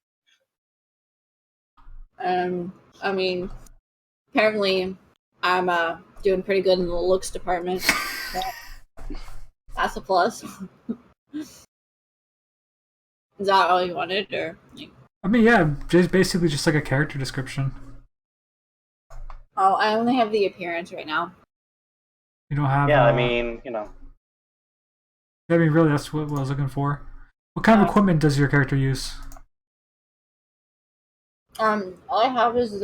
I mean, apparently I'm doing pretty good in the looks department. That's a plus. Is that all you wanted, or? I mean, yeah, just basically just like a character description. Oh, I only have the appearance right now. You don't have. Yeah, I mean, you know. I mean, really, that's what I was looking for. What kind of equipment does your character use? All I have is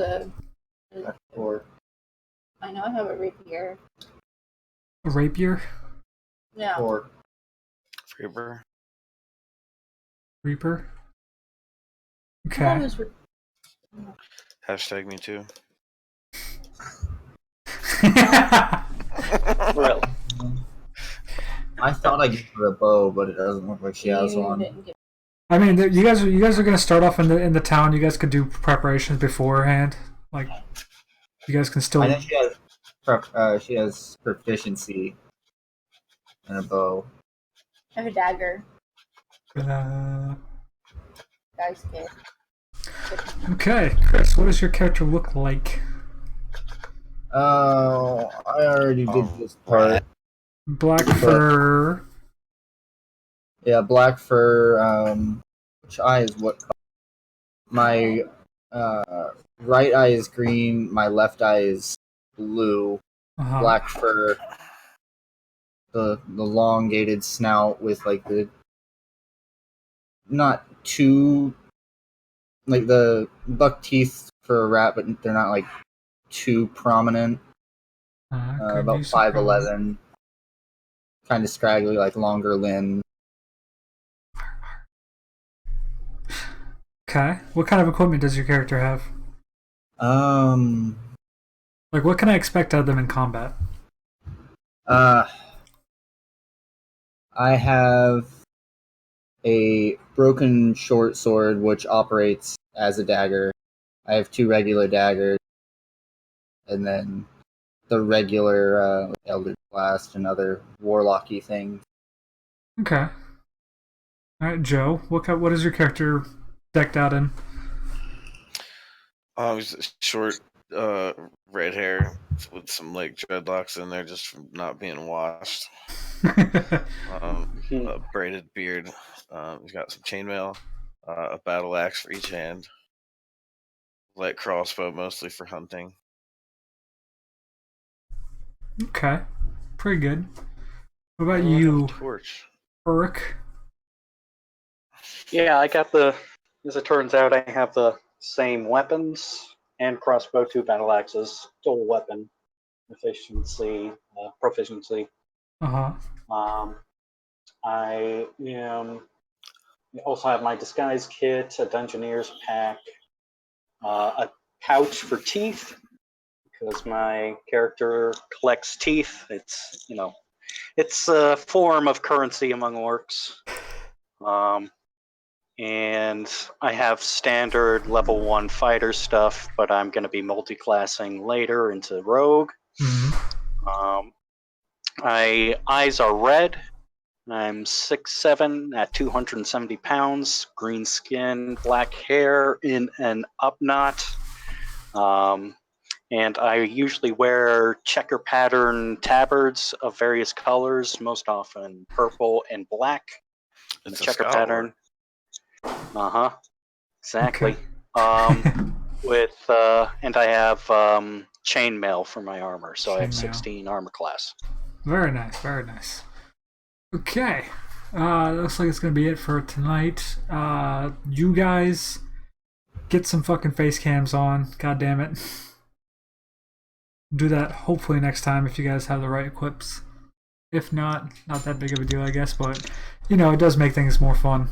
or I know I have a rapier. A rapier? Yeah. or Reaper. Reaper? I thought it Okay. was Hashtag me too. Really. I thought I gave her a bow, but it doesn't look like she has You one. didn't get- I mean, you guys are gonna start off in the town. You guys could do preparations beforehand. Like, you guys can still. I know she has proficiency and a bow. I have a dagger. Uh, Guys, kid. okay, Chris, what does your character look like? Oh, I already did this part. Rat. Black fur. Yeah, black fur. Which eye is what color? My right eye is green. My left eye is blue. Uh-huh. Black fur. The elongated snout with like the not too like the buck teeth for a rat, but they're not like too prominent. Could About use some 5'11", kind of scraggly, like longer limbs. Okay. What kind of equipment does your character have? Like, what can I expect out of them in combat? I have a broken short sword which operates as a dagger. I have 2 regular daggers, and then the regular Eldritch Blast and other warlocky things. Okay. All right, Joe. What is your character decked out in? He's short, red hair with some like dreadlocks in there just from not being washed. A braided beard. He's got some chainmail, a battle axe for each hand, light crossbow mostly for hunting. Okay. Pretty good. What about And I have a you, torch. Urk? Yeah, I got the. As it turns out, I have the same weapons and crossbow, 2 battle axes, dual weapon proficiency. Uh-huh. I also have my disguise kit, a dungeoneer's pack, a pouch for teeth because my character collects teeth. It's a form of currency among orcs. And I have standard level 1 fighter stuff, but I'm going to be multi-classing later into rogue. Mm-hmm. My eyes are red. I'm 6'7" at 270 pounds, green skin, black hair in an up knot. And I usually wear checker pattern tabards of various colors, most often purple and black. It's the a checker scout pattern. Exactly. Okay. And I have chainmail for my armor, so I have Chainmail. 16 armor class. Very nice, very nice. Okay. Looks like it's gonna be it for tonight. You guys get some fucking face cams on. God damn it. Do that hopefully next time if you guys have the right equips. If not, not that big of a deal, I guess, but it does make things more fun.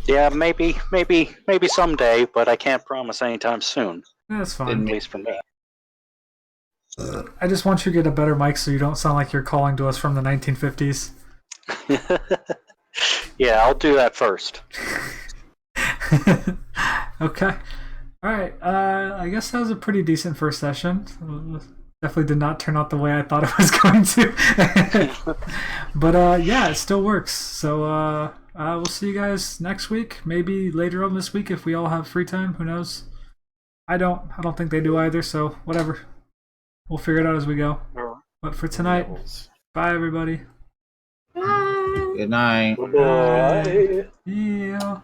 Yeah, maybe someday, but I can't promise anytime soon. That's Didn't fine. At least for me. I just want you to get a better mic so you don't sound like you're calling to us from the 1950s. Yeah, I'll do that first. Okay. Alright, I guess that was a pretty decent first session. Definitely did not turn out the way I thought it was going to. But yeah, it still works. So we'll see you guys next week. Maybe later on this week if we all have free time. Who knows? I don't think they do either, so whatever. We'll figure it out as we go. But for tonight, bye everybody. Bye. Good night. Bye. Yeah.